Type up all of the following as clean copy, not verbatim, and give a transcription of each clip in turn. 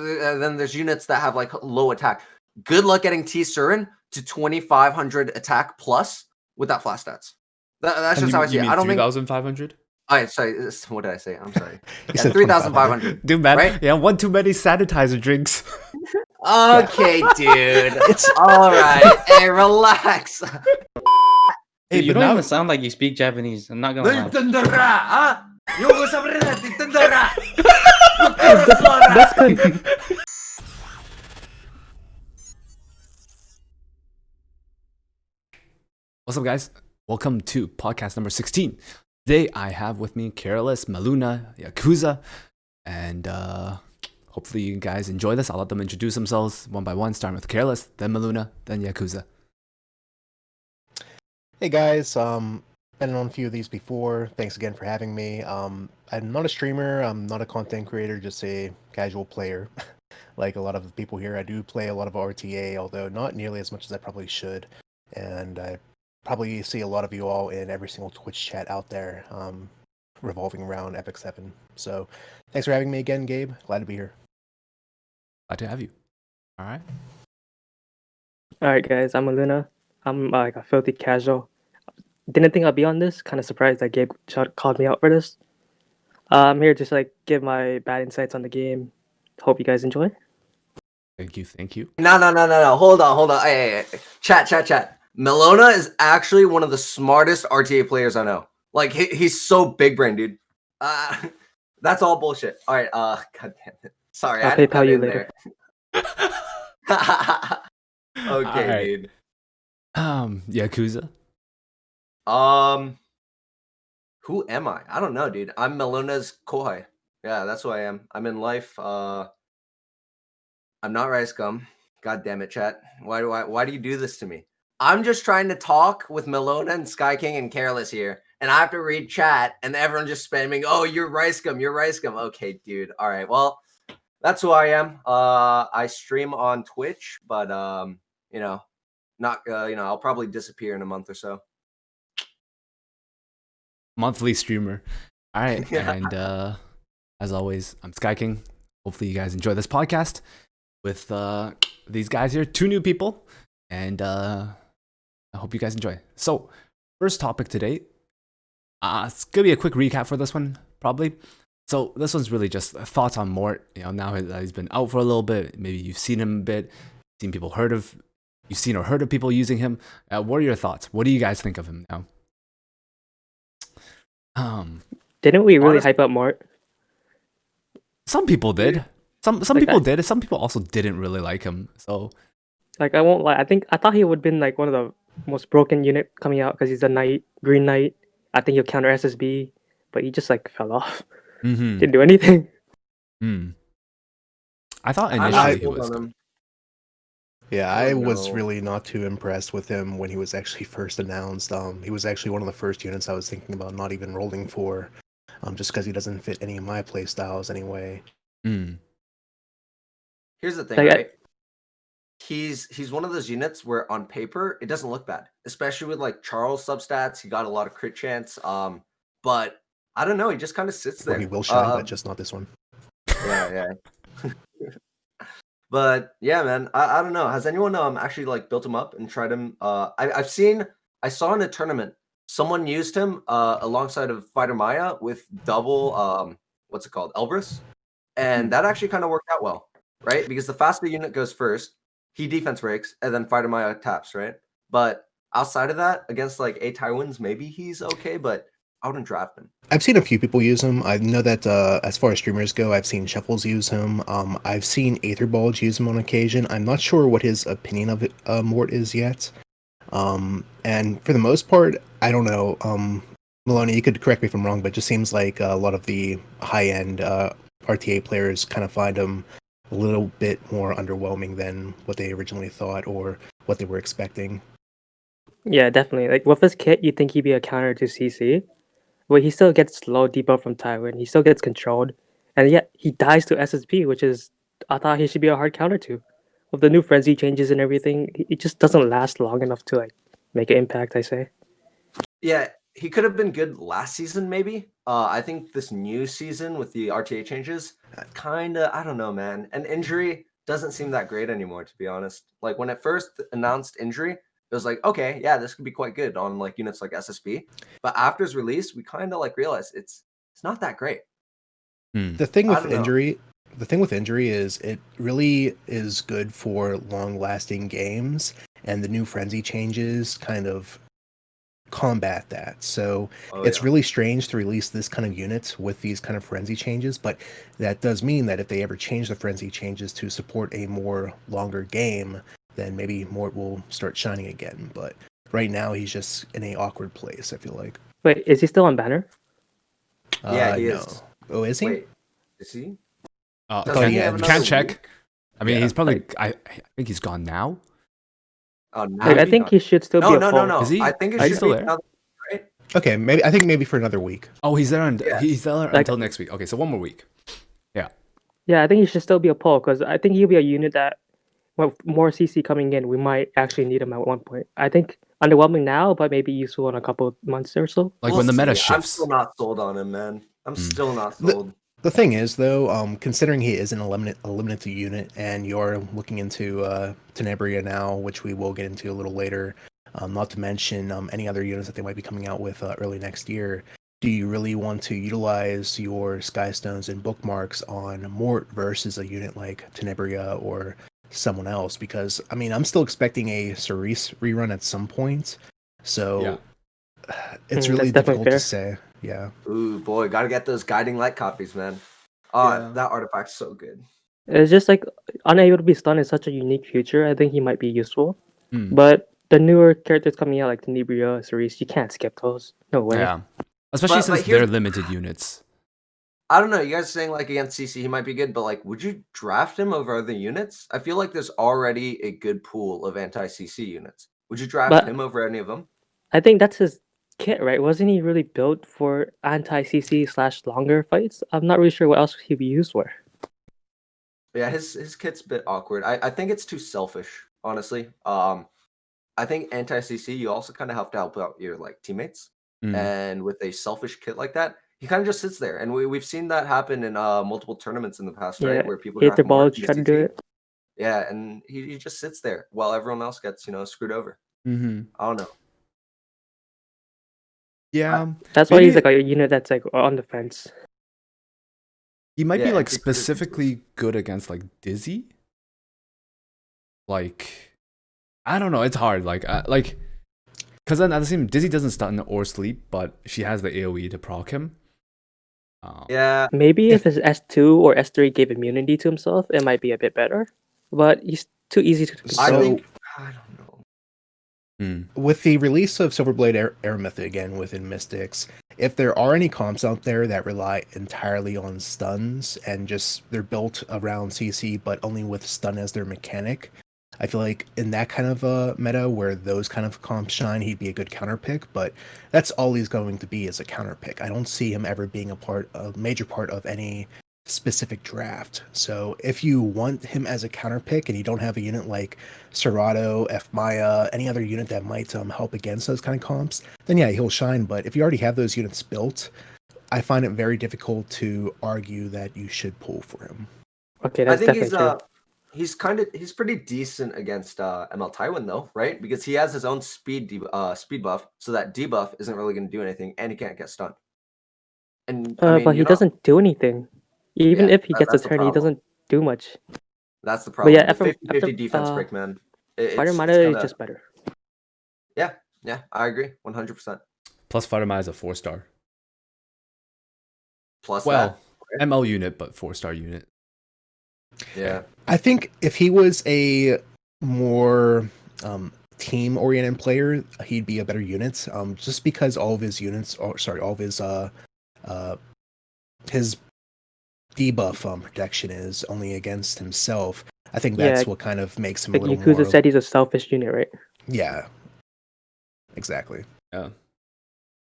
then there's units that have like low attack. Good luck getting T Surin to 2,500 attack plus without flash stats. That's just how I see it. I don't think 3,500. Sorry, what did I say? I'm sorry. You said 3,500. Dude, man, right? yeah, one too many sanitizer drinks. Okay, dude. It's all right. Hey, relax. Hey, you but don't now- even sound like you speak Japanese. I'm not gonna lie. That's good. What's up, guys? Welcome to podcast number 16. Today, I have with me Caerliss, Melona, Yakuza, and hopefully you guys enjoy this. I'll let them introduce themselves one by one, starting with Caerliss, then Melona, then Yakuza. Hey guys, been on a few of these before. Thanks again for having me. I'm not a streamer, I'm not a content creator, just a casual player. Like a lot of the people here, I do play a lot of RTA, although not nearly as much as I probably should. And I probably see a lot of you all in every single Twitch chat out there, revolving around Epic 7. So thanks for having me again, Gabe. Glad to be here. Glad to have you. All right. Alright guys, I'm Melona. I'm like a filthy casual. Didn't think I'd be on this. Kind of surprised that Gabe called me out for this. I'm here just like give my bad insights on the game. Hope you guys enjoy. Thank you. No. Hold on. Hey. Chat. Melona is actually one of the smartest RTA players I know. Like, he's so big brain, dude. That's all bullshit. All right, god damn it. Sorry, I'll I had to PayPal cut you in later. there. Okay, Alright. dude. Yakuza. Who am I? I don't know, dude. I'm Melona's kohai. Yeah, that's who I am. I'm in life. I'm not Ricegum. God damn it, chat. Why do you do this to me? I'm just trying to talk with Melona and Sky King and Caerliss here, and I have to read chat, and everyone just spamming, "Oh, you're Ricegum." Okay, dude. All right. Well, that's who I am. I stream on Twitch, but I'll probably disappear in a month or so. Monthly streamer. All right. Yeah. And as always, I'm Sky King. Hopefully you guys enjoy this podcast with these guys here, two new people, and I hope you guys enjoy. So, first topic today. It's gonna be a quick recap for this one, probably. So this one's really just thoughts on Mort. You know, now that he's been out for a little bit, maybe you've seen him a bit, you've seen or heard of people using him. What are your thoughts? What do you guys think of him now? Didn't we really Honestly- hype up Mort? Some people did. Some Like people that- did. Some people also didn't really like him. So Like I won't lie. I thought he would have been like one of the most broken unit coming out because he's a knight, green knight. I think he'll counter SSB, but he just like fell off. Didn't do anything. I thought I'm initially not he sold was. on him. Yeah, Oh, I was no. really not too impressed with him when he was actually first announced. He was actually one of the first units I was thinking about not even rolling for, just because he doesn't fit any of my play styles anyway. Mm. Here's the thing, Like, right? He's one of those units where on paper it doesn't look bad, especially with like Charles substats. He got a lot of crit chance. But I don't know. He just kind of sits there. Or he will shine, but just not this one. Yeah. But yeah, man, I don't know. Has anyone actually like built him up and tried him? I saw in a tournament someone used him alongside of Fighter Maya with double what's it called, Elbrus, and that actually kind of worked out well, right? Because the faster unit goes first, he defense breaks, and then Fighter Maya taps, right? But outside of that, against like A Tywins, maybe he's okay, but I wouldn't draft him. I've seen a few people use him. I know that as far as streamers go, I've seen Shuffles use him. I've seen Aetherbulge use him on occasion. I'm not sure what his opinion of it, Mort is yet. And for the most part, I don't know. Melona, you could correct me if I'm wrong, but it just seems like a lot of the high-end RTA players kind of find him a little bit more underwhelming than what they originally thought or what they were expecting. Yeah, definitely. Like with his kit, you think he'd be a counter to CC, but he still gets low debuff from Tywin. He still gets controlled, and yet he dies to SSP, which is I thought he should be a hard counter to. With the new frenzy changes and everything, it just doesn't last long enough to like make an impact. I say. Yeah, he could have been good last season, maybe. I think this new season with the RTA changes, kind of, I don't know, man. An injury doesn't seem that great anymore, to be honest. Like when it first announced injury, it was like, okay, yeah, this could be quite good on like units like SSB. But after its release, we kind of like realized it's not that great. The thing I with don't know. injury is it really is good for long-lasting games, and the new frenzy changes kind of combat that. So Oh, it's yeah. really strange to release this kind of unit with these kind of frenzy changes, but that does mean that if they ever change the frenzy changes to support a more longer game, then maybe Mort will start shining again. But right now he's just in a awkward place, I feel like. Wait, is he still on banner? Yeah, he no. is. Oh, is he? Wait, is he? thought Doesn't he he have ends. another Can't check. week? I mean, Yeah. he's probably. I think he's gone now. Oh, Like, I Maybe think he should still no, be a no, poll. no, no. Is he? I think it Is he should still be there? another, right? Okay, maybe for another week. Oh, he's there. Yeah. He's there Like- until next week. Okay, so one more week. Yeah, I think he should still be a poll because I think he'll be a unit that, with more CC coming in, we might actually need him at one point. I think underwhelming now, but maybe useful in a couple of months or so. Like We'll when the meta see. I'm shifts. still not sold on him, man. I'm still not sold. The thing is, though, considering he is an eliminated unit, and you're looking into Tenebria now, which we will get into a little later, not to mention any other units that they might be coming out with early next year, do you really want to utilize your Skystones and bookmarks on Mort versus a unit like Tenebria or someone else? Because, I mean, I'm still expecting a Cerise rerun at some point, so it's really That's definitely difficult to fair. say. Yeah. Ooh, boy, gotta get those guiding light copies, man. Oh, Yeah. that artifact's so good. It's just like unable to be stunned is such a unique feature. I think he might be useful. Hmm. But the newer characters coming out like Tenebria, Cerise, you can't skip those. No way. Yeah. Especially But since here's- they're limited units. I don't know. You guys are saying like against CC he might be good, but like, would you draft him over other units? I feel like there's already a good pool of anti-CC units. Would you draft But- him over any of them? I think that's his kit, right? Wasn't he really built for anti-CC/longer fights? I'm not really sure what else he'd be used for. Yeah, his kit's a bit awkward. I think it's too selfish, honestly. I think anti-CC you also kind of have to help out your like teammates. Mm. And with a selfish kit like that, he kind of just sits there. And we've seen that happen in multiple tournaments in the past, right? Yeah, Where people Aether draft more Ball tried to do CC. it. Yeah, and he just sits there while everyone else gets, screwed over. Mm-hmm. I don't know. Yeah. That's why Maybe- he's like a unit that's like on the fence. He might be Yeah, like I think it is specifically good against like Dizzy. Like, I don't know. It's hard. Because then at the same, Dizzy doesn't stun or sleep, but she has the AOE to proc him. Yeah, Maybe if his S2 or S3 gave immunity to himself, it might be a bit better. But he's too easy to So- I control. think I don't know. With the release of Silverblade Aeromyth again within Mystics, if there are any comps out there that rely entirely on stuns and just they're built around CC but only with stun as their mechanic, I feel like in that kind of meta where those kind of comps shine, he'd be a good counter pick, but that's all he's going to be is a counter pick. I don't see him ever being a major part of any specific draft. So if you want him as a counter pick and you don't have a unit like Serato, F.ML, any other unit that might help against those kind of comps, then yeah, he'll shine. But if you already have those units built, I find it very difficult to argue that you should pull for him. Okay, I that's think definitely true. he's pretty decent against ML Tywin though, right? Because he has his own speed buff, so that debuff isn't really going to do anything, and he can't get stunned. And I mean, But he doesn't do anything. Even Yeah, if he gets a that's the turn, he problem. doesn't do much. That's the problem. yeah, The after- 50-50 defense break, man. Fighter It's Mana is kinda- just better. yeah, I agree, 100%. Plus, Fighterman is a 4-star. Plus Well, that, ML unit, but 4-star unit. yeah. I think if he was a more team-oriented player, he'd be a better unit. Just because all of his units, all of his debuff protection is only against himself. I think that's Yeah, what kind of makes him Like a little Yakuza more. said, he's a selfish unit, right? Yeah, exactly. Yeah,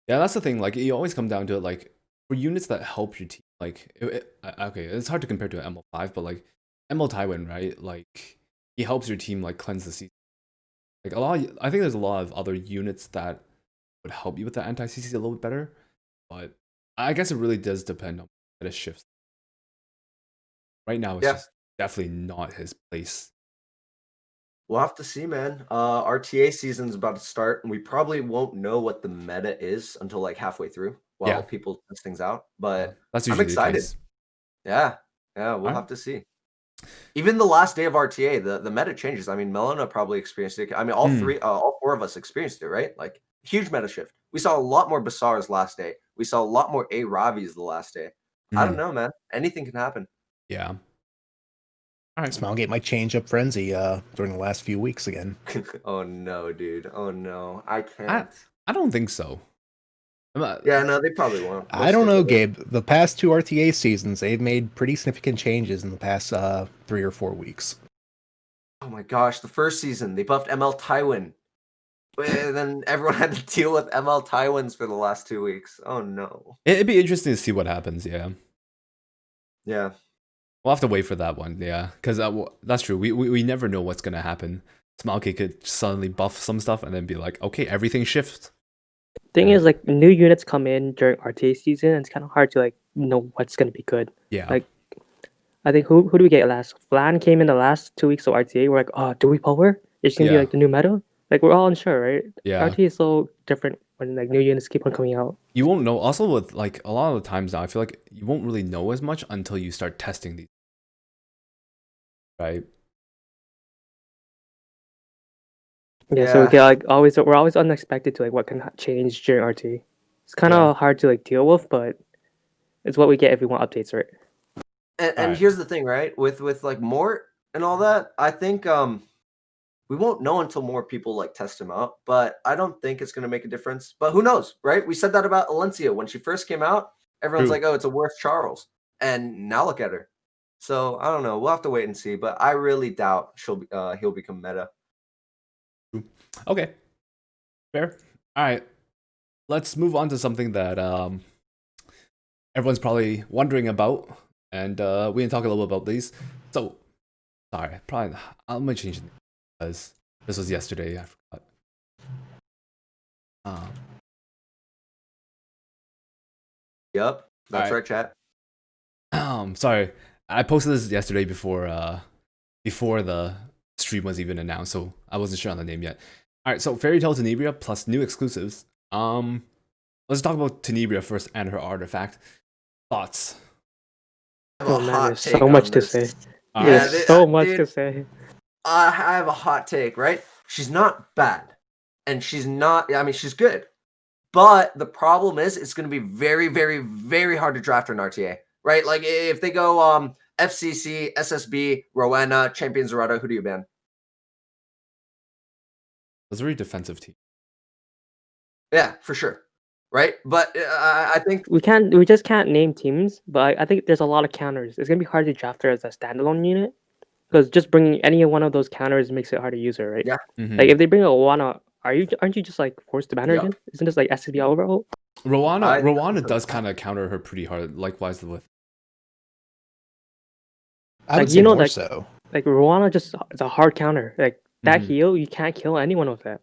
that's the thing. Like, you always come down to it. Like, for units that help your team, like, okay, it's hard to compare to an ML5, but like ML Tywin, right? Like, he helps your team like cleanse the season. Like I think there's a lot of other units that would help you with the anti-CC a little bit better, but I guess it really does depend on the shifts. Right now, it's Yeah. just definitely not his place. We'll have to see, man. RTA season's about to start, and we probably won't know what the meta is until like halfway through while Yeah. people test things out. But That's I'm usually the excited. case. Yeah, we'll Alright. have to see. Even the last day of RTA, the meta changes. I mean, Melona probably experienced it. I mean, all four of us experienced it, right? Like huge meta shift. We saw a lot more Basars last day. We saw a lot more A Ravis the last day. I don't know, man. Anything can happen. Yeah. All right. Smilegate might change up Frenzy during the last few weeks again. Oh no, dude. Oh no, I can't. I don't think so. Yeah, no, they probably won't. I don't know, Gabe. The past 2 RTA seasons, they've made pretty significant changes in the past 3 or 4 weeks. Oh my gosh, the first season they buffed ML Tywin. And then everyone had to deal with ML Tywins for the last 2 weeks. Oh no. It'd be interesting to see what happens. Yeah. Yeah. We'll have to wait for that one. Yeah, because that's true. We never know what's gonna happen. Smilegate could suddenly buff some stuff and then be like, okay, everything shifts. Thing is, like, new units come in during RTA season, and it's kind of hard to like know what's gonna be good. Yeah. Like, I think who do we get last? Flan came in the last 2 weeks of RTA. We're like, oh, do we power? It's gonna be Yeah. like the new meta. Like, we're all unsure, right? Yeah. RTA is so different when like new units keep on coming out. You won't know. Also, with like a lot of the times now, I feel like you won't really know as much until you start testing these. Right. Yeah, so we get like we're always unexpected to like what can change during RT. It's kind of hard to like deal with, but it's what we get if we want updates, right? And Alright. here's the thing, right? With like Mort and all that, I think we won't know until more people like test him out. But I don't think it's gonna make a difference. But who knows, right? We said that about Alencia when she first came out. Everyone's True. like, "Oh, it's a worse Charles," and now look at her. So I don't know. We'll have to wait and see. But I really doubt he'll become meta. Okay. Fair. All right. Let's move on to something that everyone's probably wondering about, and we can talk a little bit about these. So, sorry, probably I'm gonna change it because this was yesterday. I forgot. Yep, that's Alright. right, chat. Sorry, I posted this yesterday before the stream was even announced, so I wasn't sure on the name yet. All right, so FairyTale Tenebria plus new exclusives. Let's talk about Tenebria first and her artifact. Thoughts? Oh man, there's so much to say. Yeah, There's so much to say. I have a hot take, right? She's not bad, and she's not. I mean, she's good, but the problem is, it's going to be very, very, very hard to draft her in RTA, right? Like if they go FCC, SSB, Rowena, Champions Zerata, who do you ban? It's a very defensive team. Yeah, for sure, right? But I think we just can't name teams. But I think there's a lot of counters. It's gonna be hard to draft her as a standalone unit because just bringing any one of those counters makes it hard to use her, right? Yeah. Mm-hmm. Like if they bring a Rowena, aren't you just like forced to ban her again? Isn't this like SSB overall? Rowena does kind of counter her pretty hard. Likewise with. I would say more so. Like Rowena just it's a hard counter. Like that heal, you can't kill anyone with that.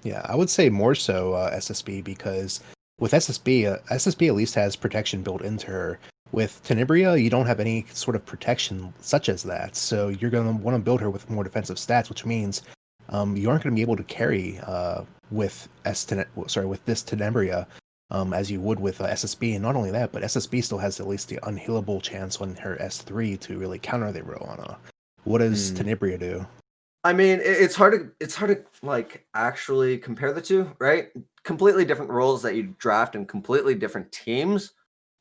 Yeah, I would say more so SSB because with SSB, SSB at least has protection built into her. With Tenebria, you don't have any sort of protection such as that, so you're going to want to build her with more defensive stats, which means you aren't going to be able to carry with this Tenebria as you would with SSB. And not only that, but SSB still has at least the unhealable chance on her S3 to really counter the Rowena. What does Tenebria do? I mean, it's hard to like actually compare the two, right? Completely different roles that you draft in completely different teams.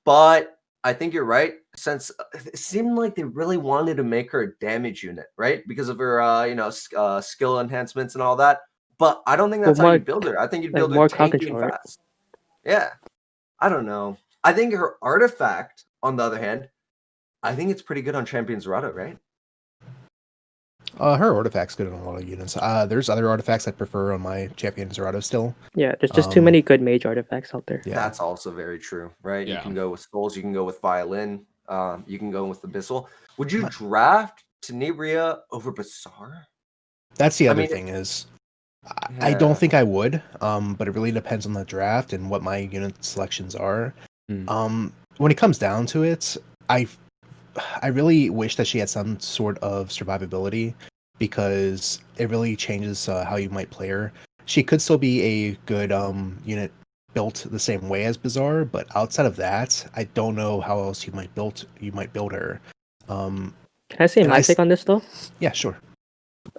But I think you're right. Since it seemed like they really wanted to make her a damage unit, right? Because of her, skill enhancements and all that. But I don't think that's how you build her. I think you'd build her tanky and fast. Yeah, I don't know. I think her artifact, on the other hand, I think it's pretty good on Champions Zerata, right? Her artifact's good on a lot of units. There's other artifacts I prefer on my Champions Zerata still. Yeah, there's just too many good mage artifacts out there. Yeah. That's also very true, right? Yeah. You can go with Skulls, you can go with Violin, you can go with Abyssal. Would you draft Tenebria over Basar? That's the other thing is, I don't think I would, but it really depends on the draft and what my unit selections are. When it comes down to it, I really wish that she had some sort of survivability because it really changes how you might play her. She could still be a good unit built the same way as Bazaar, but outside of that, I don't know how else you might build her. Can I say And my take on this though? Yeah, sure.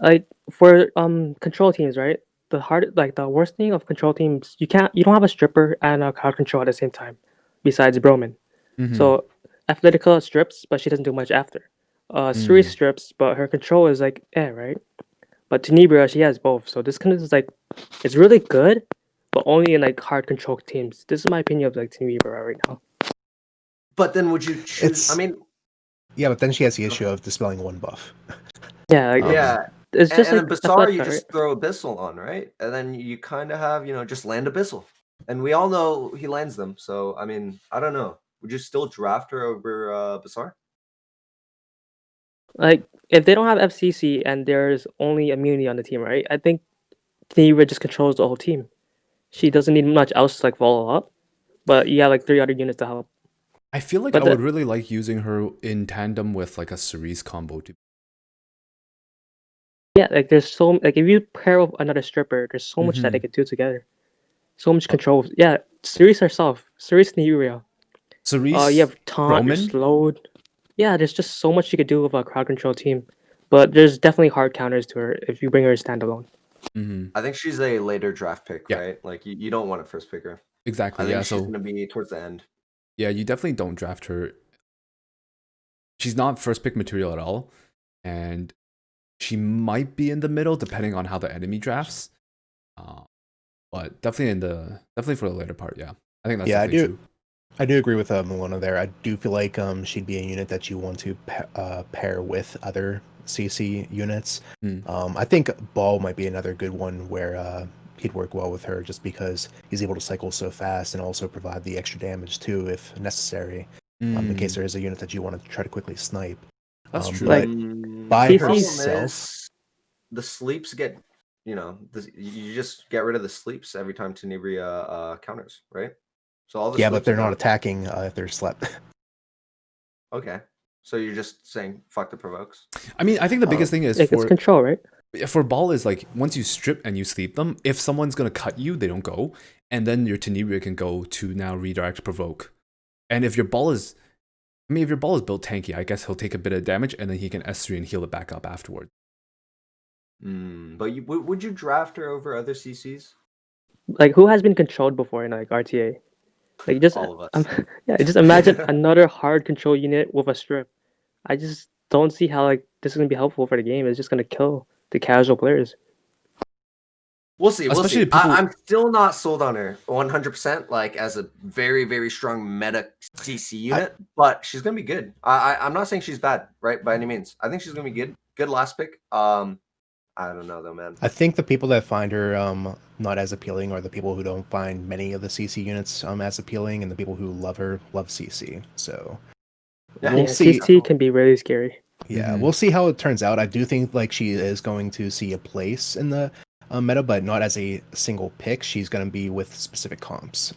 Like for control teams, right? The worst thing of control teams, you don't have a stripper and a crowd control at the same time, besides Broman. So Athletica strips, but she doesn't do much after. Suri strips, but her control is like right? But Tenebria, she has both. So this kind of is like it's really good, but only in like hard control teams. This is my opinion of like Tenebria right now. But then would you choose? I mean, yeah, but then she has the issue of dispelling one buff. Yeah, like, yeah. it's just and like Bazaar, you Athletica, just right? throw Abyssal on, right? And then you kind of have, just land Abyssal. And we all know he lands them. So, I mean, I don't know. Would you still draft her over Bazaar? Like if they don't have FCC and there's only immunity on the team, right? I think Tenebria just controls the whole team. She doesn't need much else to like follow up, but you have like 3 other units to help. I feel like But I would really like using her in tandem with like a Cerise combo too. Yeah, like there's so like if you pair with another stripper, there's so much that they could do together. So much control. Yeah, Cerise herself, Cerise Tenebria. Cerise, You have taunt, you're Roman. slowed. Yeah, there's just so much you could do with a crowd control team. But there's definitely hard counters to her if you bring her standalone. I think she's a later draft pick, Yeah. right? Like you don't want to first pick her. Exactly. I think Yeah. she's So going to be towards the end. yeah, you definitely don't draft her. She's not first pick material at all, and she might be in the middle depending on how the enemy drafts. But definitely for the later part. Yeah, I think that's definitely true. I do agree with Melona there. I do feel like she'd be a unit that you want to pair with other CC units. I think Ball might be another good one where he'd work well with her just because he's able to cycle so fast and also provide the extra damage too if necessary, in case there is a unit that you want to try to quickly snipe. That's true. But by the problem herself, is the sleeps get, you just get rid of the sleeps every time Tenebria counters, right? So all the yeah, but sleeps they're are not gone. attacking if they're slept. Okay, so you're just saying fuck the provokes. I mean, I think the biggest thing is It's control, right? for Ball is like once you strip and you sleep them, if someone's gonna cut you, they don't go, and then your Tenebria can go to now redirect provoke. And if your ball is built tanky, I guess he'll take a bit of damage and then he can S3 and heal it back up afterwards. But would you draft her over other CCs? Like who has been controlled before in like RTA? Like just All of us. just imagine another hard control unit with a strip. I just don't see how like this is gonna be helpful for the game. It's just gonna kill the casual players. We'll see. Especially We'll see. I'm still not sold on her 100%, like as a very, very strong meta CC unit, but she's gonna be good. I'm not saying she's bad, right, by any means. I think she's gonna be good. Good last pick. I don't know though, man. I think the people that find her not as appealing are the people who don't find many of the CC units as appealing, and the people who love her love CC. So we'll see. CC can be really scary. Yeah, we'll see how it turns out. I do think like she is going to see a place in the meta, but not as a single pick. She's going to be with specific comps.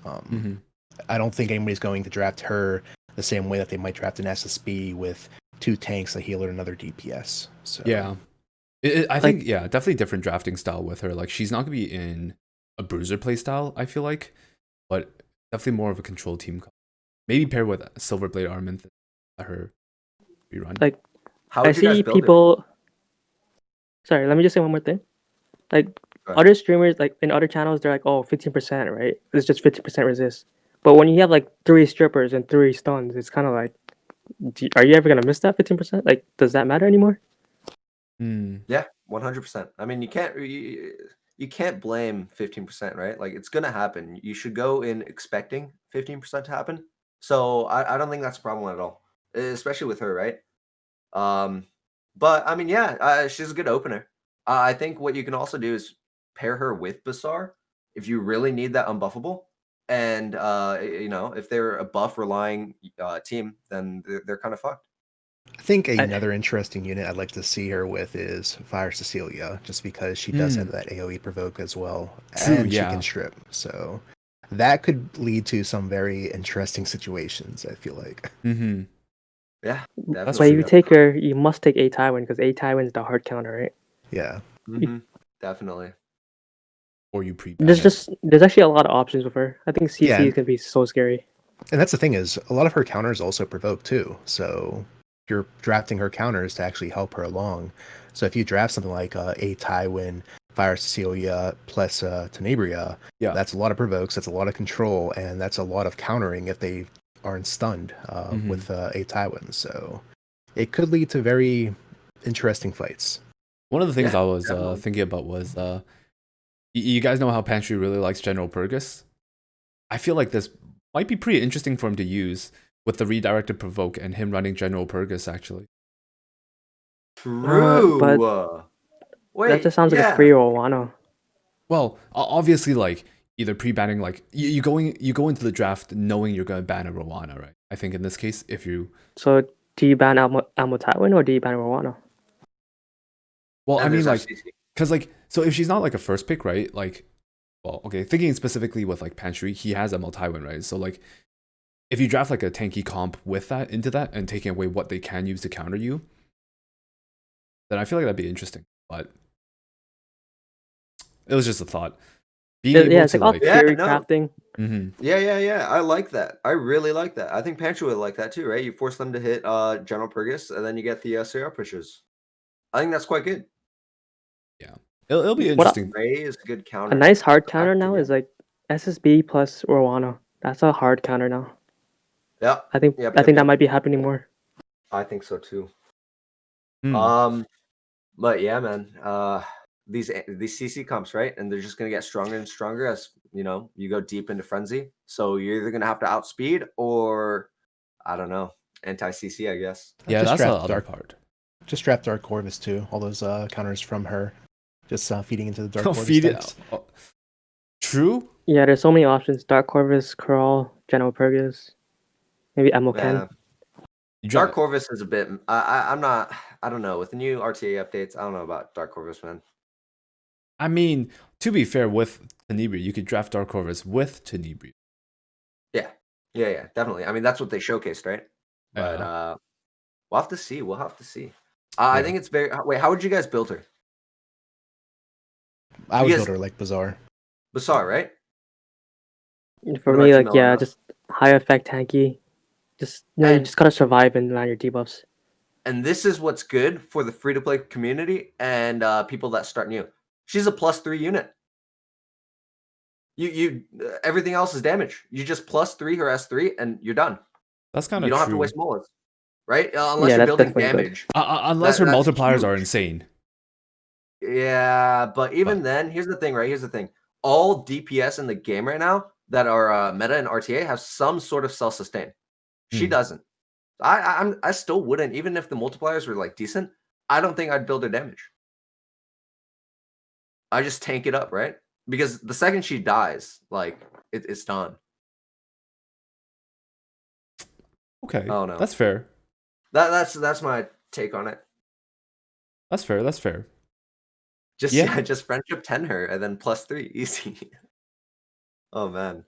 I don't think anybody's going to draft her the same way that they might draft an SSB with 2 tanks, a healer, and another DPS. So yeah. I think, definitely different drafting style with her. Like, she's not going to be in a bruiser play style, I feel like, but definitely more of a control team. Maybe pair with Silverblade Armament, let her rerun. Like, How I would you guys see build people. Sorry, let me just say one more thing. Like, other streamers, like in other channels, they're like, oh, 15%, right? It's just 15% resist. But when you have like 3 strippers and 3 stuns, it's kind of like, are you ever going to miss that 15%? Like, does that matter anymore? Yeah, 100%. I mean, you can't blame 15%, right? Like it's gonna happen. You should go in expecting 15% to happen. So I don't think that's a problem at all, especially with her, right? But I mean, yeah, she's a good opener. I think what you can also do is pair her with Bazaar if you really need that unbuffable. And if they're a buff relying team, then they're kind of fucked. I think another interesting unit I'd like to see her with is Fire Cecilia, just because she does have that AoE provoke as well, and she can strip. So that could lead to some very interesting situations, I feel like. Mm-hmm. Yeah, That's But if true. you take her, you must take A Tywin because A Tywin's the hard counter, right? Yeah. hmm definitely. Or you pre-ban it. There's actually a lot of options with her. I think CC Yeah, is gonna be so scary. And that's the thing is, a lot of her counters also provoke too. So you're drafting her counters to actually help her along. So if you draft something like a Tywin, Fire Cecilia plus Tenebria, Yeah. that's a lot of provokes, that's a lot of control, and that's a lot of countering if they aren't stunned with a Tywin. So it could lead to very interesting fights. One of the things Yeah, I was definitely. thinking about was you guys know how Pantry really likes General Purgus? I feel like this might be pretty interesting for him to use with the redirected provoke and him running General Purgus actually. True. But that Wait, just sounds like a yeah. free roll Wano. Well, obviously, like either pre-banning, like you go into the draft knowing you're going to ban a Rowana, right? I think in this case, if you So do you ban Amo Tywin or do you ban Rowano? well, I And mean, there's like, FCC. because like, so if she's not like a first pick, right? Like, well, okay, thinking specifically with like Pantry, he has a Tywin, right? So like, if you draft like a tanky comp with that into that and taking away what they can use to counter you, then I feel like that'd be interesting. But it was just a thought. Being able Yeah, it's to like all like, theory no. crafting. Yeah. I like that. I really like that. I think Pantry would like that too, right? You force them to hit General Purgus, and then you get the CR pushes. I think that's quite good. yeah, it'll be What interesting. Ray is a good counter. a nice hard counter Acting, now yeah. is like SSB plus Rowano. That's a hard counter now. Yeah, I think Yep, that might be happening more. I think so too. Hmm. But yeah, man. These CC comps, right? And they're just gonna get stronger and stronger as you go deep into frenzy. So you're either gonna have to outspeed or I don't know, anti CC, I guess. Yeah, Just that's the draft other Dark. part. Just draft Dark Corvus too. All those counters from her, just feeding into the Dark Oh, Corvus feed it. decks. True. Yeah, there's so many options. Dark Corvus, Crawl, General Purgus, maybe Emoken. You Dark draft. Corvus is a bit. I'm not. I don't know with the new RTA updates. I don't know about Dark Corvus, man. I mean, to be fair, with Tenebria, you could draft Dark Corvus with Tenebria. Yeah, definitely. I mean, that's what they showcased, right? But Yeah. we'll have to see. I think it's very. Wait, how would you guys build her? I would Because- build her like Bazaar. Bazaar, right? For What me, about you, like yeah, Melona? just high effect tanky. Just you And- just gotta survive and land your debuffs. And this is what's good for the free to play community and people that start new. She's a +3 unit. You everything else is damage. You just +3 her S3 and you're done. That's kind You of don't have to true. waste mullets, right? Unless Yeah, you're that's building definitely good. damage. Unless her That's multipliers are huge. insane. Yeah, but even then, here's the thing, right? Here's the thing. All DPS in the game right now that are meta and RTA have some sort of self-sustain. She doesn't. I still wouldn't, even if the multipliers were like decent. I don't think I'd build her damage. I just tank it up, right? Because the second she dies, like it's done. Okay. Oh no, That's fair. that's my take on it. That's fair. That's fair. Just friendship 10 her and then +3 easy. Oh man.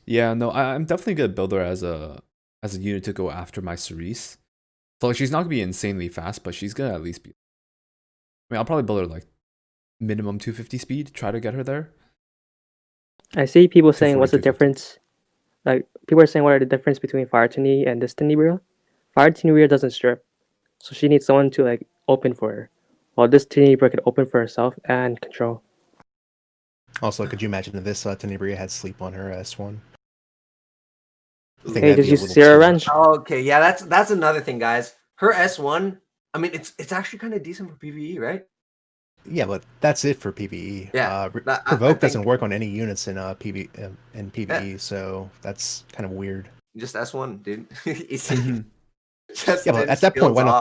Yeah, no, I'm definitely gonna build her as a unit to go after my Cerise. So like she's not gonna be insanely fast, but she's gonna at least be. I mean, I'll probably build her like minimum 250 speed, try to get her there. I see people saying, 240, what's the 250. difference? Like, people are saying, what are the difference between Fire Tenebria and this Tenebria? Fire Tenebria doesn't strip, so she needs someone to like open for her, while this Tenebria can open for herself and control. Also, could you imagine if this Tenebria had sleep on her S1? I think Hey, that'd just be a use little Sierra too Wrench. much. Okay, yeah, that's another thing, guys. Her S1, I mean, it's actually kind of decent for PvE, right? Yeah, but that's it for PvE. Yeah, I Provoke doesn't think work on any units in PvE, so that's kind of weird. just S1, dude. Mhm. Just Yeah, but at that point, skills why not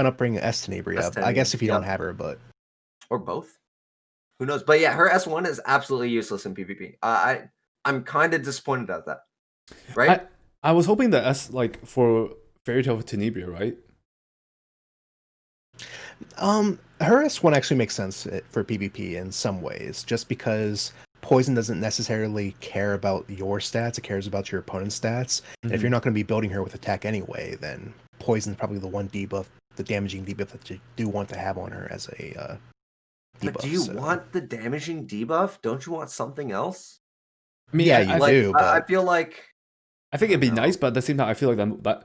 off. bring S Tenebria up? I guess if you don't have her, but or both. Who knows? But yeah, her S1 is absolutely useless in PvP. I'm kind of disappointed at that. Right? I was hoping that S like for FairyTale Tenebria, right? Her S1 actually makes sense for PvP in some ways, just because poison doesn't necessarily care about your stats; it cares about your opponent's stats. And if you're not going to be building her with attack anyway, then poison's probably the one debuff, the damaging debuff that you do want to have on her as a debuff. But do you want the damaging debuff? Don't you want something else? I mean, Yeah, you do, but I feel like I think it'd be don't know. nice, but at the same time, I feel like that.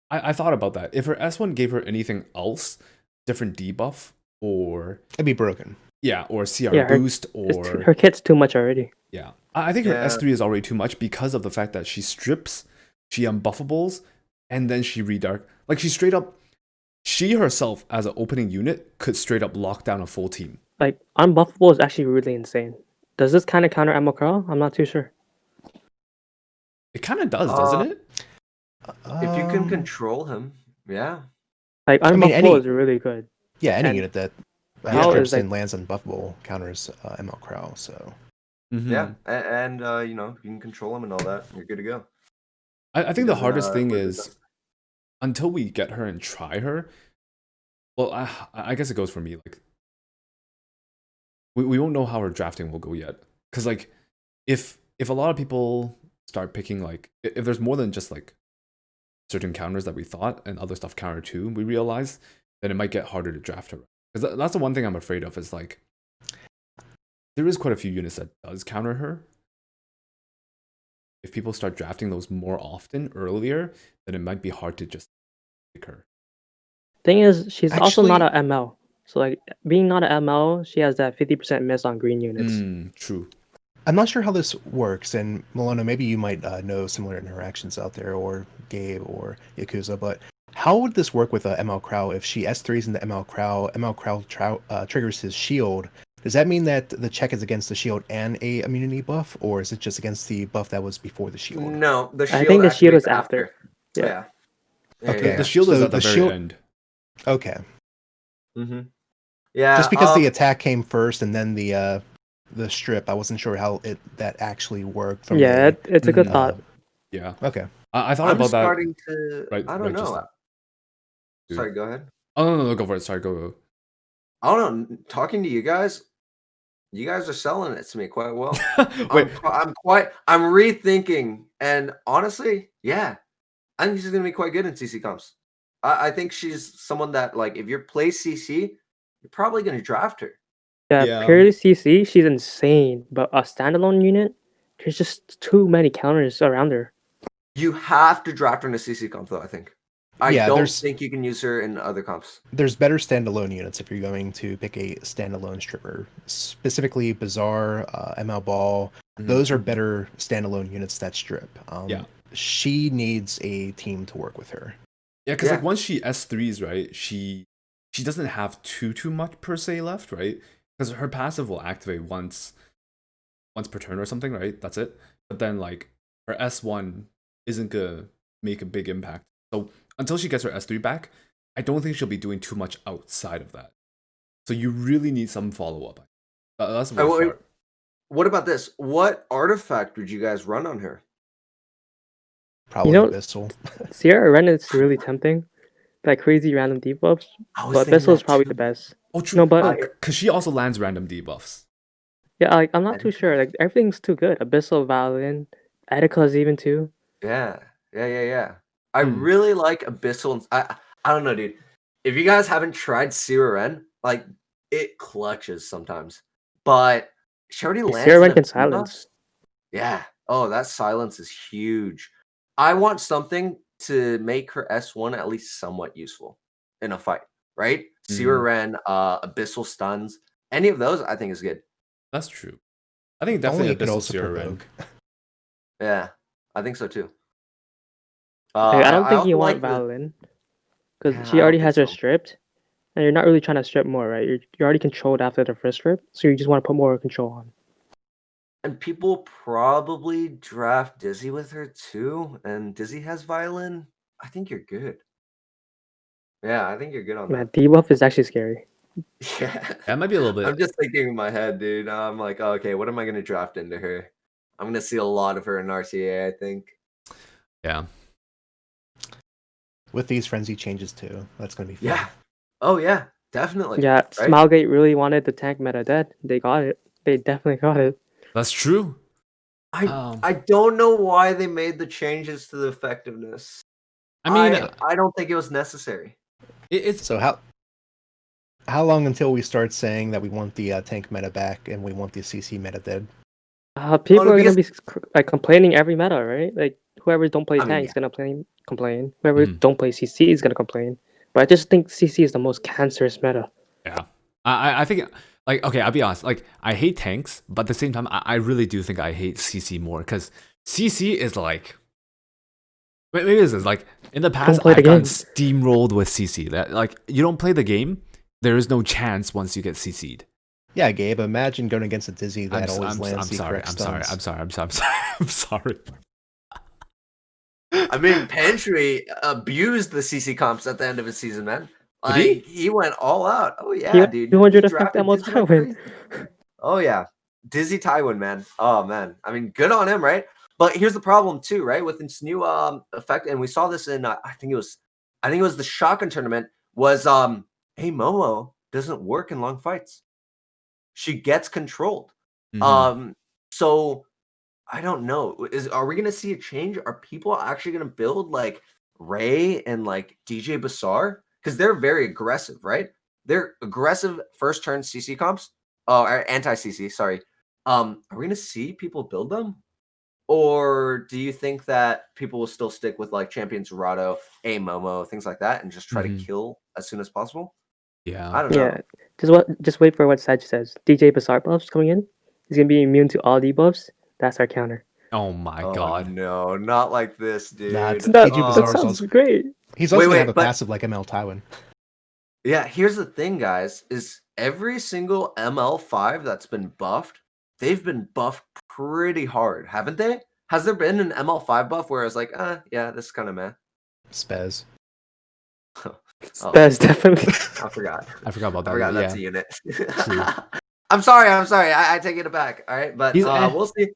I thought about that. If her S1 gave her anything else, different debuff, or it'd be broken. yeah, or CR Yeah, boost, or her kit's too much already. yeah, I think her Yeah. S3 is already too much because of the fact that she strips, she unbuffables, and then she redark. Like she straight up, she herself as an opening unit could straight up lock down a full team. Like unbuffable is actually really insane. Does this kind of counter ML Crawl? I'm not too sure. It kind of does, doesn't it? if you can control him, yeah. Like mean, unbuffable is really good. Yeah, any And unit that how strips is, like- and lands unbuffable counters ML Crow. So Mhm. Yeah, and you know, you can control him and all that. You're good to go. I think He the doesn't, hardest thing lose is his- until we get her and try her. Well, I guess it goes for me. Like we won't know how her drafting will go yet, because like if a lot of people start picking like if there's more than just like certain counters that we thought and other stuff counter too, we realize then it might get harder to draft her. Because that's the one thing I'm afraid of is like there is quite a few units that does counter her. If people start drafting those more often earlier, then it might be hard to just pick her. Thing is, she's also not Actually- a ML. So like being not a ML, she has that 50% miss on green units. True. I'm not sure how this works, and Melona, maybe you might know similar interactions out there, or Gabe or Yakuza, but how would this work with ML Crow if she S3s into ML Crow triggers his shield? Does that mean that the check is against the shield and a immunity buff, or is it just against the buff that was before the shield? No, the shield. I think the shield activates was after. Yeah. Okay. The shield is So at the the very shield- end. Okay. Mm-hmm. Yeah. Just because the attack came first and then the strip, I wasn't sure how that actually worked. From Yeah, the, it's a good thought. Yeah. Okay. I thought I'm about that. starting to. Right, I don't just know. now. Sorry, go ahead. Oh no, go for it. Sorry, go. I don't know. Talking to you guys are selling it to me quite well. Wait, I'm rethinking, and honestly, yeah, I think she's gonna be quite good in CC comps. I think she's someone that, like, if you're play CC, you're probably gonna draft her. Yeah, purely CC, she's insane. But a standalone unit, there's just too many counters around her. You have to draft her in a CC comp, though. I think. I Yeah, don't there's- think you can use her in other comps. There's better standalone units if you're going to pick a standalone stripper. Specifically, Bazaar, ML Ball. Those are better standalone units that strip. Yeah. She needs a team to work with her. Yeah, because like Yeah. once she S3s, right, she doesn't have too much per se left, right? Because her passive will activate once per turn or something, right? That's it. But then like her S1 isn't gonna make a big impact. So until she gets her S3 back, I don't think she'll be doing too much outside of that. So you really need some follow up. That's the worst part. What about this? What artifact would you guys run on her? Probably You know- Abyssal. Sierra Ren is really tempting. Like crazy random debuffs. I was But thinking Abyssal is that probably too. the best. Oh, true. No, but because she also lands random debuffs. yeah, like I'm not I too sure. Like everything's too good. Abyssal, Valin, Attica's even too. Yeah. I Hmm. really like Abyssal. I don't know, dude. If you guys haven't tried Sierra Ren, like, it clutches sometimes. But she already lands. Sierra Ren in a can few silence. buffs. Yeah. Oh, that silence is huge. I want something to make her S1 at least somewhat useful in a fight, right? Sierra Ren, Abyssal stuns, any of those I think is good. That's true. I think If only definitely it could Abyssal also Sierra Ren. provoke. Yeah, I think so too. Like, I don't think also you want like the- Valin because Yeah, she I already don't has think her so. stripped, and you're not really trying to strip more, right? You're already controlled after the first strip, so you just want to put more control on. And people probably draft Dizzy with her too, and Dizzy has violin. I think you're good. Yeah, I think you're good on Man, debuff is actually scary. that. Yeah. That might be a little bit. I'm just thinking in my head, dude. I'm like, oh, okay, what am I gonna draft into her? I'm gonna see a lot of her in RTA, I think. Yeah. With these frenzy changes too, that's going to be fun. Yeah. Oh yeah, definitely. Yeah, right? Smilegate really wanted the tank meta dead. They got it. They definitely got it. That's true. I don't know why they made the changes to the effectiveness. I mean, I don't think it was necessary. it's So how long until we start saying that we want the tank meta back and we want the CC meta dead? People Well, are gonna because- be like complaining every meta, right? Like whoever don't play I mean, tank is gonna complain. Whoever Mhm. don't play CC is gonna complain. But I just think CC is the most cancerous meta. yeah. I think like okay, I'll be honest. Like I hate tanks, but at the same time, I really do think I hate CC more because CC is like maybe this is like in the past play the I've gotten game. steamrolled with CC. That like you don't play the game, there is no chance once you get CC'd. Yeah, Gabe. Imagine going against a Dizzy that I'm always lands the sorry. correct I'm sorry. stuns. I'm sorry. I mean, Pantry abused the CC comps at the end of his season, man. Did he? Like he went all out. Oh He yeah, went dude. 200 He to drafted Ft.ML Dizzy like Tywin. crazy. Oh yeah, Dizzy Tywin, man. Oh man. I mean, good on him, right? But here's the problem too, right? With this new effect, and we saw this in I think it was the shotgun tournament. Was hey Momo doesn't work in long fights. She gets controlled. Mhm. So I don't know. Are we gonna see a change? Are people actually gonna build like Ray and like DJ Bassar? Because they're very aggressive, right? They're aggressive first turn CC comps. Oh, or anti CC. Sorry. Are we gonna see people build them, or do you think that people will still stick with like Champions Rado, A Momo, things like that, and just try Mhm. to kill as soon as possible? Yeah. I don't know. Yeah, just wait for what Sag says. DJ Bassar buffs coming in. He's gonna be immune to all debuffs. That's our counter. Oh my Oh god. no, not like this, dude. That's That, DJ Oh, that Bassar's sounds also- great. He's also gonna Wait, have a but- passive like ML Tywin. Yeah, here's the thing, guys, is every single ML5 that's been buffed, they've been buffed pretty hard, haven't they? Has there been an ML5 buff where it's like, yeah, this is kind of meh? Spez. That's definitely. I forgot. I forgot about I that. forgot yeah. that's a unit. True. I'm sorry. I take it back. All right, but He's we'll see.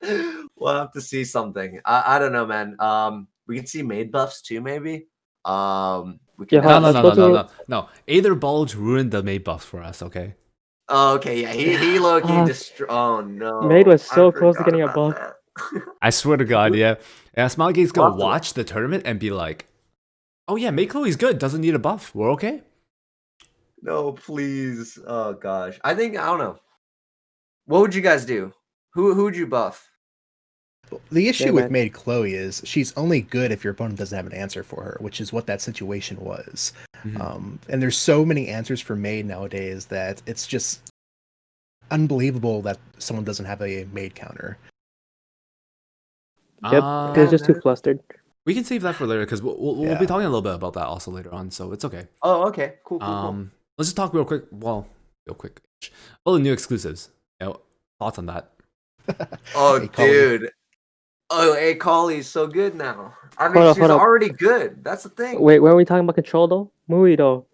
We'll have to see something. I don't know, man. We can see maid buffs too, maybe. We can Yeah, No. Aether Bulge ruined the May buffs for us, okay? Oh, okay, yeah, he low key destroyed. Oh no, Maid was I so close to forgot getting a about buff. that. I swear to God, yeah. And Smilegate's We'll gonna have to watch the tournament and be like, oh yeah, May Chloe's good, doesn't need a buff. We're okay. No, please. Oh gosh, I don't know. What would you guys do? Who would you buff? The issue Yeah, with man. Maid Chloe is she's only good if your opponent doesn't have an answer for her, which is what that situation was. Mhm. And there's so many answers for Maid nowadays that it's just unbelievable that someone doesn't have a Maid counter. Yep, they're just too man. flustered. We can save that for later because we'll be Yeah. talking a little bit about that also later on, so it's okay. Oh, okay, cool. Let's just talk real quick. Well, real quick. All the new exclusives. Thoughts on that? Oh, Hey, Collie. dude. Oh, hey, Collie's so good now. I mean, Hold up, she's hold up. already good. That's the thing. Wait, when are we talking about control though? Mui though.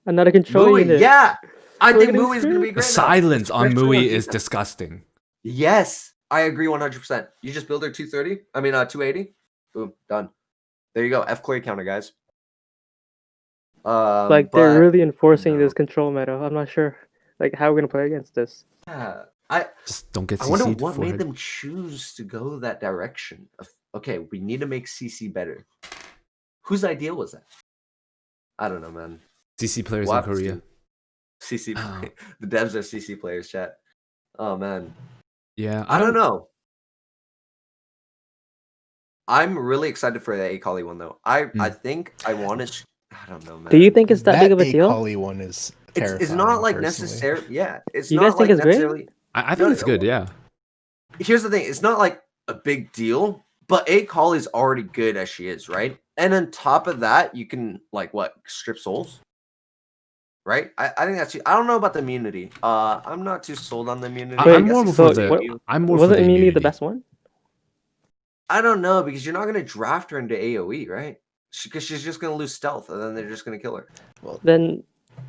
Another control Mui, unit. yeah. I We're think gonna be Mui's gonna be screwed. The great. silence now, on especially Mui is defense. disgusting. Yes, I agree 100%. You just build her 230. I mean, 280. Boom, done. There you go. F Clay counter, guys. Like they're but, really enforcing no. this control meta. I'm not sure, like how we're gonna play against this. Yeah, Just don't get I wonder CC'd what for made it. them choose to go that direction. Of, okay, we need to make CC better. Whose idea was that? I don't know, man. CC players We'll in have to Korea. see. CC, Oh. the devs are CC players, chat. Oh man, Yeah, I don't know. I'm really excited for the Akali one though. I think I want to. I don't know, man. Do you think it's that big of a deal? Akali one is terrifying. It's not like personally. necessary. Yeah, it's You not guys think like it's great? necessarily. I think No, it's good. Yeah. Here's the thing: it's not like a big deal, but Akali's already good as she is, right? And on top of that, you can like what strip souls, right? I think that's. I don't know about the immunity. I'm not too sold on the immunity. I'm I guess more it's for still the. you. I'm more for Wasn't the immunity immunity. the best one? I don't know because you're not going to draft her into AOE, right? Because she's just going to lose stealth, and then they're just going to kill her. Then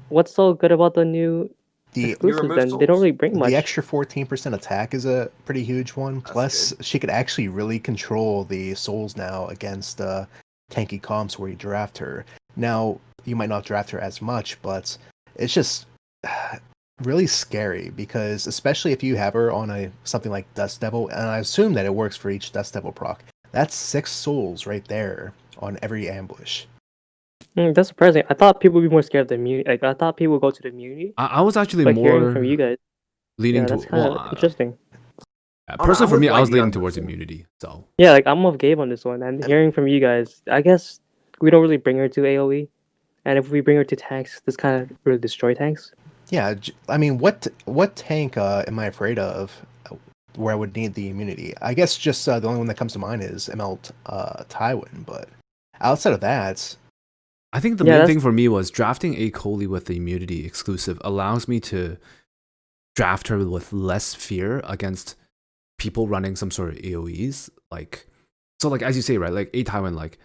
what's so good about the new The exclusives? remove Then they don't souls. really bring much. The extra 14% attack is a pretty huge one. Plus, good. she could actually really control the souls now against tanky comps where you draft her. Now, you might not draft her as much, but it's just really scary because especially if you have her on a something like Dust Devil, and I assume that it works for each Dust Devil proc, that's 6 souls right there on every ambush. That's surprising. I thought people would be more scared of the immunity. Like I thought people would go to the immunity. I was actually But hearing more from you guys, leaning yeah, to that's kind of interesting. personally for with me, I was YB leaning on towards this one. immunity. So Yeah, like I'm with Gabe on this one, and hearing from you guys, I guess we don't really bring her to AOE, and if we bring her to tanks, this kind of really destroy tanks. Yeah, I mean, what tank am I afraid of where I would need the immunity? I guess just the only one that comes to mind is ML Tywin, but outside of that, I think the main thing for me was drafting a Coley with the immunity exclusive allows me to draft her with less fear against people running some sort of AoEs. Like, so like as you say, right? Like a Tywin, like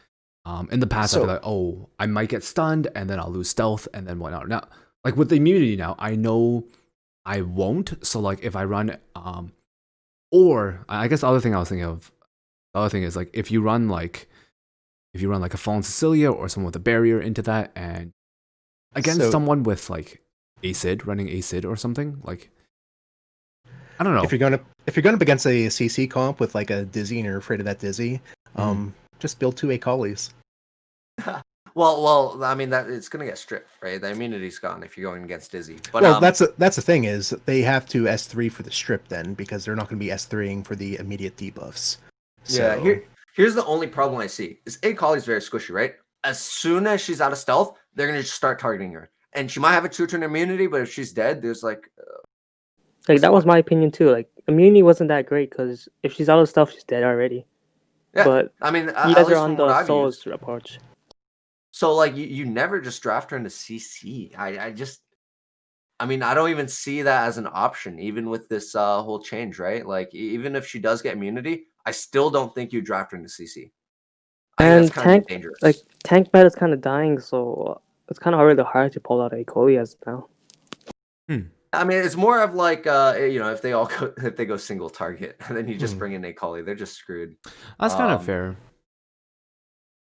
in the past, I'd be like, oh, I might get stunned and then I'll lose stealth and then whatnot. Now, like with the immunity now, I know I won't. So like if I run, or I guess the other thing I was thinking of, the other thing is like if you run like a Fallen Cecilia or someone with a barrier into that, and against someone with like Acid, running Acid or something, like I don't know. If you're going up against a CC comp with like a Dizzy and you're afraid of that Dizzy, just build 2 Acollies. Well, I mean that it's gonna get stripped, right? The immunity's gone if you're going against Dizzy. But well, that's the thing is they have to S3 for the strip then because they're not going to be S3ing for the immediate debuffs. So, yeah, here's the only problem I see is Acolly's very squishy, right? As soon as she's out of stealth, they're gonna just start targeting her, and she might have a 2-turn immunity, but if she's dead, there's like that was my opinion too. Like immunity wasn't that great because if she's out of stealth, she's dead already. yeah. But I mean, you at guys are least on from what the I've Souls used. approach. So like you never just draft her into CC. I mean, I don't even see that as an option, even with this whole change, right? Like even if she does get immunity, I still don't think you draft her into CC. I think that's And kind of dangerous. like tank meta is kind of dying, so it's kind of really hard to pull out a Coley as now. I mean, it's more of like if they go single target and then you just bring in a Collie, they're just screwed. That's kind of fair.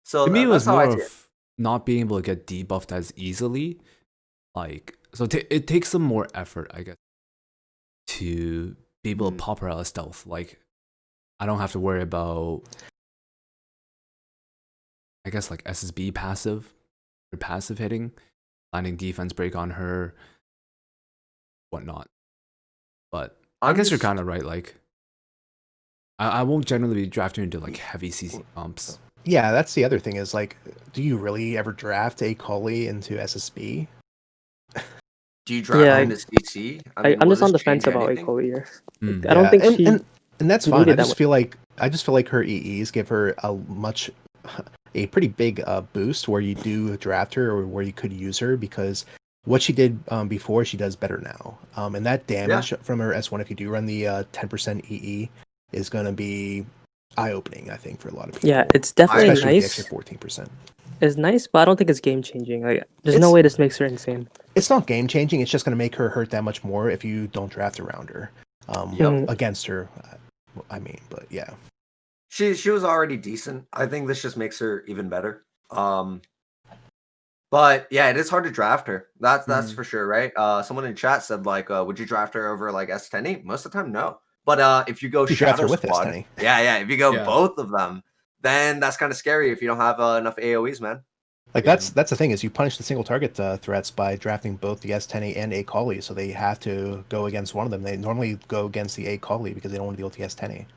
So to me, it was that's how more I see it. of not being able to get debuffed as easily. Like, so it takes some more effort, I guess, to be able to pop her out of stealth. Like, I don't have to worry about, I guess, like SSB passive or passive hitting, landing defense break on her, whatnot. But I guess you're kind of right. Like, I won't generally be drafting into like heavy CC comps. Yeah, that's the other thing is like, do you really ever draft a Collie into SSB? Do you draft into CC? I'm just on the fence about a Collie here. I don't think and that's fine. I just feel like her EEs give her a pretty big boost where you do draft her or where you could use her because what she did before she does better now. And that damage from her S1 if you do run the 10% EE is going to be eye-opening, I think, for a lot of people. Yeah, it's definitely especially nice. With the extra 14%. It's nice, but I don't think it's game-changing. Like, there's no way this makes her insane. It's not game-changing. It's just going to make her hurt that much more if you don't draft around her. Against her, I mean, but yeah. She was already decent. I think this just makes her even better. But yeah, it is hard to draft her. That's for sure, right? Someone in chat said like, would you draft her over like S10? Most of the time, no. But if you go Shadow Squad, if you go both of them, then that's kind of scary if you don't have enough AoEs, man. Like that's the thing is you punish the single target threats by drafting both the S10 and A Collie, so they have to go against one of them. They normally go against the A Collie because they don't want to deal with the S10.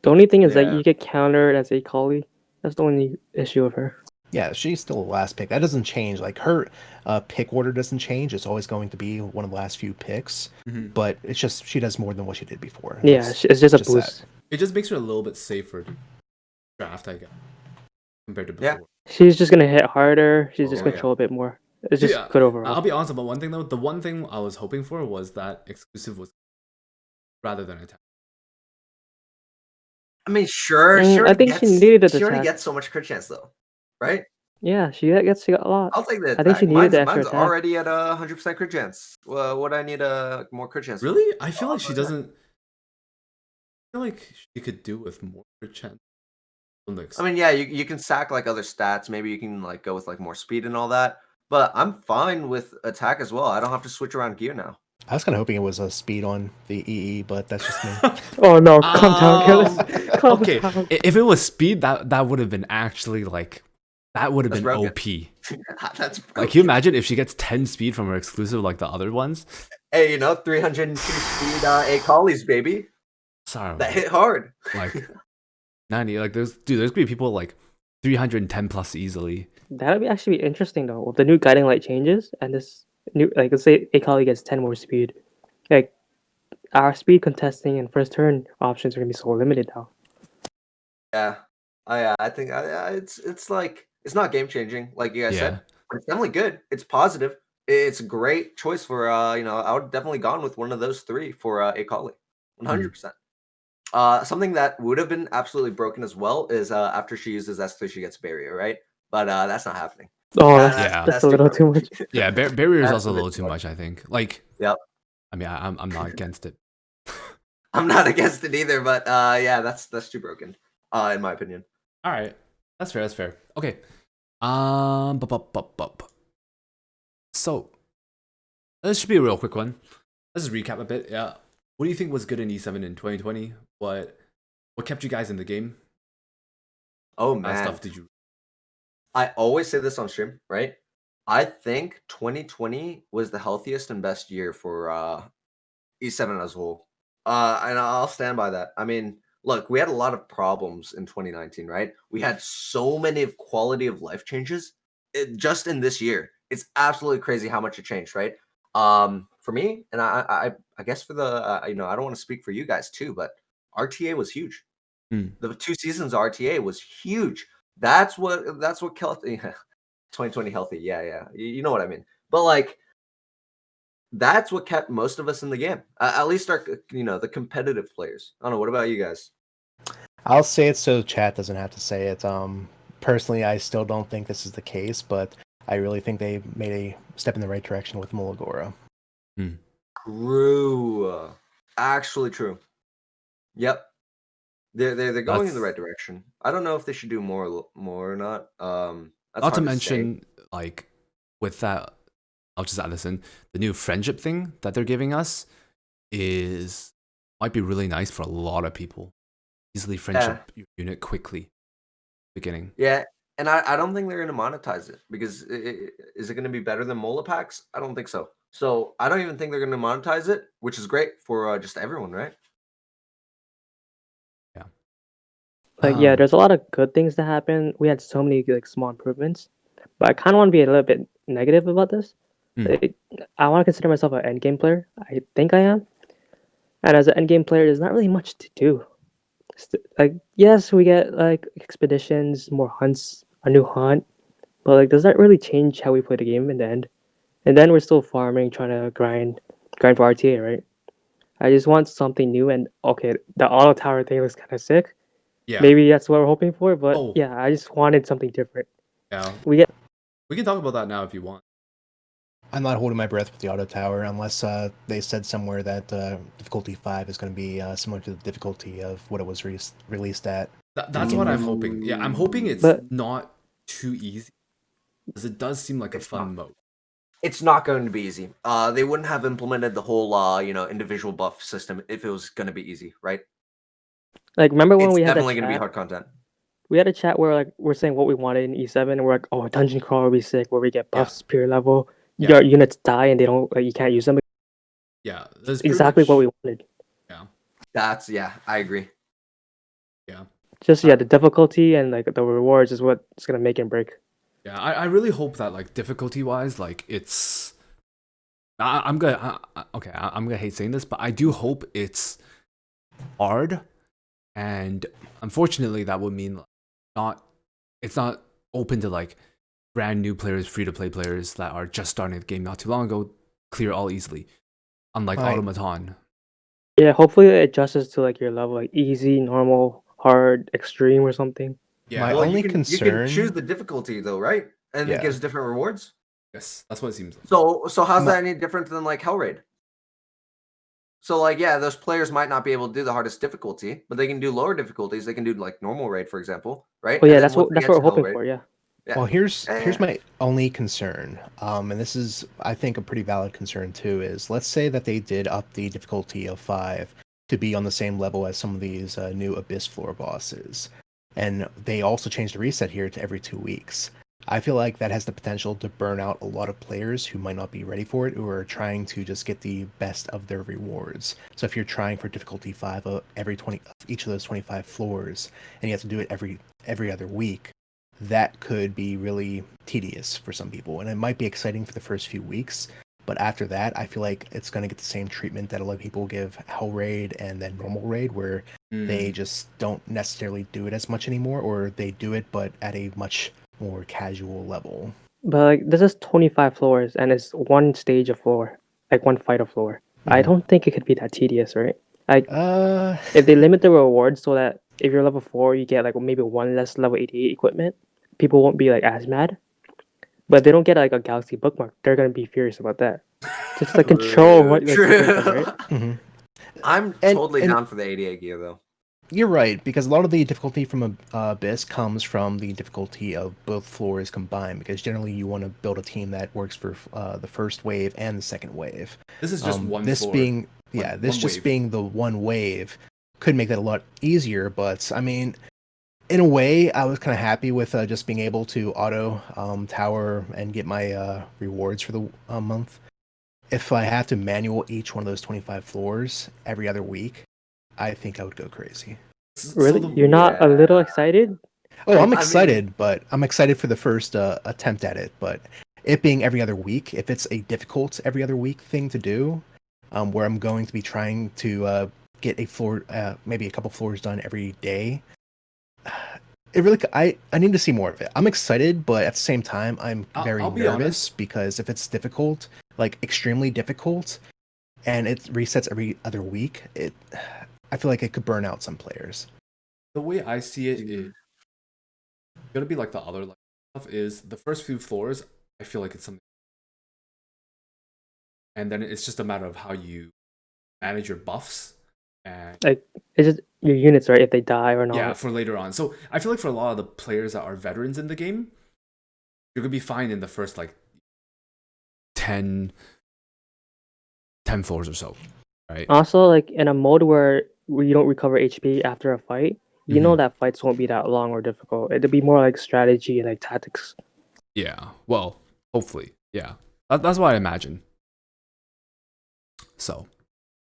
The only thing is that you get countered as A Collie. That's the only issue with her. Yeah, she's still the last pick. That doesn't change. Like her pick order doesn't change. It's always going to be one of the last few picks. But it's just she does more than what she did before. Yeah, it's just a boost. It just makes her a little bit safer to draft, I guess, compared to before. Yeah. She's just gonna hit harder. She's just control a bit more. It's just good overall. I'll be honest about one thing though. The one thing I was hoping for was that exclusive was rather than attack. I mean, sure. I think she needed it. She already gets so much crit chance though, right? Yeah, she gets a lot. I'll take that. I think she needed the extra mine's attack. already at 100% crit chance. What I need more crit chance? Really? I feel like she doesn't. I feel like she could do with more crit chance. I mean, yeah, you can sack like other stats. Maybe you can like go with like more speed and all that. But I'm fine with attack as well. I don't have to switch around gear now. I was kind of hoping it was a speed on the EE, but that's just me. Oh no, calm down, Um, Caerliss. Calm okay, down. if it was speed, that would have been actually like that would have That's been broken. OP. That's Like, broken. can you imagine if she gets 10 speed from her exclusive like the other ones? Hey, 302 speed Caerliss, baby. Sorry, That hit hard. like 90. Like there's gonna be people like 310 plus easily. That would be actually be interesting though. With the new guiding light changes and this new, like, let's say Akali gets 10 more speed, like our speed contesting and first turn options are gonna be so limited now. Yeah, I think it's like it's not game changing, like you guys Yeah. said, but it's definitely good. It's positive. It's a great choice for I would definitely gone with one of those three for Akali, 100%. Something that would have been absolutely broken as well is after she uses S3, she gets barrier, right? But that's not happening. Oh, Yeah. that's a little too much. Yeah, barrier is That's also a a bit little too much, I think. Like, Yep. I mean, I'm not against it. I'm not against it either, but yeah, that's too broken, in my opinion. All right, that's fair. That's fair. Okay. So this should be a real quick one. Let's just recap a bit. Yeah. What do you think was good in E7 in 2020? What kept you guys in the game? Oh What man, stuff did you? I always say this on stream, right? I think 2020 was the healthiest and best year for E7 as a whole. And I'll stand by that. I mean, look, we had a lot of problems in 2019, right? We had so many of quality of life changes just in this year. It's absolutely crazy how much it changed, right? For me, and I guess for the I don't want to speak for you guys too, but RTA was huge. The 2 seasons of RTA was huge. That's what killed 2020 healthy. Yeah. You know what I mean. But like that's what kept most of us in the game. At least our the competitive players. I don't know. What about you guys? I'll say it so chat doesn't have to say it. Personally, I still don't think this is the case, but I really think they made a step in the right direction with Mulagora. True. Actually true. Yep. They're going in the right direction. I don't know if they should do more or not. That's Not to hard mention, like, with that, I'll just add this in. The new friendship thing that they're giving us might be really nice for a lot of people. Easily friendship your unit quickly. Beginning. Yeah, and I don't think they're going to monetize it because is it going to be better than Mola packs? I don't think so. So I don't even think they're going to monetize it, which is great for just everyone, right? Yeah. Like, yeah, there's a lot of good things that happen. We had so many like small improvements, but I kind of want to be a little bit negative about this. Like, I want to consider myself an endgame player. I think I am, and as an endgame player, there's not really much to do. Like, yes, we get like expeditions, more hunts, a new hunt, but like, does that really change how we play the game in the end? And then we're still farming, trying to grind for RTA, right? I just want something new. And okay, the auto tower thing looks kind of sick. Yeah. Maybe that's what we're hoping for, but yeah, I just wanted something different. Yeah. We can talk about that now if you want. I'm not holding my breath with the auto tower unless they said somewhere that difficulty 5 is going to be similar to the difficulty of what it was released at. That's what I'm hoping. Yeah, I'm hoping it's not too easy because it does seem like a fun mode. It's not going to be easy. They wouldn't have implemented the whole individual buff system if it was going to be easy, right? Like, remember when it's we had definitely going to be hard content. We had a chat where like we're saying what we wanted in E7, and we're like, oh, dungeon crawl would be sick, where we get buffs peer level. Your units die and they don't you can't use them. Yeah, that's exactly what we wanted. Yeah, I agree. Yeah, just the difficulty and like the rewards is what's gonna make and break. Yeah, I really hope that like difficulty wise, like it's. I'm gonna hate saying this, but I do hope it's hard, and unfortunately that would mean it's not open to like brand new players, free to play players that are just starting the game not too long ago, clear all easily, unlike Automaton. Yeah, hopefully it adjusts to like your level, like easy, normal, hard, extreme, or something. Yeah. My only concern. You can choose the difficulty though, right? And it gives different rewards. Yes, that's what it seems like. So how's that any different than like Hellraid? So like, yeah, those players might not be able to do the hardest difficulty, but they can do lower difficulties. They can do like normal raid, for example, right? Oh And yeah, then once they that's get what to we're hell hoping raid, for. Yeah. yeah. Well, here's Yeah. my only concern, and this is, I think, a pretty valid concern too. Is let's say that they did up the difficulty of 5 to be on the same level as some of these new Abyss floor bosses, and they also changed the reset here to every 2 weeks. I feel like that has the potential to burn out a lot of players who might not be ready for it, who are trying to just get the best of their rewards. So if you're trying for difficulty 5 every 20, each of those 25 floors, and you have to do it every other week, that could be really tedious for some people. And it might be exciting for the first few weeks, but after that, I feel like it's going to get the same treatment that a lot of people give Hell Raid and then Normal Raid, where they just don't necessarily do it as much anymore, or they do it but at a much more casual level. But like, this is 25 floors, and it's one stage of floor, like one fight of floor. I don't think it could be that tedious, right? Like, if they limit the rewards so that if you're level 4, you get like maybe one less level 88 equipment, people won't be like as mad. But if they don't get like a galaxy bookmark, they're gonna be furious about that. Just like control what like, True. right? I'm totally down for the 88 gear though. You're right, because a lot of the difficulty from Abyss comes from the difficulty of both floors combined, because generally you want to build a team that works for the first wave and the second wave. This is just one this floor. being One just wave. being the one wave could make that a lot easier, but I mean, in a way, I was kind of happy with just being able to auto tower and get my rewards for the month. If I have to manual each one of those 25 floors every other week, I think I would go crazy. Really? You're not a little excited? Oh, I'm I excited, but I'm excited for the first attempt at it. But it being every other week, if it's a difficult every other week thing to do, where I'm going to be trying to get a floor, maybe a couple floors done every day, it really, I need to see more of it. I'm excited, but at the same time, I'm very I'll be nervous honest. because if it's difficult, like extremely difficult, and it resets every other week, I feel like it could burn out some players. The way I see it is gonna be like the other like stuff is the first few floors. I feel like it's something, and then it's just a matter of how you manage your buffs and Like, it's just your units, right? If they die or not. yeah, for later on. So I feel like for a lot of the players that are veterans in the game, you're gonna be fine in the first like 10 floors or so, right? Also, like in a mode where you don't recover HP after a fight, you know that fights won't be that long or difficult. It'll be more like strategy and like tactics. Yeah. Well, hopefully. Yeah. That's what I imagine. So.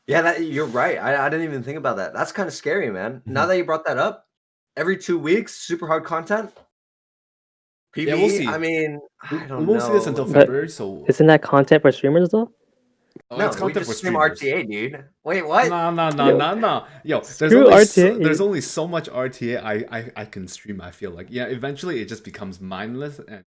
Yeah, you're right. I didn't even think about that. That's kind of scary, man. Now that you brought that up, every 2 weeks, super hard content. PvE, Yeah, we'll see. I mean, I don't we won't know. see this until But February, so isn't that content for streamers though? No, it's we content just for stream streamers. RTA, dude. Wait, what? No. Yo, Screw RTA. there's only so much RTA I can stream, I feel like. Yeah, eventually it just becomes mindless and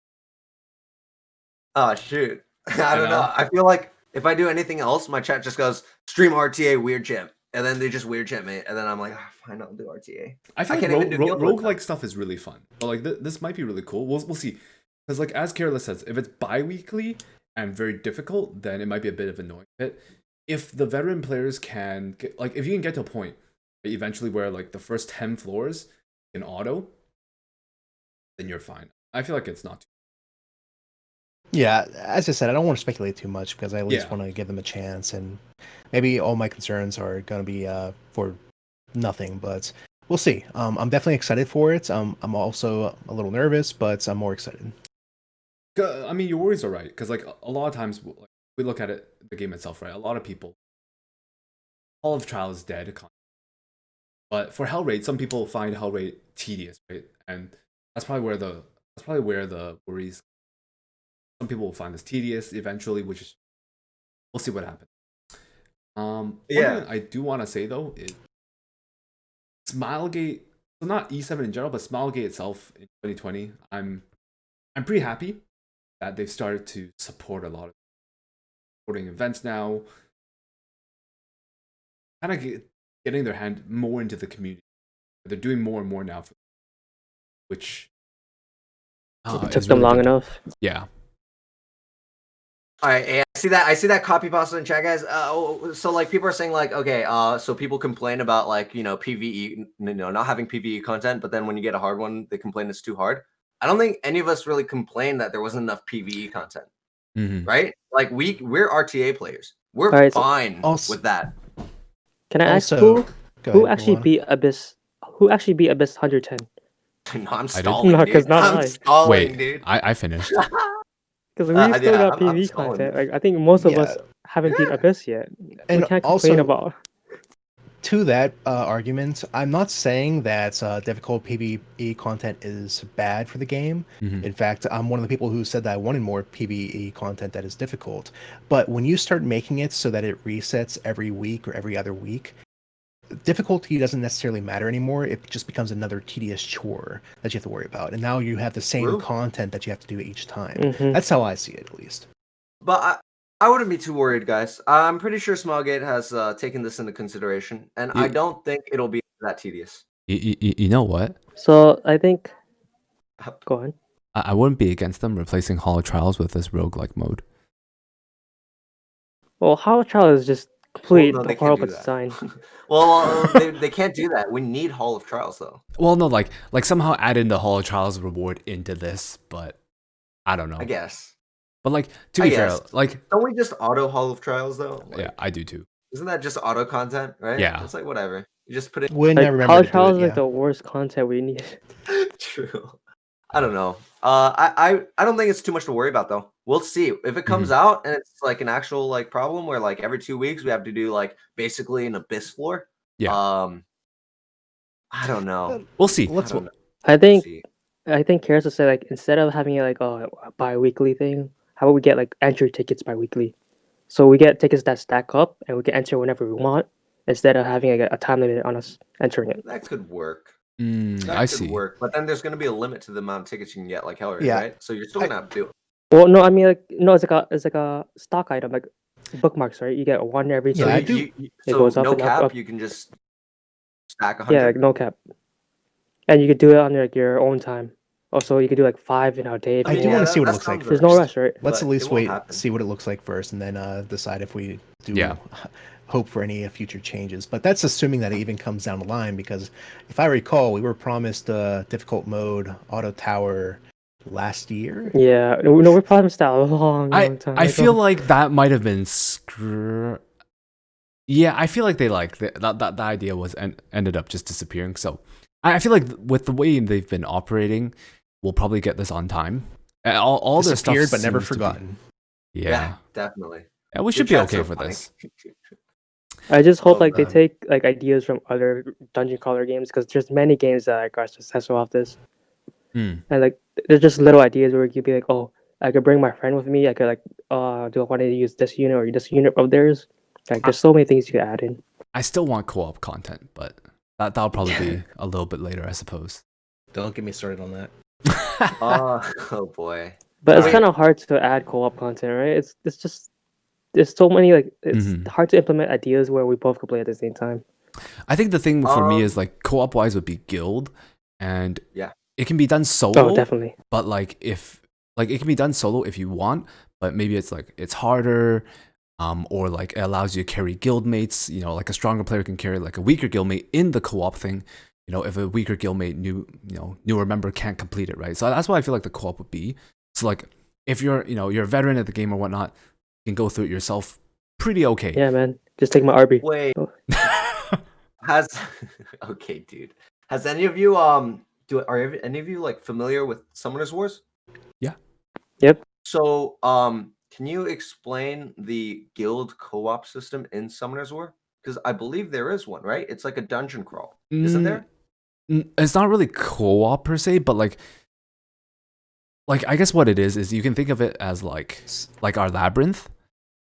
Oh shoot. I don't know. I feel like if I do anything else, my chat just goes stream RTA weird champ. And then they just weird champ me. And then I'm like, fine, I'll do RTA. I feel can't like even do guild roguelike stuff is really fun. But like this might be really cool. We'll see. Because like as Caerliss says, if it's bi-weekly and very difficult, then it might be a bit of an annoying bit. If the veteran players can get, like if you can get to a point eventually where like the first 10 floors in auto, then you're fine. I feel like it's not too. Yeah, as I said, I don't want to speculate too much because I at least want to give them a chance, and maybe all my concerns are going to be for nothing, but we'll see. I'm definitely excited for it. I'm also a little nervous, but I'm more excited. I mean, your worries are right, because like a lot of times we look at it, the game itself, right? A lot of people, all of Trial is dead, but for Hell Raid, some people find Hell Raid tedious, right? And that's probably where the worries. Some people will find this tedious eventually, which is we'll see what happens. One thing I do want to say though is Smilegate, so not E7 in general, but Smilegate itself in 2020. I'm pretty happy that they've started to support a lot of supporting events now. Kind of getting their hand more into the community. They're doing more and more now, which it took them long enough. Yeah. All right, yeah, I see that copy pasta in chat, guys. So like people are saying like, okay, so people complain about like PVE, not having PVE content, but then when you get a hard one, they complain it's too hard. I don't think any of us really complained that there wasn't enough PVE content, right? Like we're RTA players, we're fine with that. Can I ask Also, who actually beat Abyss? Who actually beat Abyss 110? No, I'm stalling, No, dude. because not I'm I. stalling, Wait, dude. I finished. Because we still got I'm PV stalling. content. Like I think most of us haven't beat Abyss yet. And we can't also, complain about. To that argument, I'm not saying that difficult PvE content is bad for the game. In fact, I'm one of the people who said that I wanted more PvE content that is difficult. But when you start making it so that it resets every week or every other week, difficulty doesn't necessarily matter anymore. It just becomes another tedious chore that you have to worry about. And now you have the same content that you have to do each time. That's how I see it, at least. But I wouldn't be too worried, guys. I'm pretty sure Smallgate has taken this into consideration, and I don't think it'll be that tedious. You know what? So I think. Go on. I wouldn't be against them replacing Hollow Trials with this roguelike mode. Well, Hollow Trial is just complete they horrible can't do that. design. Well, they can't do that. We need Hall of Trials, though. Well, no, like somehow add in the Hollow Trials reward into this, but I don't know. I guess. But like to be fair, like don't we just auto Hall of Trials though? Like, yeah, I do too. Isn't that just auto content, right? Yeah. It's like whatever. You just put it. When I remember Hollow to do Trials it, is like the worst content we need. True. I don't know. I don't think it's too much to worry about though. We'll see if it comes out and it's like an actual like problem where like every 2 weeks we have to do like basically an abyss floor. Yeah. I don't know. We'll see. I think Caerliss will say like instead of having like a bi-weekly thing, how about we get like entry tickets bi-weekly? So we get tickets that stack up and we can enter whenever we want instead of having like a time limit on us entering it. That could work. I see. Work, but then there's going to be a limit to the amount of tickets you can get, like Hellray, right? So you're still gonna have to do it. Well, no, I mean like no, it's like a stock item, like bookmarks, right? You get one every 2 weeks. It goes up no cap. Up. You can just stack 100. Yeah, like no cap, and you could do it on like your own time. Also, you could do like 5 in a day. I do want to see what it looks like. There's no rush, right? Let's at least wait, see what it looks like first, and then decide if we do hope for any future changes. But that's assuming that it even comes down the line, because if I recall, we were promised difficult mode, auto tower last year. Yeah, no, we promised that a long time. I feel like that might have been Yeah, I feel like they that idea was ended up just disappearing. So I feel like with the way they've been operating, we'll probably get this on time. All their stuff but never forgotten. Yeah, definitely. Yeah, we should be okay for this. I just hope they take like ideas from other dungeon crawler games, because there's many games that are successful off this. And like there's just little ideas where you'd be like, oh, I could bring my friend with me. I could like, do I want to use this unit or this unit of theirs? Like there's so many things you could add in. I still want co-op content, but that'll probably be a little bit later, I suppose. Don't get me started on that. Oh boy. But it's kind of hard to add co-op content, right? It's just there's so many like it's hard to implement ideas where we both could play at the same time. I think the thing for me is like co-op wise would be guild, and it can be done solo. Oh, definitely. But like if like it can be done solo if you want, but maybe it's like it's harder, or like it allows you to carry guild mates. You know, like a stronger player can carry like a weaker guild mate in the co-op thing. You know, if a weaker guildmate, newer member can't complete it, right? So that's why I feel like the co-op would be. So like, if you're a veteran at the game or whatnot, you can go through it yourself pretty okay. Yeah, man. Just take my RB. Wait. Okay, dude. Has any of you are any of you like familiar with Summoners Wars? Yeah. Yep. So can you explain the guild co-op system in Summoners War? Because I believe there is one, right? It's like a dungeon crawl, isn't there? It's not really co-op per se, but like I guess what it is you can think of it as like our labyrinth,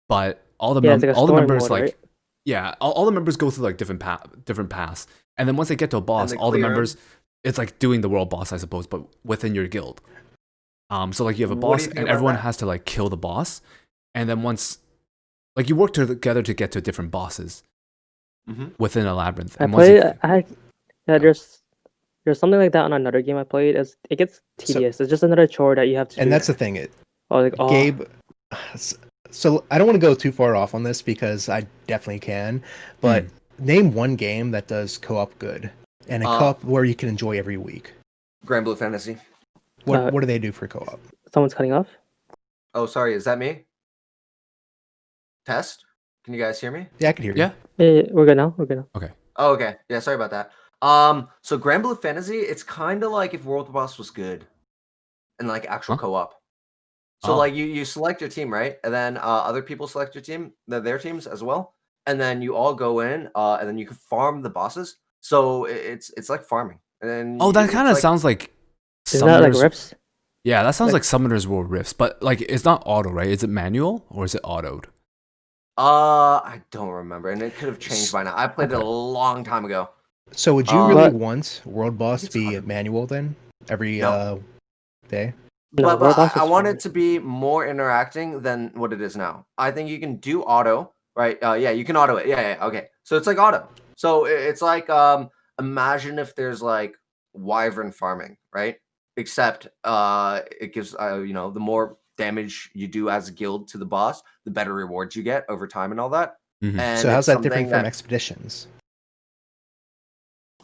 but all the members mode, right? all the members go through like different paths, and then once they get to a boss, all the members, it's like doing the world boss, I suppose, but within your guild. So like you have a boss, and everyone has to like kill the boss, and then once like you work together to get to different bosses within a labyrinth. There's something like that on another game I played. It gets tedious. It's just another chore that you have to do. And that's the thing. Gabe, So I don't want to go too far off on this because I definitely can, but name one game that does co-op good and a co-op where you can enjoy every week. Grand Blue Fantasy. What do they do for co-op? Someone's cutting off. Oh, sorry, is that me? Test? Can you guys hear me? Yeah, I can hear you. Yeah. We're good now. We're good now. Okay. Oh, okay. Yeah, sorry about that. So Grand Blue Fantasy, it's kind of like if World Boss was good and like actual co-op. So like you select your team, right? And then other people select your team, their teams as well. And then you all go in, and then you can farm the bosses. So it's like farming. And then that kind of sounds like Isn't that like Summoners. Rifts? Yeah, that sounds like Summoners War Rifts, but like it's not auto, right? Is it manual or is it autoed? I don't remember, and it could have changed by now. I played it a long time ago. So would you really want World Boss to be manual then every day? No, but I want it to be more interacting than what it is now. I think you can do auto, right? Yeah, you can auto it. Yeah, okay. So it's like auto. So it's like imagine if there's like wyvern farming, right? Except it gives the more damage you do as a guild to the boss, the better rewards you get over time and all that. And so how's that different from expeditions?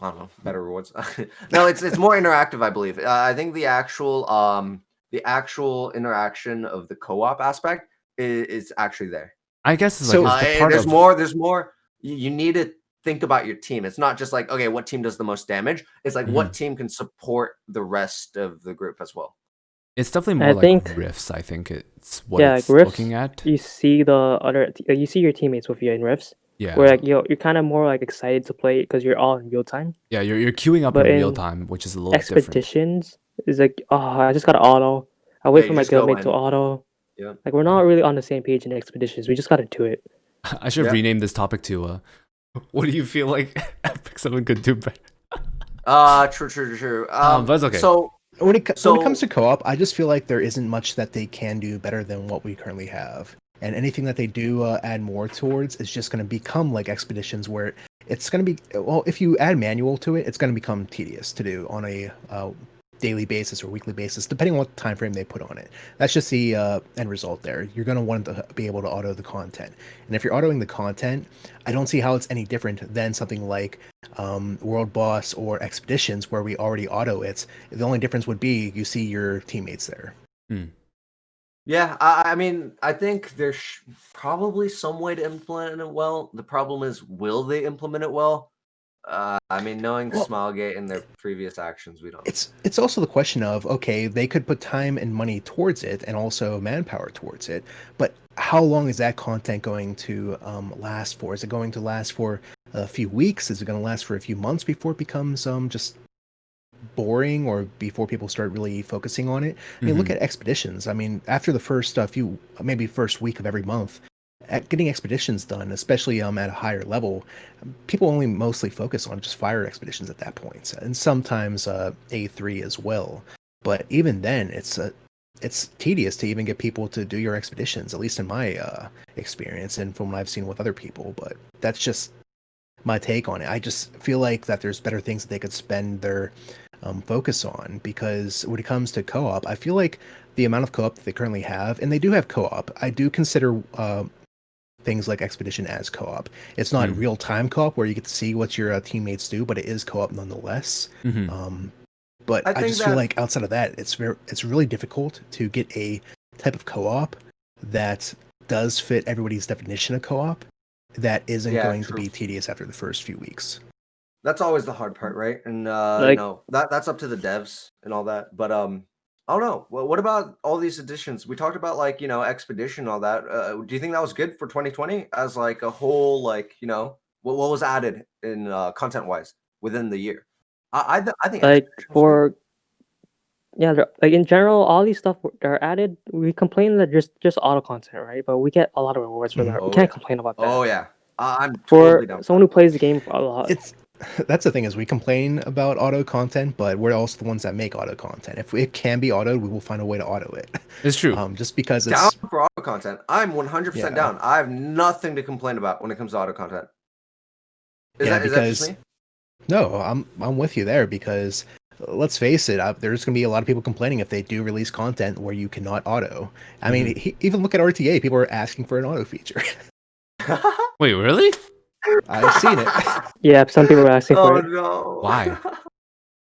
I don't know, better rewards. No, it's more interactive, I believe. I think the actual interaction of the co-op aspect is actually there. I guess it's like there's more. You need to think about your team. It's not just like, okay, what team does the most damage? It's like what team can support the rest of the group as well. It's definitely more like Rifts. I think it's what it's like Rifts, looking at. You see you see your teammates with you in Rifts. Yeah. Where like you're kind of more like excited to play because you're all in real time. Yeah, you're queuing up in real time, which is a little expeditions is like, I just got to auto. I wait for my guildmate to auto. Yeah. Like we're not really on the same page in expeditions. We just got to do it. I should rename this topic to what do you feel like Epic 7 could do better? True. But it's okay. So when it comes to co-op, I just feel like there isn't much that they can do better than what we currently have. And anything that they do add more towards is just going to become like expeditions, where it's going to be, if you add manual to it, it's going to become tedious to do on a daily basis or weekly basis, depending on what time frame they put on it. That's just the end result there. You're going to want to be able to auto the content. And if you're autoing the content, I don't see how it's any different than something like World Boss or Expeditions, where we already auto it. The only difference would be you see your teammates there. Yeah, I mean, I think there's probably some way to implement it well. The problem is, will they implement it well? I mean, knowing Smilegate and their previous actions, we don't. It's also the question of, okay, they could put time and money towards it and also manpower towards it, but how long is that content going to last for? Is it going to last for a few weeks? Is it going to last for a few months before it becomes just boring, or before people start really focusing on it? I mean, look at expeditions. I mean, after the first first week of every month, getting expeditions done, especially at a higher level, people only mostly focus on just fire expeditions at that point, and sometimes A3 as well. But even then, it's tedious to even get people to do your expeditions, at least in my experience and from what I've seen with other people. But that's just my take on it. I just feel like that there's better things that they could spend their focus on, because when it comes to co-op, I feel like the amount of co-op that they currently have, and they do have co-op, I do consider things like Expedition as co-op. It's not real-time co-op where you get to see what your teammates do, but it is co-op nonetheless. But I just feel like outside of that, it's really difficult to get a type of co-op that does fit everybody's definition of co-op, that isn't going to be tedious after the first few weeks. That's always the hard part, right? And that's up to the devs and all that. But I don't know. Well, what about all these additions? We talked about Expedition and all that. Do you think that was good for 2020 as like a whole, what was added in content wise within the year? I think like in general, all these stuff that are added, we complain that just auto content, right? But we get a lot of rewards for that. We can't complain about that. Oh yeah, I'm totally down. Someone who plays the game a lot. That's the thing, is we complain about auto content, but we're also the ones that make auto content. If it can be autoed, we will find a way to auto it. It's true. Just because down for auto content, I'm 100% down. I have nothing to complain about when it comes to auto content. Is that just me? No, I'm with you there, because let's face it, there's going to be a lot of people complaining if they do release content where you cannot auto. I mean, even look at RTA. People are asking for an auto feature. Wait, really? I've seen it. Yeah, some people are asking for Oh it. no! Why?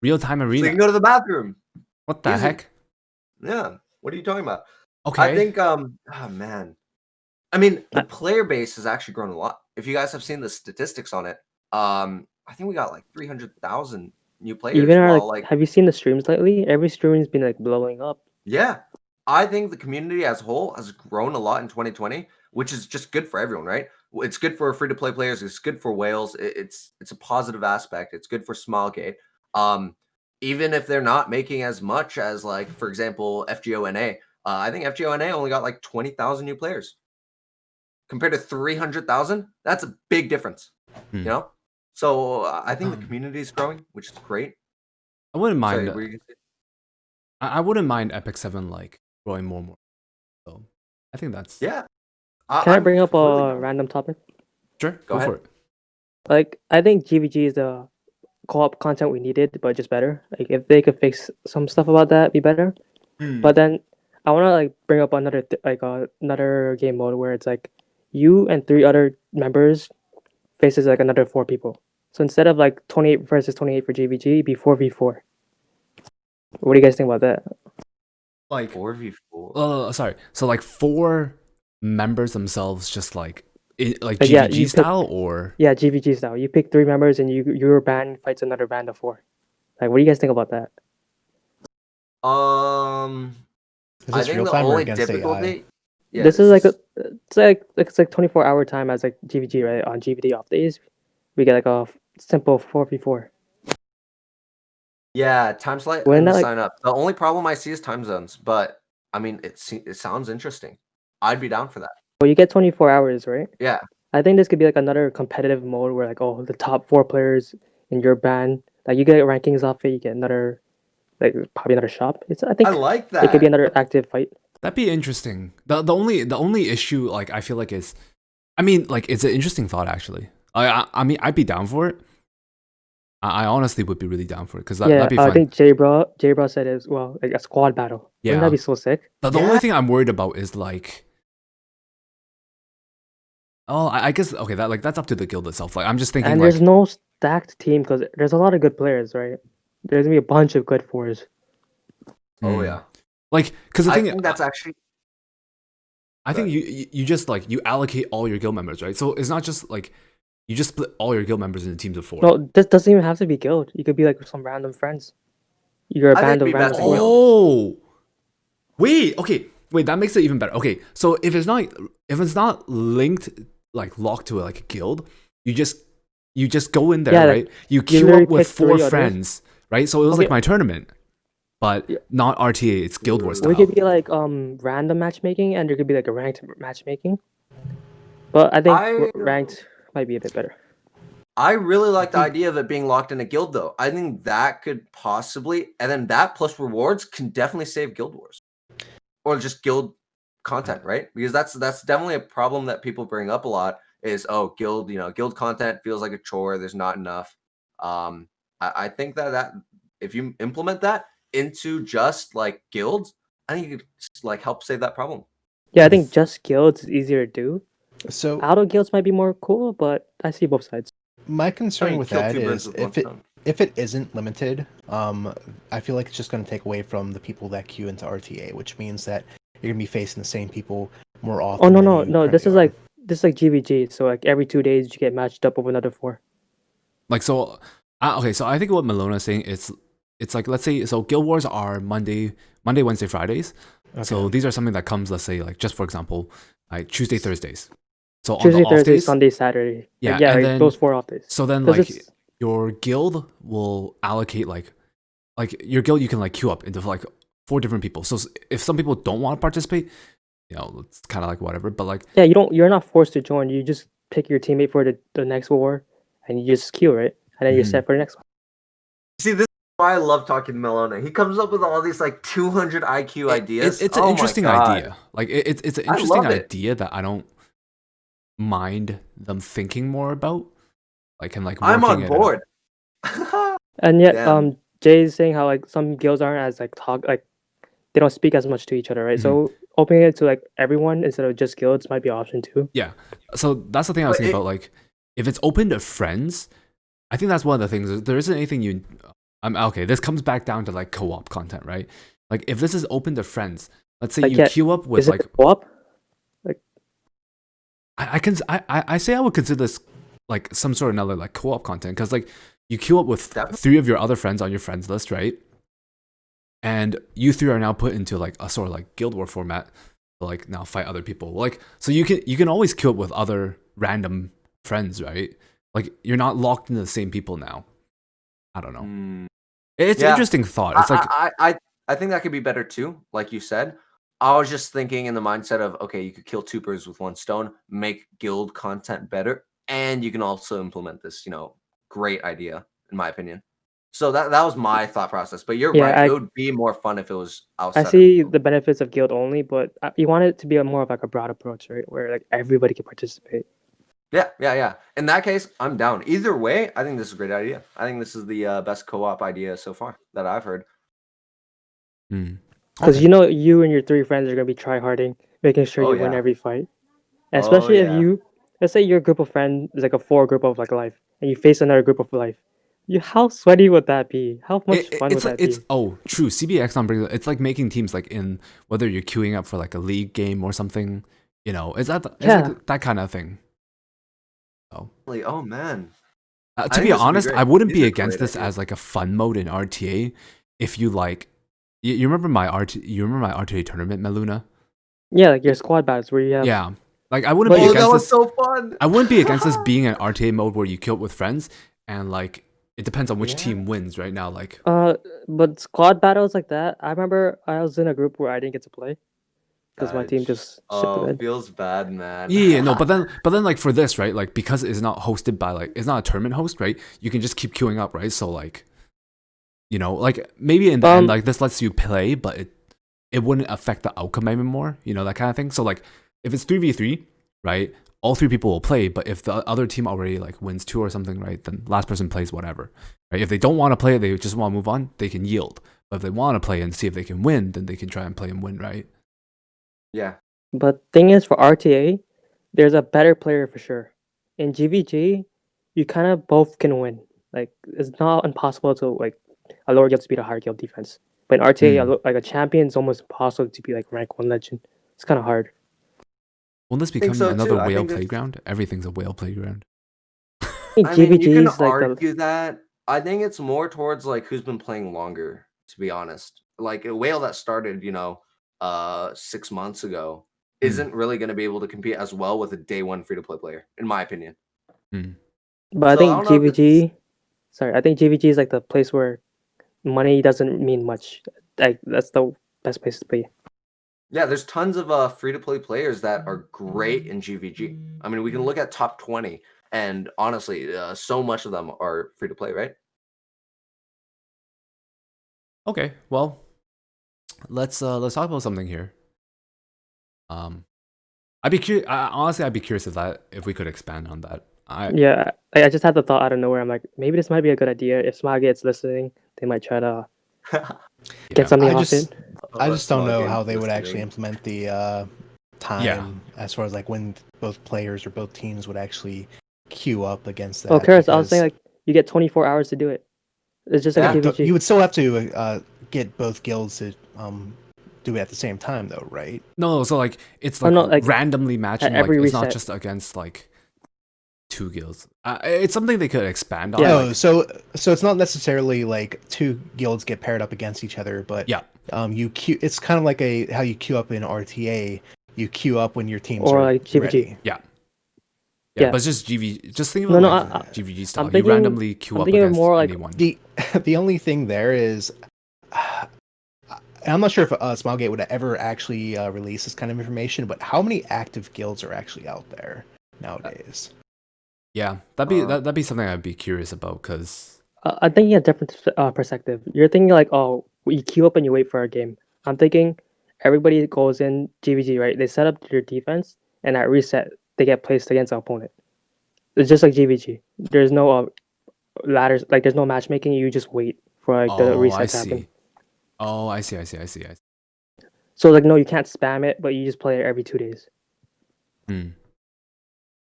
Real-time So you arena. can go to the bathroom. What the Easy. heck? Yeah. What are you talking about? Okay. I think oh man. I mean, the player base has actually grown a lot. If you guys have seen the statistics on it, I think we got like 300,000 new players. Even our While, like, have you seen the streams lately? Every stream's been like blowing up. yeah, I think the community as a whole has grown a lot in 2020, which is just good for everyone, right? It's good for free to play players. It's good for whales. It's a positive aspect. It's good for Smilegate. Even if they're not making as much as, like, for example, FGONA. I think FGONA only got like 20,000 new players compared to 300,000. That's a big difference, you know. So I think the community is growing, which is great. I wouldn't mind. Sorry, what were you gonna say? I wouldn't mind Epic 7 like growing more and more. So I think that's Yeah. Can I I'm bring up completely a down. random topic? sure. Go ahead. for it. Like, I think GVG is the co-op content we needed, but just better. Like, if they could fix some stuff about that, be better. But then I want to like bring up another another game mode where it's like you and 3 other members faces like another 4 people. So instead of like 28 versus 28 for GVG, it'd be 4v4. What do you guys think about that? Like 4v4. sorry. So like 4 members themselves, just like like Like, yeah, GVG you pick- style, or Yeah, GVG style. You pick 3 members and your band fights another band of 4. Like, what do you guys think about that? Is I this think real the time or only against AI? difficulty. Yeah, This is like it's like 24-hour time as like GVG, right? On GVD off days, we get like a simple 4v4. yeah, time slot When and that, to like- sign up. The only problem I see is time zones, but I mean, it sounds interesting. I'd be down for that. Well, you get 24 hours, right? Yeah. I think this could be like another competitive mode where like, oh, the top 4 players in your band, like you get rankings off it, you get another, like probably another shop. I think I like it could be that. another active fight. that'd be interesting. The only issue, like, I feel like is, I mean, like, it's an interesting thought actually. I mean, I'd be down for it. I honestly would be really down for it because that'd be fun. I think J-Bro said as well, like a squad battle. Wouldn't Yeah. that be so sick? The only thing I'm worried about is like, oh, I guess okay, that's up to the guild itself. Like, I'm just thinking And like, there's no stacked team because there's a lot of good players, right? There's gonna be a bunch of good 4s. Oh yeah. like, because the I thing, think that's actually. I think you just like you allocate all your guild members, right? So it's not just like you just split all your guild members into teams of 4. No, this doesn't even have to be guild. You could be like some random friends. You're a I band think of be random best in 4. guild. Oh, wait, that makes it even better. Okay, so if it's not linked, like locked to like a guild, you just go in there, Yeah, right? You queue literally up with pick 3 4 others. friends, right? So it was Okay. like my tournament, but not RTA. It's Guild Wars Or it style. could be like random matchmaking, and there could be like a ranked matchmaking. But I think ranked might be a bit better. I really like the idea of it being locked in a guild, though. I think that could possibly, and then that plus rewards can definitely save Guild Wars, or just guild content, right? Because that's definitely a problem that people bring up a lot. Is guild, guild content feels like a chore. There's not enough. I think that if you implement that into just like guilds, I think you could like help save that problem. Yeah, I think just guilds is easier to do. So Auto guilds might be more cool, but I see both sides. my concern with kill that 2 birds is with one stone. if it isn't limited, I feel like it's just going to take away from the people that queue into RTA, which means that you're going to be facing the same people more often. Oh no than no you no! This currently is like GVG. So like every 2 days you get matched up with another 4. Like, so, okay, so I think what Melona is saying is, it's like, let's say, so Guild Wars are Monday, Wednesday, Fridays. are. So these are something that comes, let's say, like, just for example, like Tuesday, Thursdays. So Tuesday, on the off Thursday, days, Sunday, Saturday. Yeah, Like, yeah, and like then- those 4 off days. so then 'Cause like it's- your guild will allocate like your guild, you can like queue up into like 4 different people. So if some people don't want to participate, it's kind of like whatever. But like, Yeah, you're not forced to join. You just pick your teammate for the next war, and you just queue, right? And then you're Mhm. set for the next one. See, this is why I love talking to Melona. He comes up with all these like 200 IQ ideas. it's an Oh my interesting God. idea. Like it's an I interesting love it. idea that I don't mind them thinking more about. Like, and like I'm working on it out. board. And yet, Damn. Jay's saying how like some guilds aren't as like they don't speak as much to each other, right? Mhm. So opening it to like everyone instead of just guilds might be an option too. Yeah. So that's the thing I was But thinking about. Like, if it's open to friends, I think that's one of the things. There isn't anything you. Okay. This comes back down to like co-op content, right? Like, if this is open to friends, let's say Like, you yeah, queue up with Is it like. co-op? I say I would consider this like some sort of another like co-op content because like you queue up with Definitely. 3 of your other friends on your friends list, right? And you 3 are now put into like a sort of like Guild War format to like now fight other people. Like, so you can always queue up with other random friends, right? Like, you're not locked into the same people now. I don't know. It's an Yeah. interesting thought. It's like I think that could be better too, like you said. I was just thinking in the mindset of, okay, you could kill 2 birds with 1 stone, make guild content better, and you can also implement this, great idea, in my opinion. So that was my thought process. But you're right. Yeah, It would be more fun if it was I outside of see guild. the benefits of guild only, but you want it to be more of like a broad approach, right? Where like everybody can participate. Yeah. In that case, I'm down. Either way, I think this is a great idea. I think this is the best co-op idea so far that I've heard. Because okay. you and your 3 friends are gonna be tryharding, making sure Oh, you win yeah. every fight. Oh, Especially if yeah. let's say your group of friends is like a 4 group of like life, and you face another group of life. How sweaty would that be? How much fun would It's like that be? true. CBX on brings it's like making teams like in whether you're queuing up for like a league game or something. It's Yeah. like that kind of thing. So Oh, man. to think be this would be honest, great. I wouldn't These be are against great this ideas. as like a fun mode in RTA. If you like, you remember my RTA tournament, Melona? Yeah, like your squad battles where you have. Yeah, like I wouldn't But be Oh, that against was this. so fun. I wouldn't be against this being an RTA mode where you kill up with friends and like it depends on which Yeah. team wins right now. Like But squad battles like that, I remember I was in a group where I didn't get to play because my team just shit the Oh, bed. feels bad, man. yeah, no, but then like for this, right? Like because it's not hosted by like it's not a tournament host, right? You can just keep queuing up, right? So like, like maybe in the end, like this lets you play, but it wouldn't affect the outcome anymore, that kind of thing. So like if it's 3v3, right? All 3 people will play, but if the other team already like wins 2 or something, right? Then last person plays whatever, right? If they don't want to play, they just want to move on, they can yield. But if they want to play and see if they can win, then they can try and play and win, right? Yeah. But thing is, for RTA, there's a better player for sure. In GVG, you kind of both can win. Like it's not impossible to like a lower guild to beat a higher guild defense. But in RTA, like a champion is almost impossible to be like rank 1 legend. It's kind of hard. Won't this think become so, another too. I whale think it's- playground? Everything's a whale playground. I think I mean, you GVG can is like argue that. I think it's more towards like who's been playing longer, to be honest. Like a whale that started, 6 months ago isn't really going to be able to compete as well with a day 1 free to play player, in my opinion. But I So I think don't know if it's I think GVG is like the place where money doesn't mean much. Like that's the best place to be. Yeah, there's tons of free to play players that are great in GVG. I mean, we can look at top 20, and honestly, so much of them are free to play, right? Okay, well, let's talk about something here. I'd be curious. Honestly, I'd be curious if we could expand on that. Yeah, I just had the thought out of nowhere. I'm like, maybe this might be a good idea. If Smogate's listening, they might try to get something off it. I just don't know Smug how they would listening. actually implement the time as far as like when both players or both teams would actually queue up against that. Oh, Caerliss, I was because- saying like you get 24 hours to do it. It's just like Yeah, a GVG. You would still have to get both guilds to do it at the same time, though, right? No, so like it's Oh, like, no, like, randomly matching. at every Like it's not reset. just against like 2 guilds. It's something they could expand on. Yeah. No, like- so it's not necessarily like 2 guilds get paired up against each other, but Yeah. you queue. It's kind of like how you queue up in RTA. You queue up when your teams Or are like GVG. ready. Yeah, Yeah. but it's just GV. Just think of No, it no, like GVG style. I'm You thinking- randomly queue I'm up thinking of against more like- anyone. The only thing there is, I'm not sure if Smilegate would ever actually release this kind of information, but how many active guilds are actually out there nowadays? Yeah, that'd be something I'd be curious about because I'm thinking a different perspective. You're thinking like, oh, you queue up and you wait for a game. I'm thinking everybody goes in GVG, right? They set up their defense, and at reset, they get placed against the opponent. It's just like GVG. There's no ladders, like there's no matchmaking. You just wait for like the Oh, I resets happen. see. Oh, I see. So like, no, you can't spam it, but you just play it every 2 days. Hmm.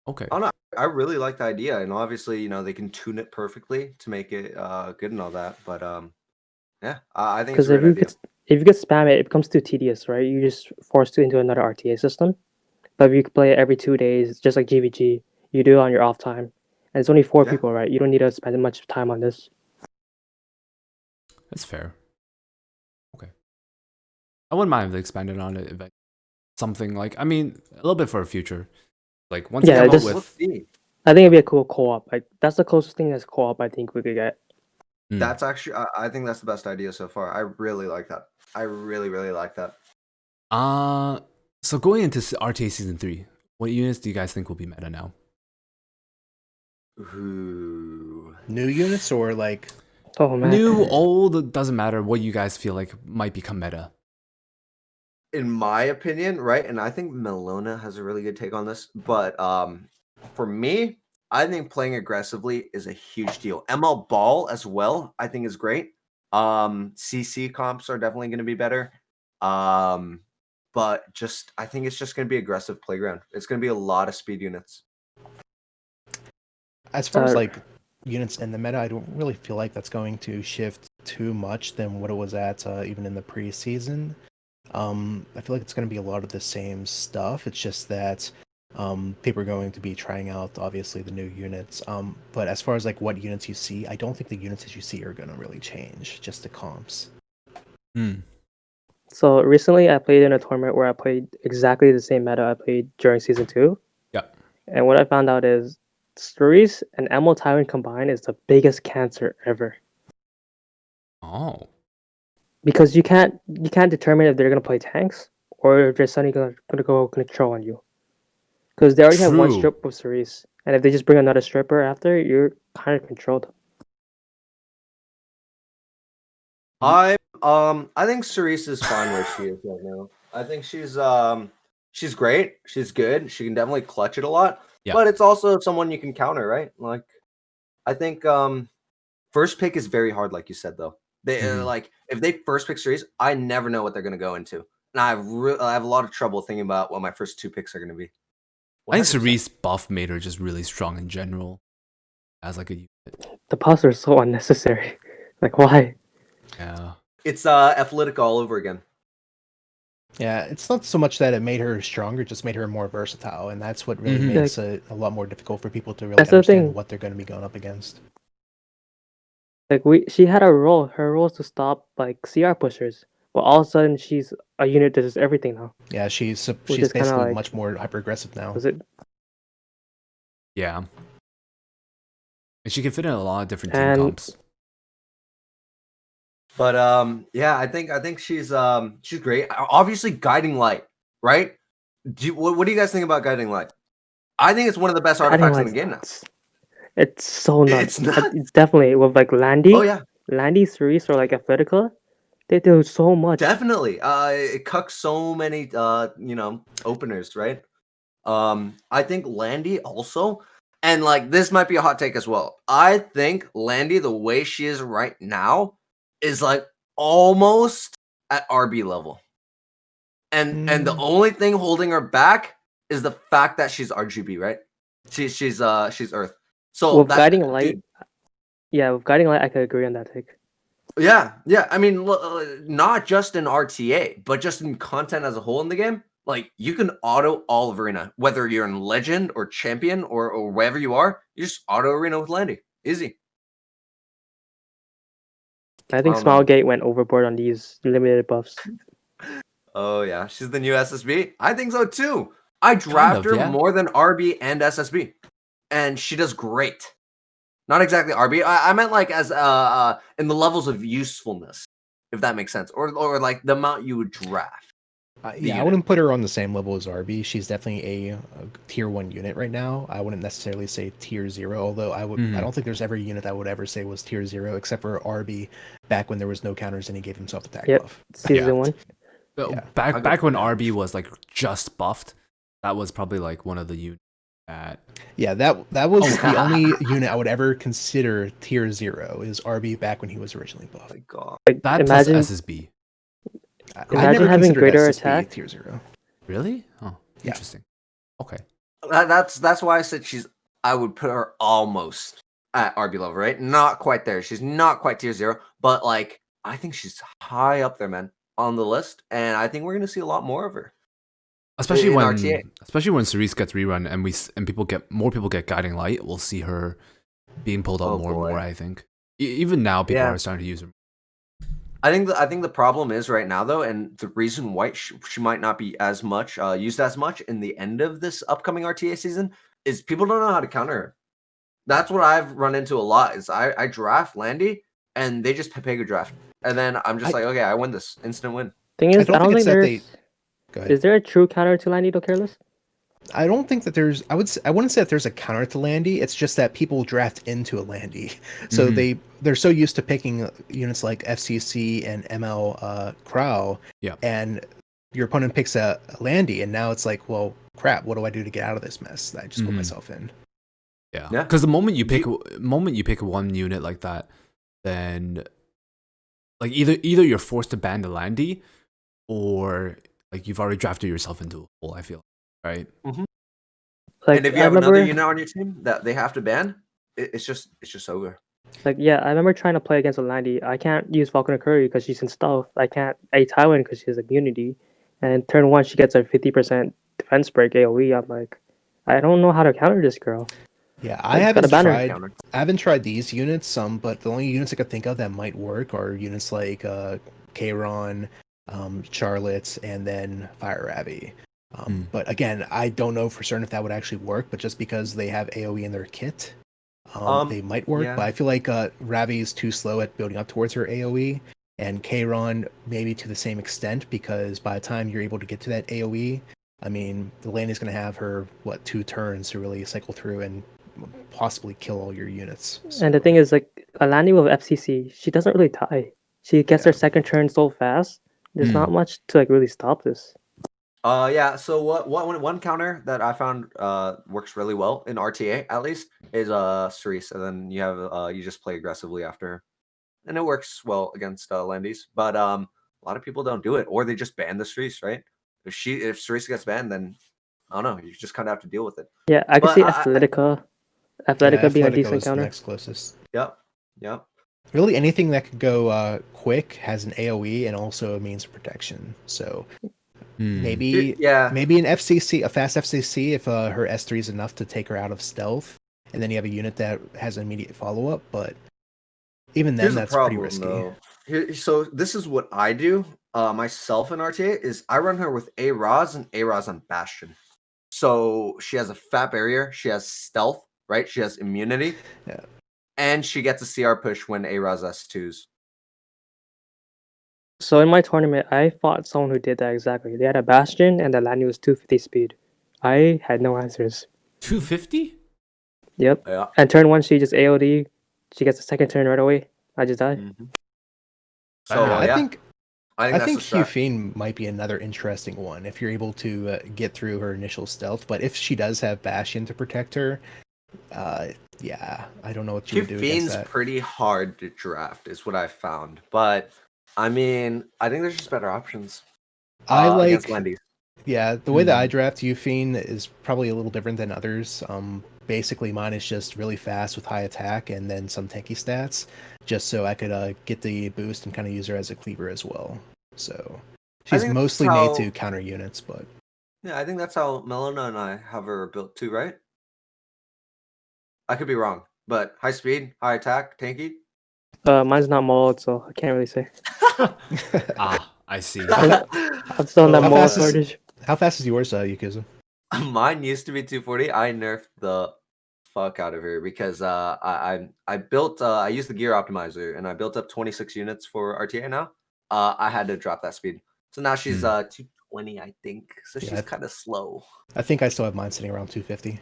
Okay. Oh no, I really like the idea, and obviously, they can tune it perfectly to make it good and all that. But yeah, I think it's Because a great idea. if you could spam it, it becomes too tedious, right? You just forced into another RTA system. But if you could play it every 2 days, just like GVG, you do it on your off time, and it's only 4 Yeah. people, right? You don't need to spend much time on this. That's fair. Okay. I wouldn't mind if they expanded on it. If something like, I mean, a little bit for the future. Like once Yeah, they come out just- Let's with. see. I think it'd be a cool co-op. Like that's the closest thing as co-op I think we could get. Hmm. That's actually, I think that's the best idea so far. I really like that. I really, really like that. So going into RTA Season 3, what units do you guys think will be meta now? Ooh. New units or like Oh man, New, old, it doesn't matter what you guys feel like might become meta. In my opinion, right? And I think Melona has a really good take on this. But for me, I think playing aggressively is a huge deal. ML Ball as well, I think is great. CC comps are definitely going to be better. But I think it's just going to be aggressive playground. It's going to be a lot of speed units. as far as like units in the meta, I don't really feel like that's going to shift too much than what it was at even in the preseason. I feel like it's going to be a lot of the same stuff. It's just that people are going to be trying out obviously the new units. But as far as like what units you see, I don't think the units that you see are going to really change. Just the comps. Hmm. So recently, I played in a tournament where I played exactly the same meta I played during season 2. Yeah. And what I found out is Cerise and Emerald Tyrant combined is the biggest cancer ever. Oh. Because you can't determine if they're gonna play tanks or if they're suddenly gonna go control on you. Because they already have one True. strip with Cerise, and if they just bring another stripper after, you're kind of controlled. I think Cerise is fine where she is right now. I think she's great. She's good. She can definitely clutch it a lot. Yeah. But it's also someone you can counter, right? Like I think first pick is very hard, like you said though. They Mhm. like if they first pick Cerise, I never know what they're gonna go into. And I have a lot of trouble thinking about what my first 2 picks are gonna be. I think 100%. Cerise buff made her just really strong in general. As like a unit. The buffs are so unnecessary. Like why? Yeah. It's athletic all over again. Yeah, it's not so much that it made her stronger, it just made her more versatile, and that's what really Mhm. makes it a lot more difficult for people to really That's the understand thing. what they're going to be going up against. Like she had a role. Her role is to stop like CR pushers. But all of a sudden, she's a unit that does everything now. Yeah, she's is kinda basically like- much more hyper aggressive now. Was it? Yeah. And she can fit in a lot of different team And- comps. But yeah, I think she's great. Obviously, Guiding Light, right? What do you guys think about Guiding Light? I think it's one of the best artifacts in the game now. It's so nuts. It's nuts. Definitely with like Landy. Oh yeah, Landy, Cerise, or like Athletica, they do so much. definitely. It cucks so many openers, right? I think Landy also, and like this might be a hot take as well. I think Landy, the way she is right now, is like almost at RB level. And the only thing holding her back is the fact that she's RGB, right? She's Earth. So with Guiding Light, dude, yeah, with Guiding Light, I could agree on that take. yeah. I mean, not just in RTA, but just in content as a whole in the game. Like you can auto all of Arena, whether you're in Legend or Champion or wherever you are. You just auto Arena with Landy, easy. I think I don't know. Smilegate went overboard on these limited buffs. Oh yeah, she's the new SSB. I think so too. I draft her yeah. more than RB and SSB, and she does great. Not exactly RB. I meant like as in the levels of usefulness, if that makes sense, or like the amount you would draft. Yeah, I unit. wouldn't put her on the same level as RB. She's definitely a tier 1 unit right now. I wouldn't necessarily say tier 0, although I don't think there's ever a unit I would ever say was tier 0 except for RB back when there was no counters and he gave himself attack Yep. buff. Season 1. Yeah. Back when RB was like just buffed, that was probably like one of the units Yeah, that was Oh. the only unit I would ever consider tier 0 is RB back when he was originally buffed. My God. Like, That imagine plus SSB. I Imagine never having considered greater SSB attack. tier 0. Really? Oh, Yeah. interesting. Okay. That's why I said I would put her almost at RB level, right? Not quite there. She's not quite tier 0, but like I think she's high up there, man, on the list, and I think we're gonna see a lot more of her. Especially in when RTA. Cerise gets rerun and more people get Guiding Light, we'll see her being pulled up Oh, more and boy. more. I think even now people Yeah. are starting to use her. I think the problem is right now though, and the reason why she might not be as much used as much in the end of this upcoming RTA season is people don't know how to counter her. That's what I've run into a lot. Is I draft Landy and they just Pepega draft, and then I'm just like, okay, I win this instant win. thing is, I don't think think it's that there's. Go ahead. Is there a true counter to Landy to Caerliss? I don't think that there's. I wouldn't say that there's a counter to Landy. It's just that people draft into a Landy, so they're so used to picking units like FCC and ML Crow. Yeah. And your opponent picks a Landy, and now it's like, well, crap. What do I do to get out of this mess that I just put myself in? Yeah. Yeah. Because the moment you pick one unit like that, then like either you're forced to ban the Landy, or like you've already drafted yourself into a hole. I feel right. Like, And if you I have remember, another unit on your team that they have to ban, it's just over. like, yeah, I remember trying to play against a Landy. I can't use Falcon Curry because she's in stealth. I can't A Tywin because she has immunity. And turn 1, she gets a 50% defense break AoE. I'm like, I don't know how to counter this girl. Yeah, I haven't tried these units, but the only units I could think of that might work are units like Kayron, Charlotte, and then Fire Ravi. But again, I don't know for certain if that would actually work, but just because they have AoE in their kit, they might work. Yeah. But I feel like Ravi is too slow at building up towards her AoE, and Kayron maybe to the same extent, because by the time you're able to get to that AoE, I mean, the lane is going to have her, 2 turns to really cycle through and possibly kill all your units. So. And the thing is, like, a Landy with FCC, she doesn't really die. She gets her second turn so fast. There's not much to like really stop this. Yeah. So one counter that I found works really well in RTA at least is Cerise, and then you have you just play aggressively after her, and it works well against Landys. But a lot of people don't do it, or they just ban the Cerise, right? If Cerise gets banned, then I don't know. You just kind of have to deal with it. Yeah, I can see Athletica being a decent counter. The next closest. Yep. Really, anything that could go quick has an AoE and also a means of protection. So maybe an FCC, a fast FCC, if her S3 is enough to take her out of stealth, and then you have a unit that has an immediate follow up. But even then, that's pretty risky. So this is what I do myself in RTA is I run her with A-Raz and A-Raz on Bastion. So she has a fat barrier, she has stealth, right? She has immunity. Yeah. And she gets a CR push when A-Raz S2s. So in my tournament, I fought someone who did that exactly. They had a Bastion and the Landy was 250 speed. I had no answers. 250? Yep. Yeah. And turn 1, she just AoD. She gets the second turn right away. I just die. So I think that's Hufine might be another interesting one if you're able to get through her initial stealth. But if she does have Bastion to protect her, yeah, I don't know what you would do against that. Hufine's pretty hard to draft, is what I found. But I mean, I think there's just better options. Against Landys. Yeah, the way that I draft Hufine is probably a little different than others. Basically, mine is just really fast with high attack and then some tanky stats, just so I could get the boost and kind of use her as a cleaver as well. So she's mostly made to counter units, but yeah, I think that's how Melona and I have her built too, right? I could be wrong, but high speed, high attack, tanky. Mine's not mold, so I can't really say. I see. I'm still on that mold shortage. How fast is yours, Yakuza? Mine used to be 240. I nerfed the fuck out of her because I built I used the gear optimizer and I built up 26 units for RTA now. I had to drop that speed, so now she's 220, I think. So she's kind of slow. I think I still have mine sitting around 250.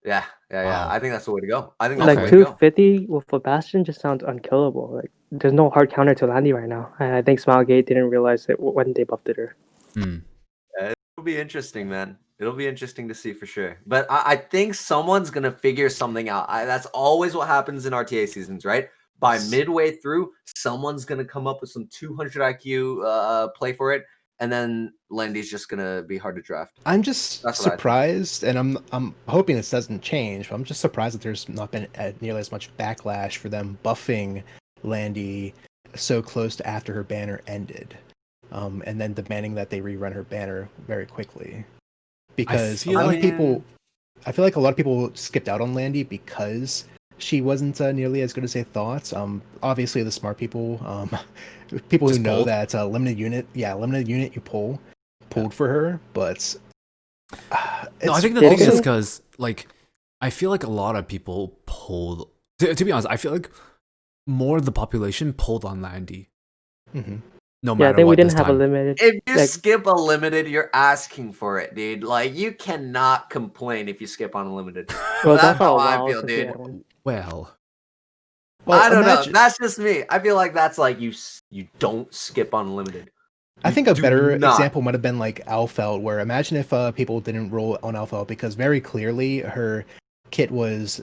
Yeah. Wow. I think that's the way to go. I think like 250 with a Bastion just sounds unkillable. Like there's no hard counter to Landy right now. And I think Smilegate didn't realize it when they buffed her. It'll be interesting, man. It'll be interesting to see for sure. But I think someone's gonna figure something out. That's always what happens in RTA seasons, right? By midway through, someone's gonna come up with some 200 IQ play for it, and then Landy's just gonna be hard to draft. I'm just That's what I think. surprised, and I'm hoping this doesn't change. But I'm just surprised that there's not been nearly as much backlash for them buffing Landy so close to after her banner ended, and then demanding that they rerun her banner very quickly. Because a lot of people, I feel like a lot of people skipped out on Landy because she wasn't nearly as good as they thought. Obviously the smart people, people Just who know pulled. that limited unit you pulled for her, but No, I think the thing is because like I feel like a lot of people pulled. To be honest, I feel like more of the population pulled on Landy. Mm-hmm. No Yeah, I matter think we what. didn't This have a time. limited. If you Like, skip a limited, you're asking for it, dude. Like you cannot complain if you skip on a limited. well, it's That's also how a I while feel, since we dude. had one. Well, I don't know. imagine- That's just me. I feel like that's like you don't skip on limited. I think a do better not. example might have been like Alfeld, where imagine if people didn't roll on Alfeld because very clearly her kit was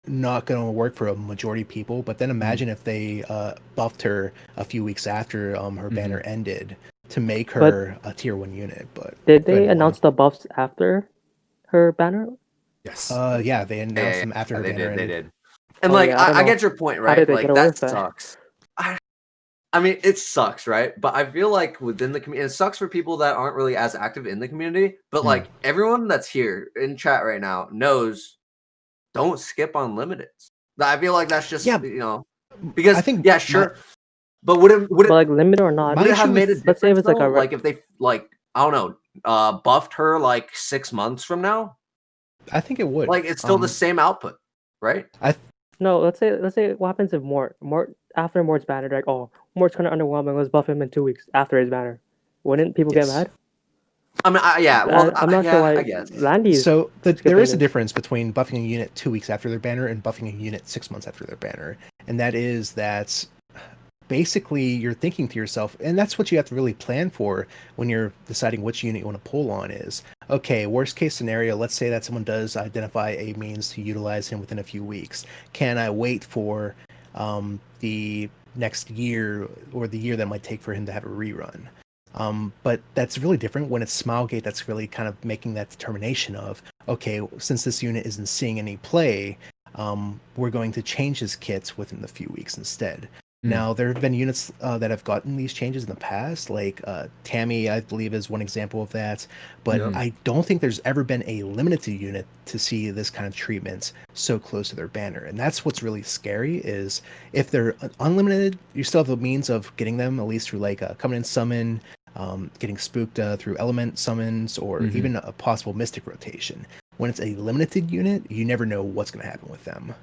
not going to work for a majority of people. But then imagine if they buffed her a few weeks after her banner ended to make her a tier 1 unit. But Did go ahead, they announce the buffs after her banner? yes. Yeah, they announced them after her they banner did. They ended. did. And Oh, like yeah, I don't I know. get your point, How right? did they Like get away that with that? sucks. I mean, it sucks, right? But I feel like within the community, it sucks for people that aren't really as active in the community. But like everyone that's here in chat right now knows, don't skip on limiteds. I feel like that's just because I think sure. But would it But like limit or not, would it have issue made a with- difference? let's say if it's like though? a Like if they like I don't know, buffed her like 6 months from now, I think it would. like it's still the same output, right? no. Let's say what happens if Mort after Mort's banner, they're like, oh, Mort's kind of underwhelming. Let's buff him in 2 weeks after his banner. Wouldn't people get mad? I mean, well, I'm not sure why I guess. Landy's. So there skipping is a this. difference between buffing a unit 2 weeks after their banner and buffing a unit 6 months after their banner, and that is that basically you're thinking to yourself, and that's what you have to really plan for when you're deciding which unit you want to pull on is, okay, worst case scenario, let's say that someone does identify a means to utilize him within a few weeks. Can I wait for the next year or the year that might take for him to have a rerun? But that's really different when it's Smilegate that's really kind of making that determination of, okay, since this unit isn't seeing any play, we're going to change his kits within the few weeks instead. Now, there have been units that have gotten these changes in the past, like Tammy, I believe, is one example of that. But I don't think there's ever been a limited unit to see this kind of treatment so close to their banner. And that's what's really scary is if they're unlimited, you still have the means of getting them, at least through like coming in summon, getting spooked through element summons, or even a possible mystic rotation. When it's a limited unit, you never know what's going to happen with them.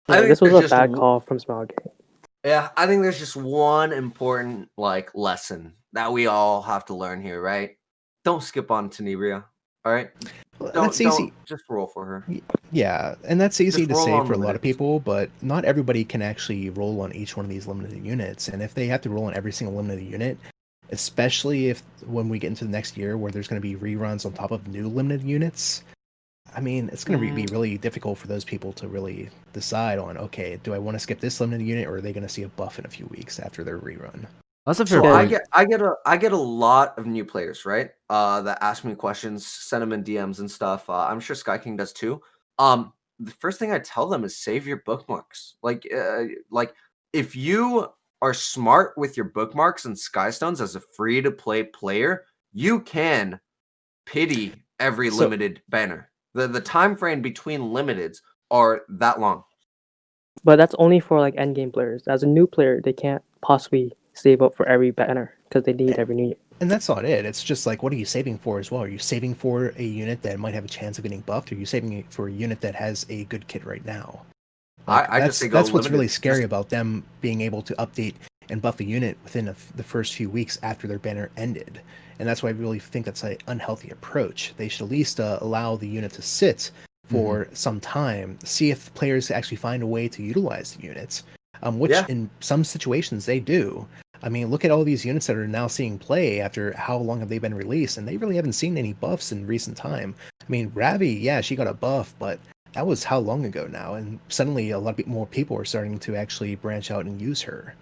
Yeah, this was a bad call from Smilegate. Yeah, I think there's just one important like lesson that we all have to learn here, right? Don't skip on Tenebria, all right? That's easy. Just roll for her. Yeah, and that's easy to roll say on for a lot limiteds. of people, but not everybody can actually roll on each one of these limited units. And if they have to roll on every single limited unit, especially if when we get into the next year where there's going to be reruns on top of new limited units, I mean, it's going to be really difficult for those people to really decide on, okay, do I want to skip this limited unit, or are they going to see a buff in a few weeks after their rerun? That's a fair So point. I get a lot of new players, right? That ask me questions, send them in DMs and stuff. I'm sure Sky King does too. The first thing I tell them is save your bookmarks. Like if you are smart with your bookmarks and Skystones as a free to play player, you can pity every limited banner. The time frame between limiteds are that long. But that's only for like endgame players. As a new player, they can't possibly save up for every banner because they need every new unit. And that's not it. It's just like, what are you saving for as well? Are you saving for a unit that might have a chance of getting buffed? Or are you saving it for a unit that has a good kit right now? Like, I just say go that's what's limited. really scary about them being able to update and buff a unit within the first few weeks after their banner ended. And that's why I really think that's an unhealthy approach. They should at least allow the unit to sit for some time, see if players actually find a way to utilize the units, which in some situations they do. I mean, look at all these units that are now seeing play after how long have they been released, and they really haven't seen any buffs in recent time. I mean, Ravi, yeah, she got a buff, but that was how long ago now? And suddenly a lot more people are starting to actually branch out and use her.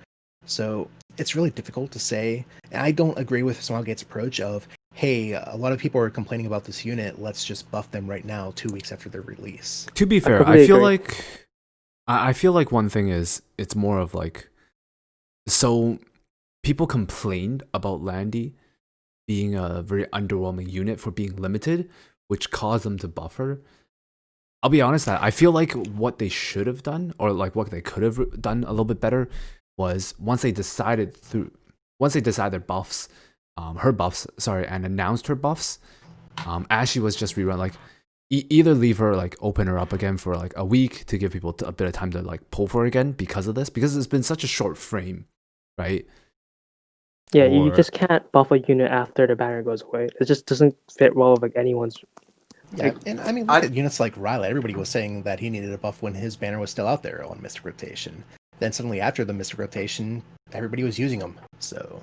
So it's really difficult to say. And I don't agree with Smilegate's approach of, hey, a lot of people are complaining about this unit, let's just buff them right now, 2 weeks after their release. To be fair, I feel like one thing is it's more of like, so people complained about Landy being a very underwhelming unit for being limited, which caused them to buff her. I'll be honest, I feel like what they should have done, or like what they could have done a little bit better, was once they decided their buffs, her buffs, sorry, and announced her buffs, as she was just rerun, like either leave her, like open her up again for like a week to give people a bit of time to like pull for her again because of this, because it's been such a short frame, right? Yeah, you just can't buff a unit after the banner goes away. It just doesn't fit well with like anyone's. Yeah, and I mean, look at units like Riley. Everybody was saying that he needed a buff when his banner was still out there on Mystic Rotation. Then suddenly after the Mystic Rotation, everybody was using them. So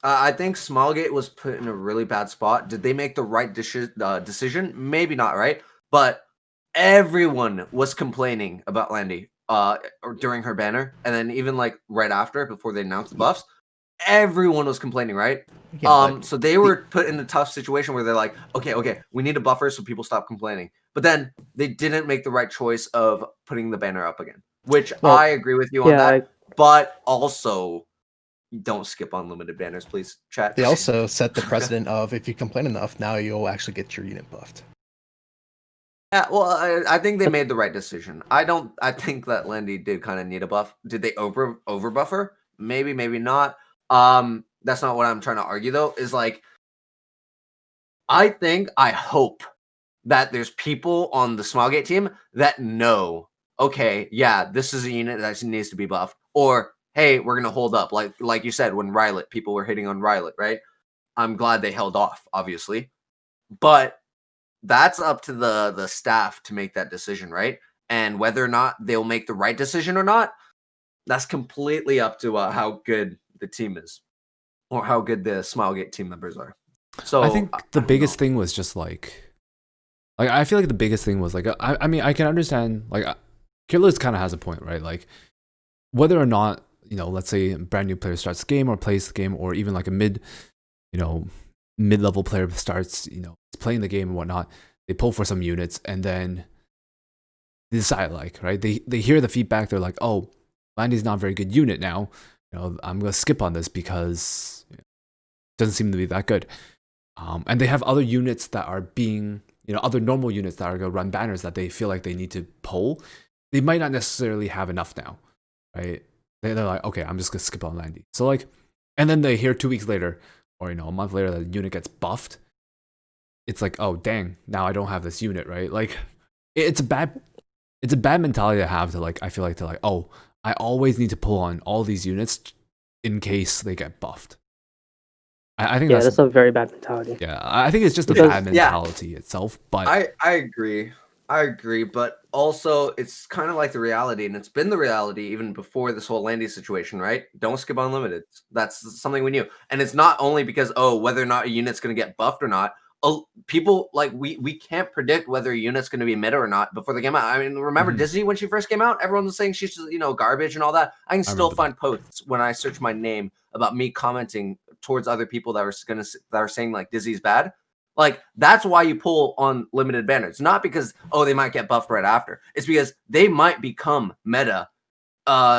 I think Smilegate was put in a really bad spot. Did they make the right decision? Maybe not, right? But everyone was complaining about Landy during her banner, and then even like right after, before they announced the buffs, everyone was complaining, right? yeah, so they were put in a tough situation where they're like, okay, we need a buffer so people stop complaining. But then they didn't make the right choice of putting the banner up again, which I agree with you on that. But also, don't skip unlimited banners, please, chat. They also set the precedent of if you complain enough, now you'll actually get your unit buffed. Yeah, well, I think they made the right decision. I think that Landy did kind of need a buff. Did they over buffer? Maybe, maybe not. That's not what I'm trying to argue, though, is like, I hope that there's people on the Smilegate team that know, okay, yeah, this is a unit that needs to be buffed, or, hey, we're going to hold up. Like you said, when Rylet, people were hitting on Rylet, right? I'm glad they held off, obviously. But that's up to the staff to make that decision, right? And whether or not they'll make the right decision or not, that's completely up to how good the team is, or how good the Smilegate team members are. So I think the biggest thing was just like I feel like the biggest thing was like I mean I can understand, like Caerliss kind of has a point, right? Like whether or not, you know, let's say a brand new player starts the game or plays the game, or even like a mid-level player starts, you know, playing the game and whatnot, they pull for some units and then they decide, like, right, they hear the feedback, they're like, oh, Landy's not a very good unit now, you know, I'm gonna skip on this because it doesn't seem to be that good. And they have other units that are being, you know, other normal units that are going to run banners that they feel like they need to pull. They might not necessarily have enough now, right? They're like, okay, I'm just going to skip on Landy. So like, and then they hear 2 weeks later, or, you know, a month later that the unit gets buffed. It's like, oh, dang, now I don't have this unit, right? Like, it's a bad mentality to have, to like, I feel like, to like, oh, I always need to pull on all these units in case they get buffed. I think that's a very bad mentality. Yeah, I think it's just a bad mentality itself. But I agree, but also it's kind of like the reality, and it's been the reality even before this whole Landy situation, right? Don't skip unlimited. That's something we knew, and it's not only because whether or not a unit's going to get buffed or not. People like we can't predict whether a unit's going to be meta or not before the game out. I mean, remember Disney when she first came out? Everyone was saying she's just, you know, garbage and all that. I can still find posts when I search my name about me commenting towards other people that are saying like Dizzy's bad. Like, that's why you pull on limited banners, not because they might get buffed right after. It's because they might become meta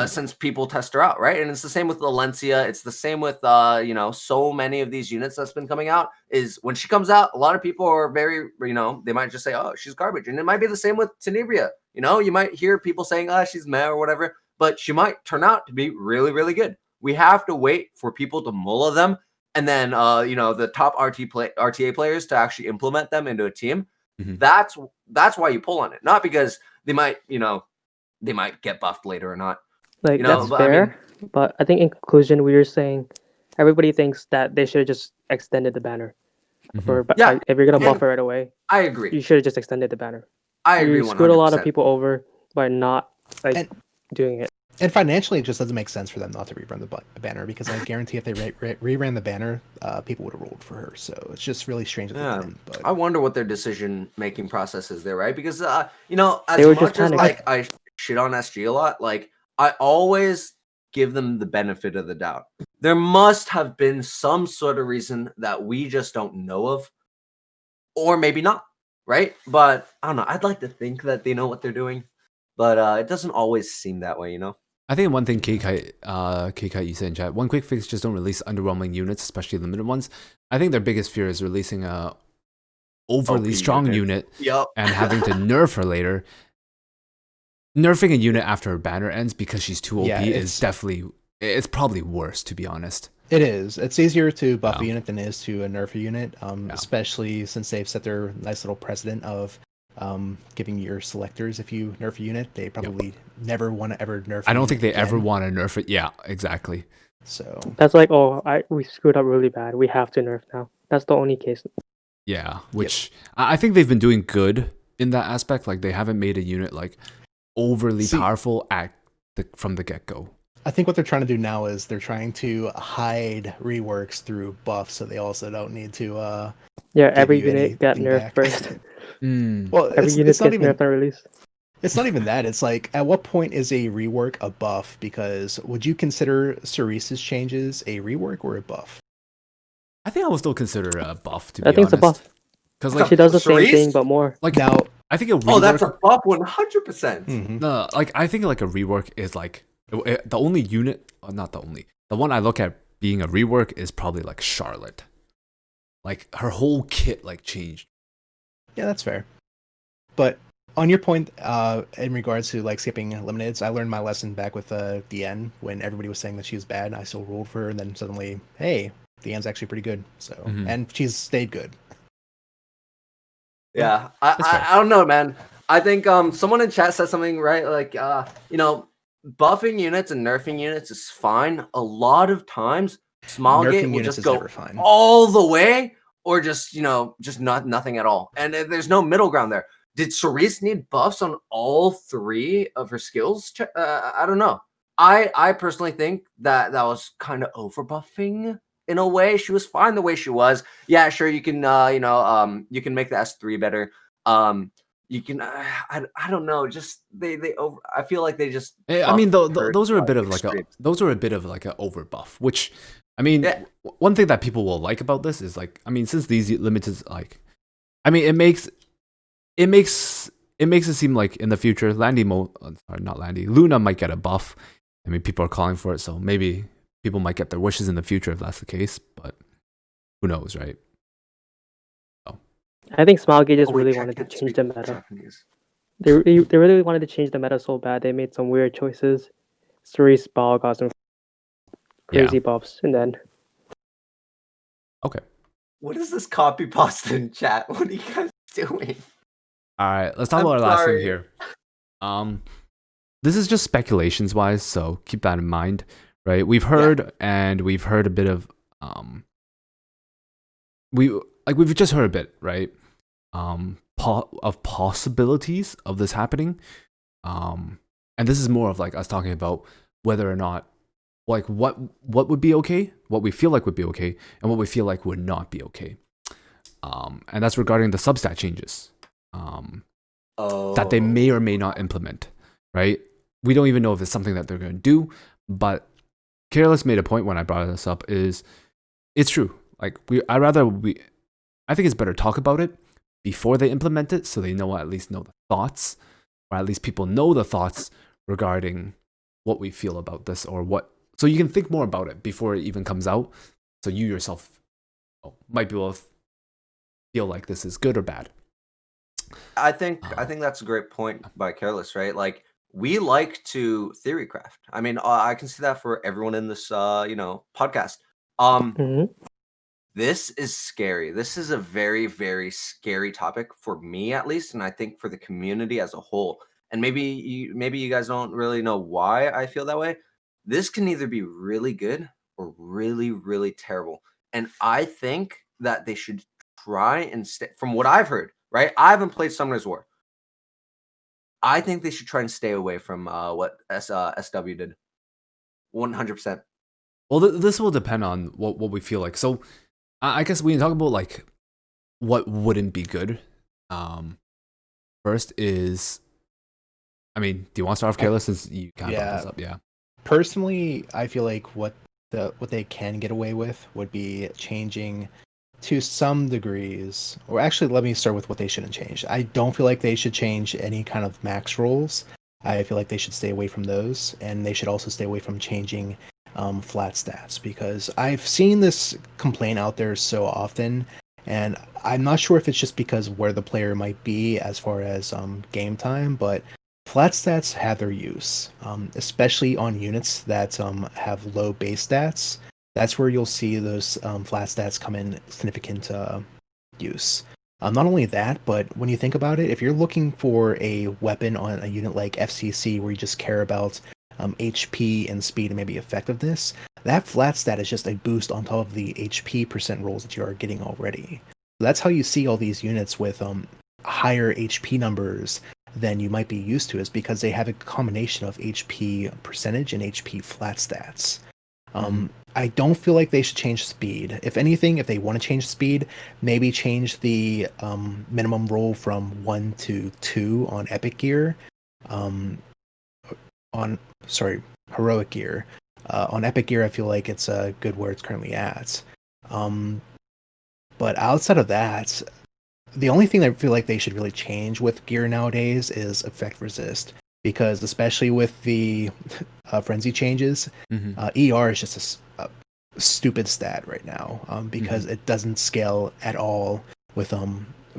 since people test her out, right? And it's the same with Valencia. It's the same with you know, so many of these units that's been coming out. Is when she comes out, a lot of people are very, you know, they might just say, oh, she's garbage. And it might be the same with Tenebria. You know, you might hear people saying, oh, she's meh or whatever, but she might turn out to be really, really good. We have to wait for people to mulla them, and then you know, the top RTA players to actually implement them into a team. That's why you pull on it, not because they might, you know, they might get buffed later or not. Like, you know, that's fair, but I think in conclusion we were saying everybody thinks that they should have just extended the banner. If you're gonna buff it right away, I agree. You should have just extended the banner. I agree. You screwed 100%. A lot of people over by not doing it. And financially, it just doesn't make sense for them not to rerun the banner, because I guarantee if they reran the banner, people would have rolled for her. So it's just really strange that they Yeah, didn't. But I wonder what their decision-making process is there, right? Because you know, They as were just much as panicking. like I shit on SG a lot, like I always give them the benefit of the doubt. There must have been some sort of reason that we just don't know of, or maybe not, right? But I don't know. I'd like to think that they know what they're doing, but it doesn't always seem that way, you know. I think one thing K-Kite, you said in chat, one quick fix, just don't release underwhelming units, especially limited ones. I think their biggest fear is releasing a overly OP strong unit. unit and having to nerf her later. Nerfing a unit after her banner ends because she's too OP is definitely, it's probably worse, to be honest. it is. It's easier to buff a unit than it is to nerf a unit, especially since they've set their nice little precedent of giving your selectors, if you nerf a unit, they probably never want to ever nerf. I don't think they ever want to nerf it. Yeah, exactly. So that's like, we screwed up really bad. We have to nerf now. That's the only case. Yeah, which I think they've been doing good in that aspect. Like they haven't made a unit like overly powerful from the get-go. I think what they're trying to do now is they're trying to hide reworks through buffs, so they also don't need to. Every unit got nerfed first. Well, every unit gets nerfed on release. It's not even that. It's like, at what point is a rework a buff? Because would you consider Cerise's changes a rework or a buff? I think I would still consider a buff. To be I think honest. It's a buff. Because like she does the Cerise? same thing but more. Like now, I think a rework. That's a buff 100%. No, like I think like a rework is like the only unit, not the only. The one I look at being a rework is probably like Charlotte. Like her whole kit like changed. Yeah, that's fair. But on your point, in regards to like skipping limiteds, I learned my lesson back with DN when everybody was saying that she was bad. And I still rolled for her, and then suddenly, hey, DN's actually pretty good. So and she's stayed good. Yeah, I don't know, man. I think someone in chat said something right, like you know, buffing units and nerfing units is fine. A lot of times, Smilegate will just go all the way, or just nothing at all, and there's no middle ground there. Did Cerise need buffs on all three of her skills? I don't know. I personally think that was kind of over buffing in a way. She was fine the way she was. Yeah, sure, you can you can make the S3 better. You can I don't know, just they over. I feel like they just. I mean, those are a bit of like an over buff. Which, I mean, one thing that people will like about this is like, I mean, since these limiteds, like, I mean, it makes it seem like in the future, Luna might get a buff. I mean, people are calling for it, so maybe people might get their wishes in the future if that's the case. But who knows, right? So. I think Smilegate just really wanted to change the meta. They really wanted to change the meta so bad. They made some weird choices. Cerise Ball got some crazy buffs, and then. Okay. What is this copy paste in chat? What are you guys doing? All right, let's talk about our last thing here. This is just speculations wise, so keep that in mind, right? We've heard a bit of we've just heard a bit, right? Of possibilities of this happening. And this is more of like us talking about whether or not like what would be okay, what we feel like would be okay, and what we feel like would not be okay. And that's regarding the substat changes. That they may or may not implement, right? We don't even know if it's something that they're going to do, but Caerliss made a point when I brought this up is it's true. Like I think it's better talk about it before they implement it, so they at least know the thoughts, or at least people know the thoughts regarding what we feel about this, or what, so you can think more about it before it even comes out, so you yourself might be able to feel like this is good or bad. I think that's a great point by Caerliss, right? Like, we like to theory craft. I mean, I can see that for everyone in this podcast. This is scary. This is a very, very scary topic for me, at least, and I think for the community as a whole. And maybe you guys don't really know why I feel that way. This can either be really good or really, really terrible. And I think that they should try and from what I've heard, right? I haven't played Summoner's War. I think they should try and stay away from what SW did. 100%. Well, this will depend on what we feel like. So, I guess we can talk about like what wouldn't be good. First is, I mean, do you want to start off, Caerliss, since you kind of brought this up? Yeah. Personally, I feel like what they can get away with would be changing to some degrees, or actually, let me start with what they shouldn't change. I don't feel like they should change any kind of max rules. I feel like they should stay away from those, and they should also stay away from changing flat stats, because I've seen this complaint out there so often, and I'm not sure if it's just because where the player might be as far as game time, but flat stats have their use, especially on units that have low base stats. That's where you'll see those flat stats come in significant use. Not only that, but when you think about it, if you're looking for a weapon on a unit like FCC where you just care about HP and speed and maybe effectiveness, that flat stat is just a boost on top of the HP percent rolls that you are getting already. So that's how you see all these units with higher HP numbers than you might be used to, is because they have a combination of HP percentage and HP flat stats. I don't feel like they should change speed. If anything, if they want to change speed, maybe change the minimum roll from 1 to 2 on epic gear. Heroic gear. On epic gear, I feel like it's good where it's currently at. But outside of that, the only thing I feel like they should really change with gear nowadays is effect resist. Because especially with the frenzy changes, ER is just a stupid stat right now, because it doesn't scale at all with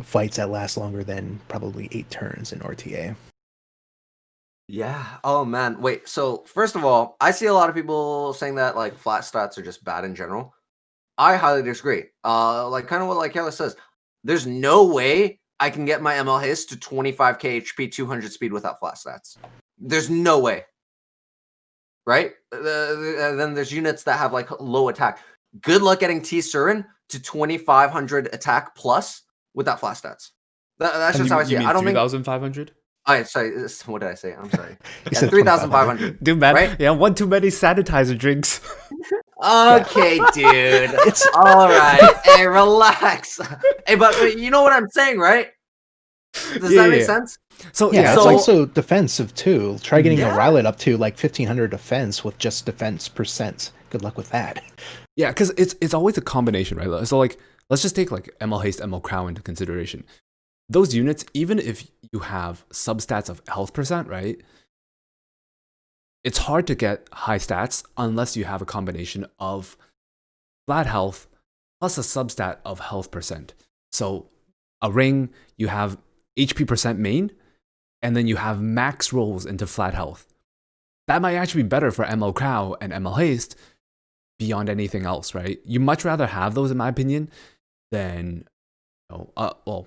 fights that last longer than probably 8 turns in RTA. Yeah. Oh man. Wait. So first of all, I see a lot of people saying that like flat stats are just bad in general. I highly disagree. Like kind of what like Caerliss says. There's no way I can get my ML haste to 25k HP, 200 speed without flat stats. There's no way. Right? And then there's units that have like low attack. Good luck getting T Surin to 2500 attack plus without flat stats. That's just how I see it. I don't 3,500? Sorry, what did I say? I'm sorry. You Yeah, said 3,500. Dude, man, right? yeah, one too many sanitizer drinks. Okay, dude. It's all right. Hey, relax. Hey, but you know what I'm saying, right? Does that make sense? So Yeah, it's so- also defensive too. Try getting a Yeah. Rowlet up to like 1500 defense with just defense percent. Good luck with that. Yeah, because it's always a combination, right? So like, let's just take like ML haste, ML crown into consideration. Those units, even if you have substats of health percent, right? It's hard to get high stats unless you have a combination of flat health plus a substat of health percent. So a ring, you have HP percent main, and then you have max rolls into flat health. That might actually be better for ML Crow and ML Haste beyond anything else, right? You much rather have those, in my opinion, than, well,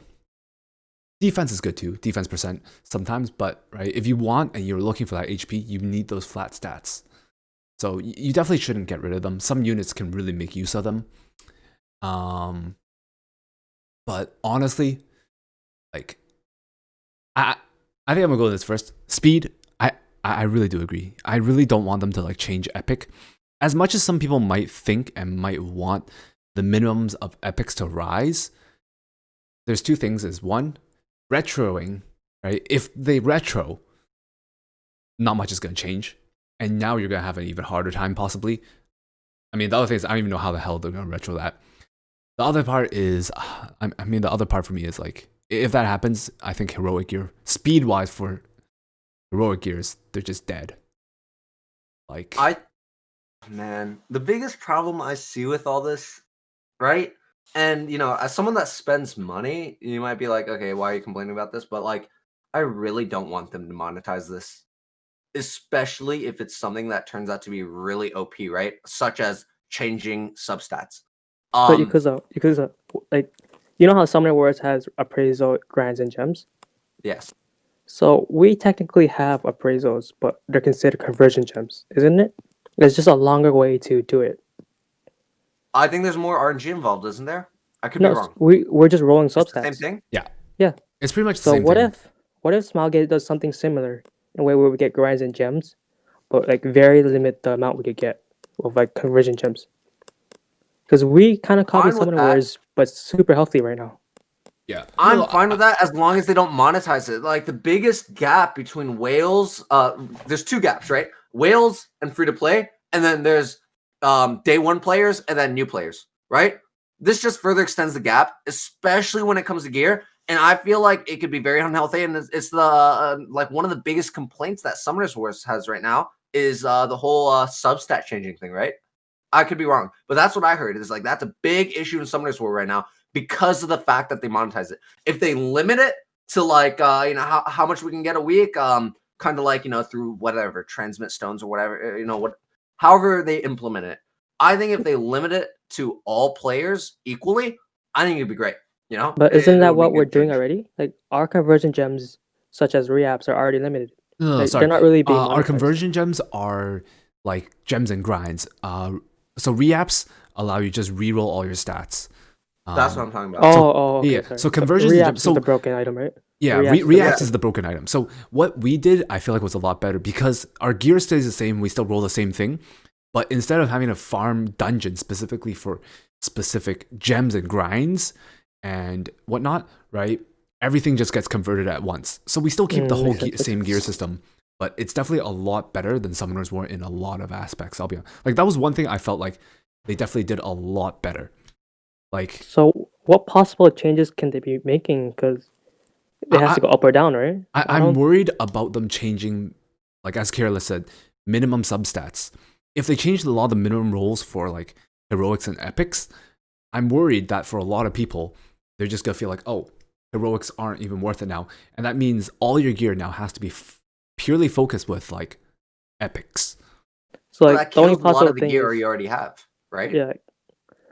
defense is good too, defense percent sometimes, but right, if you want and you're looking for that HP, you need those flat stats. So you definitely shouldn't get rid of them. Some units can really make use of them. But honestly, like, I think I'm gonna go with this first. Speed, I really do agree. I really don't want them to like change epic. As much as some people might think and might want the minimums of epics to rise, there's two things. Is one, retroing, right? If they retro, not much is going to change. And now you're going to have an even harder time, possibly. I mean, the other thing is, I don't even know how the hell they're going to retro that. The other part is, the other part for me is like, if that happens, I think heroic gear, speed-wise for heroic gears, they're just dead. Like, Man, the biggest problem I see with all this, right? And, you know, as someone that spends money, you might be like, okay, why are you complaining about this? But, like, I really don't want them to monetize this, especially if it's something that turns out to be really OP, right? Such as changing substats. But Yakuza, like, you know how Summoner Wars has appraisal, grants, and gems? Yes. So we technically have appraisals, but they're considered conversion gems, isn't it? There's just a longer way to do it. I think there's more RNG involved, isn't there? I could be No, wrong. we're just rolling It's the substats. same thing? yeah. Yeah. It's pretty much the So same what thing. what if Smilegate does something similar in a way where we get grinds and gems, but like very limit the amount we could get of like conversion gems? Because we kind of copy Fine with Summoner that. Wars, but super healthy right now. Yeah, I'm No, fine with that as long as they don't monetize it. Like the biggest gap between whales, there's two gaps, right? Whales and free to play, and then there's day one players and then new players, right? This just further extends the gap, especially when it comes to gear. And I feel like it could be very unhealthy. And it's the like one of the biggest complaints that Summoners Wars has right now is the whole substat changing thing, right? I could be wrong, but that's what I heard. Is like that's a big issue in Summoners War right now because of the fact that they monetize it. If they limit it to like how much we can get a week, kind of like through whatever transmit stones or whatever, however they implement it. I think if they limit it to all players equally, I think it'd be great. But isn't It that would be what we're good doing change. already? Like our conversion gems, such as reapps, are already limited. no, Like, sorry. they're not really being Our monetized. conversion gems are like gems and grinds. So reapps allow you just reroll all your stats. That's what I'm talking about. Okay. yeah, Sorry. so conversions and reapps gems- is so- the broken item, right? Yeah, Reacts is the reacts broken is the broken item. So what we did, I feel like was a lot better because our gear stays the same. We still roll the same thing, but instead of having to farm dungeons specifically for specific gems and grinds and whatnot, right? Everything just gets converted at once. So we still keep the whole makes sense. same gear system, but it's definitely a lot better than Summoners War in a lot of aspects. I'll be honest. Like that was one thing I felt like they definitely did a lot better. Like So what possible changes can they be making? Because it has to go up or down, right? I'm worried about them changing, like as Caerliss said, minimum substats. If they change a lot of the minimum rolls for like heroics and epics, I'm worried that for a lot of people, they're just gonna feel like, oh, heroics aren't even worth it now, and that means all your gear now has to be purely focused with like epics. So Well, like that the only kills a lot possible of the thing gear is, you already have, right? yeah.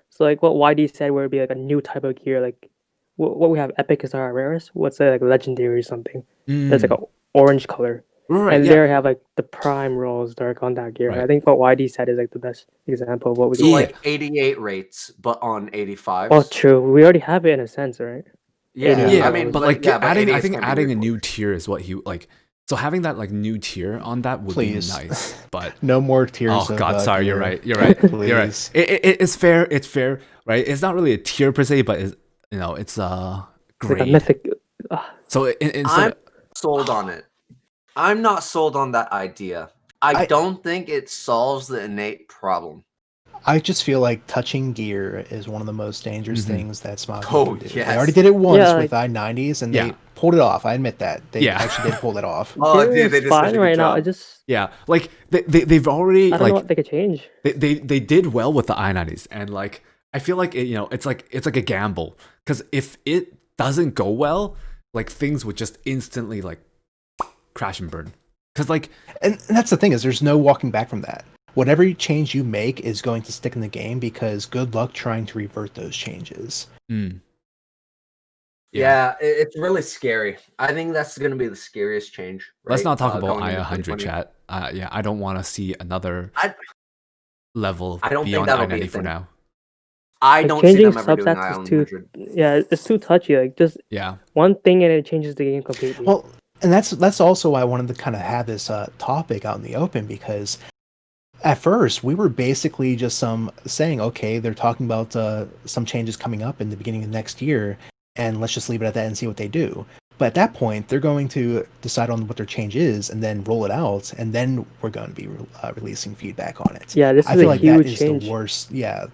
So like what YD said, where it'd be like a new type of gear, like what we have, epic is our rarest. What's like legendary or something? That's like an orange color, Right, and yeah. there have like the prime rolls that are on that gear. And I Right. think what YD said is like the best example of what we So do. like 88 rates, but on 85s. Oh, true. We already have it in a sense, right? Yeah, 88 Yeah, I mean, but rolls. like yeah, but adding, I 88s think can't be adding a weird new for tier is what he like. So having that like new tier on that would Please. be nice, but No more tiers. oh of, god, sorry, you're gear. right, you're right, you're right. Please. It's fair, it's fair, right? It's not really a tier per se, but it's, it's It's like a grade. mythic. So instead, I'm sold on it. I'm not sold on that idea. I don't think it solves the innate problem. I just feel like touching gear is one of the most dangerous things that Smog Oh, can do. yes. They already did it once Yeah, with I-90s, and Yeah. they pulled it off. I admit that. They Yeah. actually did pull it off. Oh, Gear dude, they is did such a fine good right now. I job. just yeah, like they've already I don't know like what they could change. they did well with the I-90s, and like I feel like it, it's like a gamble because if it doesn't go well, like things would just instantly like crash and burn. Because like, And that's the thing, is there's no walking back from that. Whatever change you make is going to stick in the game, because good luck trying to revert those changes. Yeah, it's really scary. I think that's going to be the scariest change. Let's right? not talk about going into I-100 2020. chat. Yeah, I don't want to see another level I don't think beyond that'll be a I-90 for thing. now. I Like, don't see changing them ever doing substats is Ion too 100. yeah, it's too touchy. Like just Yeah, one thing and it changes the game completely. Well, and that's also why I wanted to kind of have this topic out in the open, because at first we were basically just saying, okay, they're talking about some changes coming up in the beginning of next year, and let's just leave it at that and see what they do. But at that point, they're going to decide on what their change is and then roll it out, and then we're going to be releasing feedback on it. Yeah, this I is feel a like that huge is change. the worst. Yeah,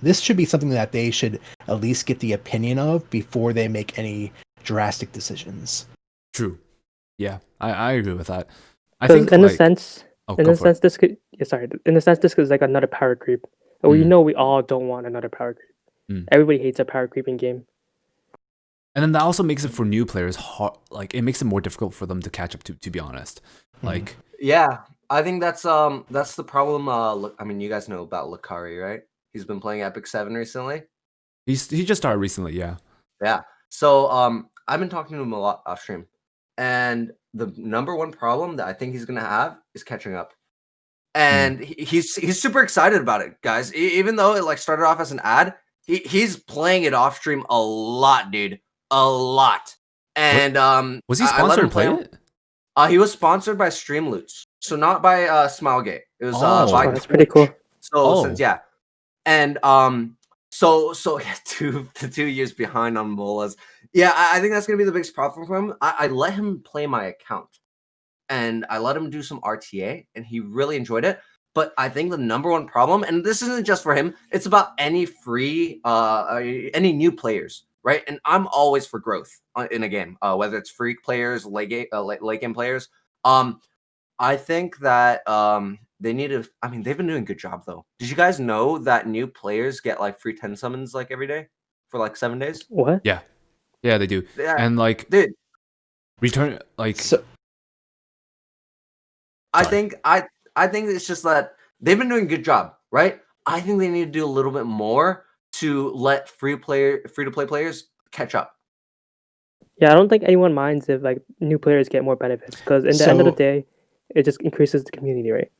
this should be something that they should at least get the opinion of before they make any drastic decisions. true. Yeah, I agree with that. I Because think in like, a sense, oh, in go a for it. sense, this could in a sense this is like another power creep. And we know we all don't want another power creep. Everybody hates a power creeping game. And then that also makes it for new players hard. Like it makes it more difficult for them to catch up to be honest. Like Yeah, I think that's the problem. Look, I mean, you guys know about Lakari, right? He's been playing Epic 7 recently. he just started recently. Yeah. Yeah. So I've been talking to him a lot off stream, and the number one problem that I think he's gonna have is catching up. And he's super excited about it, guys. Even though it like started off as an ad, he's playing it off stream a lot, dude, a lot. And Was he I let sponsored him to play play. it? He was sponsored by Streamloots, so not by Smilegate. It was Oh. by Oh, that's pretty Twitch. cool. So Oh. since and so 2 years behind on Molas. Yeah, I think that's gonna be the biggest problem for him. I let him play my account, and I let him do some RTA, and he really enjoyed it. But I think the number one problem, and this isn't just for him, it's about any any new players, right? And I'm always for growth in a game, whether it's free players, late game players. I think that they need to. I mean, they've been doing a good job though. Did you guys know that new players get like free 10 summons like every day for like 7 days? What? Yeah, they do. Yeah, And like dude. return like So I Sorry. think it's just that they've been doing a good job, right? I think they need to do a little bit more to let free to play players catch up. Yeah, I don't think anyone minds if like new players get more benefits because in the end of the So- day, it just increases the community, right?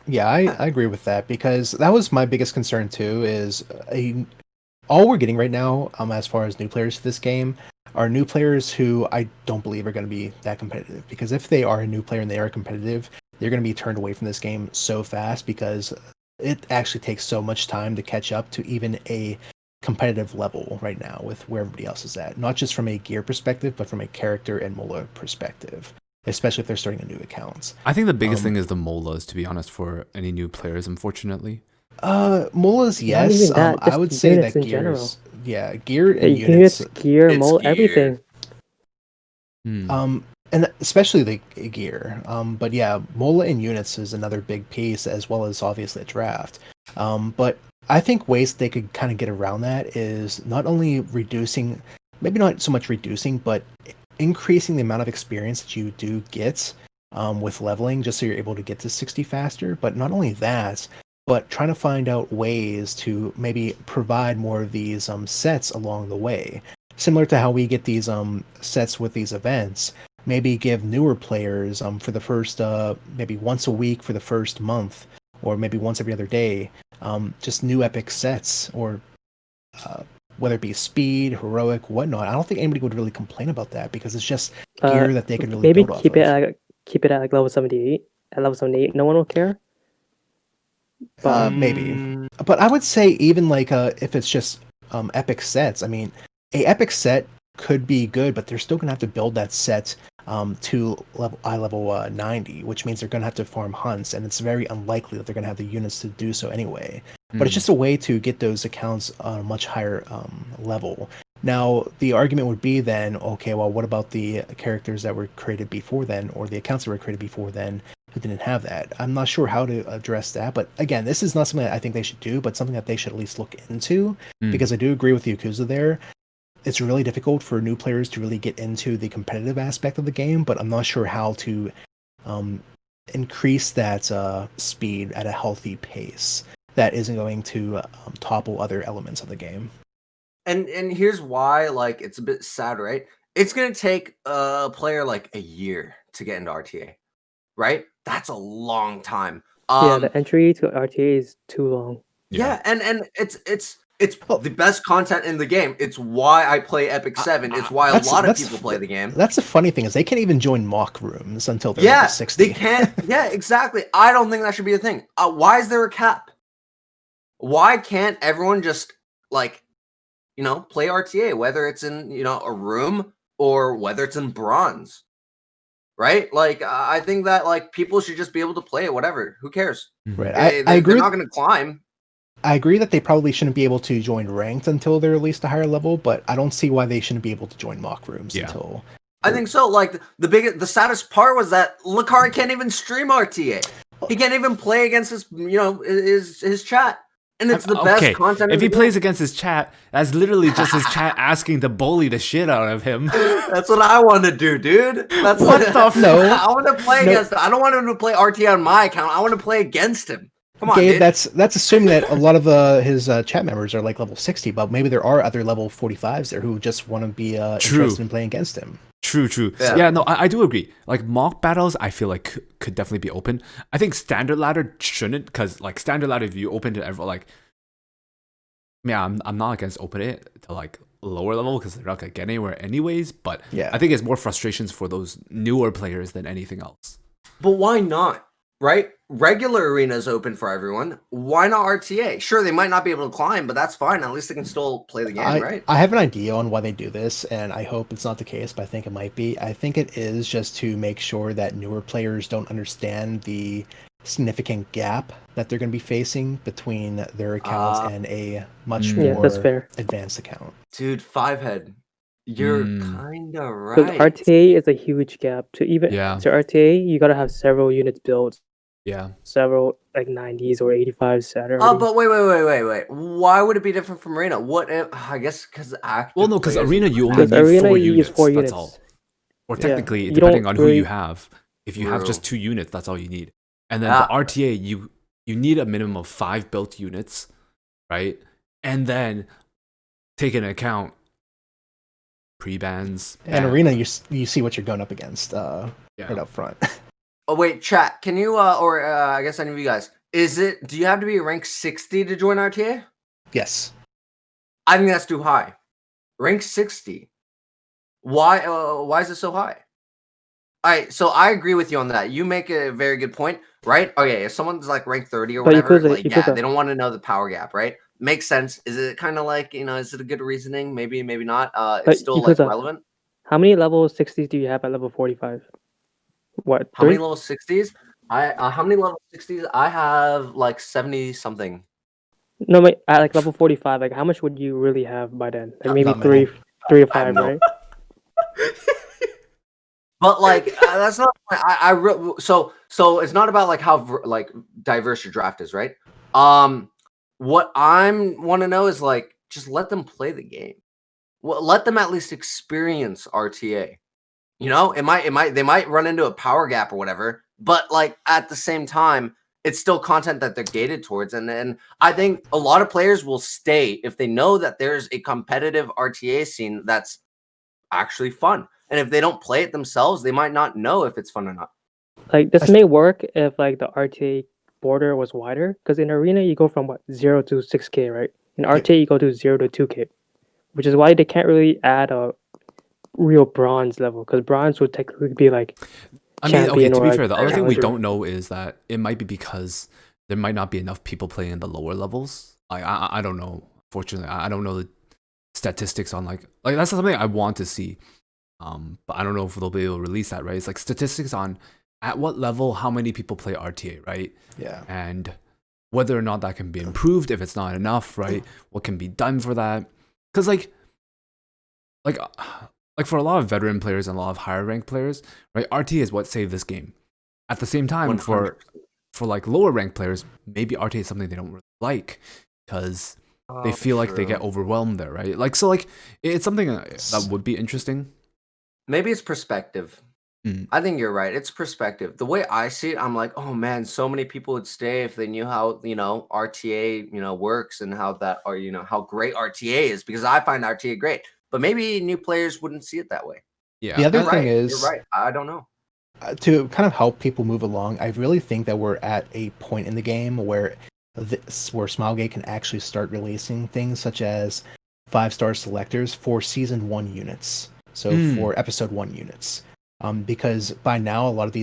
yeah, I agree with that because that was my biggest concern too. Is all we're getting right now, as far as new players to this game, are new players who I don't believe are going to be that competitive. Because if they are a new player and they are competitive, they're going to be turned away from this game so fast because it actually takes so much time to catch up to even a competitive level right now with where everybody else is at. Not just from a gear perspective, but from a character and MOLA perspective. Especially if they're starting a new account. I think the biggest thing is the molas, to be honest, for any new players, unfortunately. Molas, Not yes. even that, I just would say units that in general. gears, gear and Units, units. gear, It's mole, gear. everything. And especially the gear. But yeah, MOLA and units is another big piece, as well as obviously a draft. But I think ways they could kind of get around that is not only reducing, maybe not so much reducing, but increasing the amount of experience that you do get with leveling, just so you're able to get to 60 faster. But not only that, but trying to find out ways to maybe provide more of these sets along the way. Similar to how we get these sets with these events, maybe give newer players for the first maybe once a week for the first month, or maybe once every other day, just new epic sets, or whether it be speed, heroic, whatnot. I don't think anybody would really complain about that because it's just gear that they could really Maybe build off keep it of. at like level 78. At level 78, no one will care. But Maybe, but I would say even like if it's just epic sets. I mean, a epic set could be good, but they're still gonna have to build that set to level 90, which means they're gonna have to farm hunts, and it's very unlikely that they're gonna have the units to do so anyway. But it's just a way to get those accounts on a much higher level. Now, the argument would be then, okay, well, what about the characters that were created before then, or the accounts that were created before then, who didn't have that? I'm not sure how to address that, but again, this is not something that I think they should do, but something that they should at least look into, because I do agree with Yakuza there. It's really difficult for new players to really get into the competitive aspect of the game, but I'm not sure how to increase that speed at a healthy pace that isn't going to topple other elements of the game. And here's why, like, it's a bit sad, right? It's gonna take a player like a year to get into RTA, right? That's a long time. yeah, the entry to RTA is too long. Yeah, and it's the best content in the game. It's why I play Epic 7. It's why a lot of people play the game. That's the funny thing is they can't even join mock rooms until they're Yeah, level 60. they can't. Yeah, exactly. I don't think that should be a thing. Why is there a cap? Why can't everyone just like, play RTA, whether it's in, a room or whether it's in bronze, right? Like, I think that like people should just be able to play it, whatever. Who cares? Right. I agree. They're not going to climb. I agree that they probably shouldn't be able to join ranked until they're at least a higher level, but I don't see why they shouldn't be able to join mock rooms until. I think so. Like the saddest part was that Lakari can't even stream RTA. He can't even play against his chat. And it's the best content. If he plays against his chat, that's literally just his chat asking to bully the shit out of him. That's what I want to do, dude. That's what the no. I want to play against him. I don't want him to play RTA on my account. I want to play against him. Come on, Gabe, dude. that's assuming that a lot of his chat members are like level 60, but maybe there are other level 45s there who just want to be interested in playing against him. True. Yeah, no, I do agree. Like mock battles, I feel like could definitely be open. I think standard ladder shouldn't, because like standard ladder, if you open to everyone, like, yeah, I'm not against open it to like lower level because they're not gonna get anywhere anyways. But Yeah. I think it's more frustrations for those newer players than anything else. But why not? Right? Regular arenas open for everyone. Why not RTA? Sure, they might not be able to climb, but that's fine. At least they can still play the game, right? I have an idea on why they do this, and I hope it's not the case, but I think it might be. I think it is just to make sure that newer players don't understand the significant gap that they're going to be facing between their accounts and a much Yeah, more that's fair. advanced account. Dude, Fivehead, you're Mm. kind of Because right. RTA is a huge gap. To even Yeah. to RTA, you gotta have several units built, Yeah. several like 90s or 85s that are Oh, already. but wait. Why would it be different from Arena? What if, I guess because active Well, no, because players Arena would you only have- Because need Arena 4 you units. use 4 That's units. all. Or Yeah. technically, You depending don't on who you really- have, if you have just True. 2 units, that's all you need. And then Yeah. the RTA, you need a minimum of 5 built units, right? And then take into account pre-bans. And Arena, you see what you're going up against right Yeah. up front. Oh wait, chat. Can you or I guess any of you guys? Do you have to be rank 60 to join RTA? Yes. I think that's too high. Rank 60. Why is it so high? All right, so I agree with you on that. You make a very good point, right? Okay, if someone's like rank 30 or But whatever, Yakuza- they don't want to know the power gap, right? Makes sense. Is it kind of like, is it a good reasoning? Maybe not. But It's still like Yakuza- relevant. How many level 60s do you have at level 45? What? How many 3? level 60s? How many level 60s? I have like 70 something. No, wait. At like level 45, like how much would you really have by then? Like maybe Not many. 3 or I have 5, no- right? But like that's not. So it's not about like how like diverse your draft is, right? What I'm want to know is like just let them play the game. Well, let them at least experience RTA. They might run into a power gap or whatever, but like at the same time, it's still content that they're gated towards, and I think a lot of players will stay if they know that there's a competitive RTA scene that's actually fun. And if they don't play it themselves, they might not know if it's fun or not. Like this may work if like the RTA border was wider, because in Arena you go from what 0 to 6K, right? In RTA you go to 0 to 2K, which is why they can't really add a real bronze level, because bronze would technically be like I mean, okay, champion to or be like fair, the other thing we challenger. don't know is that it might be because there might not be enough people playing in the lower levels. I don't know. Fortunately, I don't know the statistics on like that's something I want to see. But I don't know if they'll be able to release that, right? It's like statistics on at what level, how many people play RTA, right? Yeah. And whether or not that can be improved, if it's not enough, right? What can be done for that? Because like for a lot of veteran players and a lot of higher ranked players, right? RTA is what saved this game. At the same time, 100%. for like lower ranked players, maybe RTA is something they don't really like because they feel like they get overwhelmed there, right? Like so, like it's something that would be interesting. Maybe it's perspective. Mm. I think you're right. It's perspective. The way I see it, I'm like, oh man, so many people would stay if they knew how RTA works and how that or how great RTA is, because I find RTA great. But maybe new players wouldn't see it that way. Yeah. The other You're thing right. is, You're right. I don't know. To kind of help people move along, I really think that we're at a point in the game where Smilegate can actually start releasing things such as 5-star selectors for season 1 units. So for episode 1 units. Because by now a lot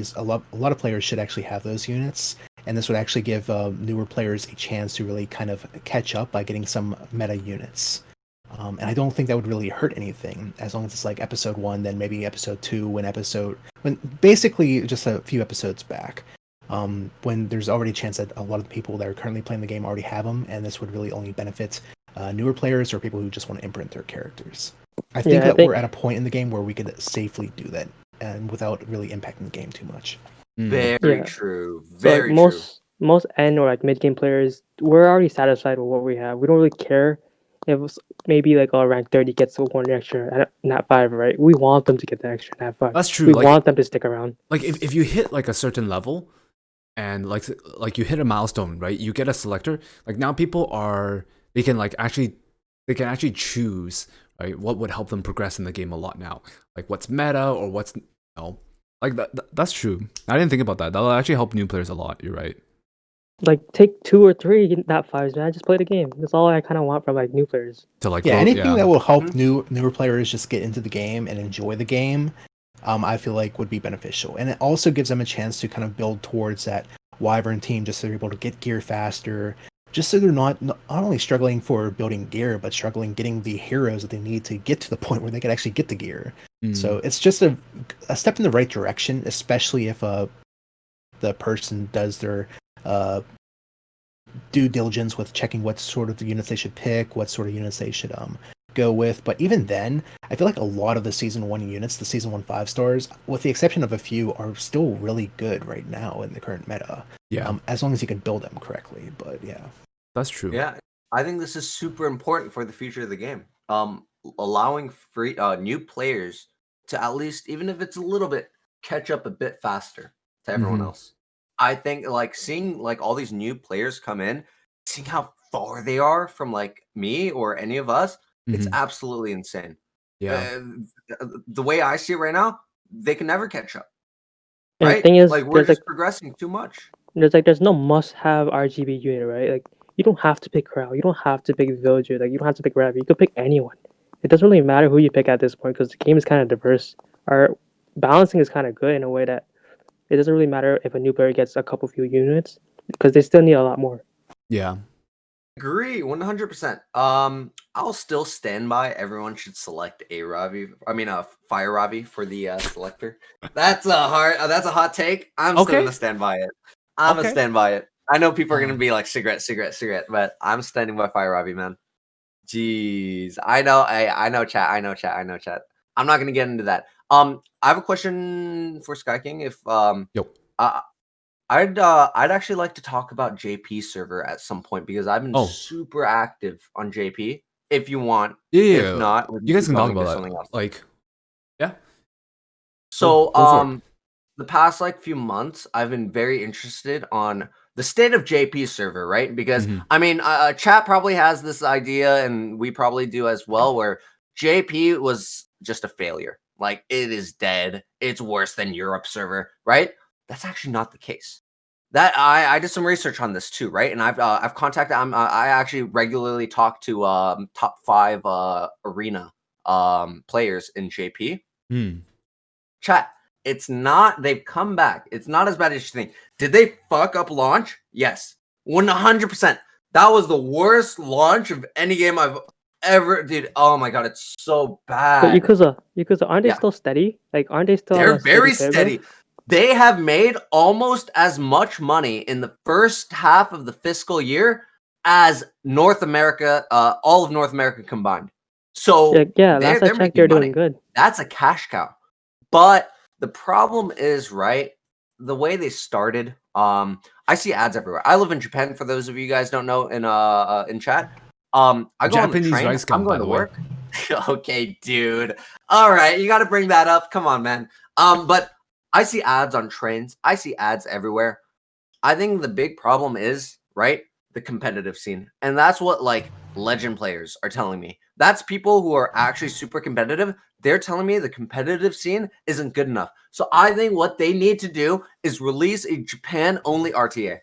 of players should actually have those units, and this would actually give newer players a chance to really kind of catch up by getting some meta units. And I don't think that would really hurt anything, as long as it's like episode 1, then maybe episode 2, when basically just a few episodes back, when there's already a chance that a lot of the people that are currently playing the game already have them, and this would really only benefit newer players or people who just want to imprint their characters. I think we're at a point in the game where we could safely do that, and without really impacting the game too much. Very Yeah. true. So, like, Very true. most end or like mid game players, we're already satisfied with what we have. We don't really care if maybe like our rank 30 gets 1 extra nat 5, right? We want them to get the extra nat 5. That's true. We Like, want them to stick around. like if you hit like a certain level and like you hit a milestone, right? You get a selector. Like now people can actually choose, right, what would help them progress in the game a lot now. Like what's meta or what's like that's true. I didn't think about that. That'll actually help new players a lot. You're right. Like take 2 or 3 nat 5s, man. Just play the game. That's all I kind of want from like new players. To like Yeah, grow- anything that will help Mhm. newer players just get into the game and enjoy the game, I feel like would be beneficial. And it also gives them a chance to kind of build towards that Wyvern team, just so they're able to get gear faster, just so they're not only struggling for building gear, but struggling getting the heroes that they need to get to the point where they can actually get the gear. Mm. So it's just a step in the right direction, especially if the person does their due diligence with checking what sort of units they should pick, what sort of units they should go with. But even then, I feel like a lot of the season 1 units, the season 1 5-stars, with the exception of a few, are still really good right now in the current meta. Yeah, As long as you can build them correctly. But yeah. that's true. Yeah, I think this is super important for the future of the game. Allowing free new players to at least, even if it's a little bit, catch up a bit faster to everyone Mhm. else. I think like seeing like all these new players come in, seeing how far they are from like me or any of us, it's Mhm. absolutely insane. Yeah. The way I see it right now, they can never catch up. And the Right? thing is, Like we're there's just like progressing too much. there's no must-have RGB unit, right? Like you don't have to pick Crow, you don't have to pick Villager, like you don't have to pick Ravi. You could pick anyone. It doesn't really matter who you pick at this point because the game is kind of diverse. Our balancing is kind of good in a way that it doesn't really matter if a new player gets a couple few units because they still need a lot more. Yeah. Agree 100%. I'll still stand by everyone should select a Ravi. I mean, Fire Ravi for the selector. That's a hot take. I'm still Okay. gonna stand by it. I'm gonna Okay. stand by it. I know people are gonna Um. be like cigarette, but I'm standing by Fire Ravi, man. Jeez, I know, chat. I know, chat. I'm not gonna get into that. I have a question for Sky King. If Yo. uh, I'd actually like to talk about JP server at some point because I've been Oh. super active on JP. If you want, Yeah. if not, we can You guys keep can talk going to about something that. else. Like, yeah. So, Go for it. the past like few months, I've been very interested on the state of JP server, right? Because Mhm. I mean, chat probably has this idea, and we probably do as well, where JP was just a failure. Like it is dead. It's worse than Europe server, right? That's actually not the case. That I did some research on this too, right? And I've contacted. I actually regularly talk to top 5 arena players in JP. Hmm. Chat, it's not, they've come back. It's not as bad as you think. Did they fuck up launch? Yes. 100%. That was the worst launch of any game I've ever, dude. Oh my god, it's so But bad. Yakuza, aren't they Yeah. still steady? Like, aren't they still on They're a steady very player steady. growth? They have made almost as much money in the first half of the fiscal year as North America, all of North America combined. So Yeah. Last I they're checked, they're making doing money. good. That's a cash cow. But the problem is, right, the way they started. I see ads everywhere. I live in Japan. For those of you guys don't know, in chat, I go on the Japanese train. rice I'm gum, by going to the way. work. Okay, dude. All right, you got to bring that up. Come on, man. But I see ads on trains. I see ads everywhere. I think the big problem is, right, the competitive scene. And that's what like legend players are telling me. That's people who are actually super competitive. They're telling me the competitive scene isn't good enough. So I think what they need to do is release a Japan only RTA.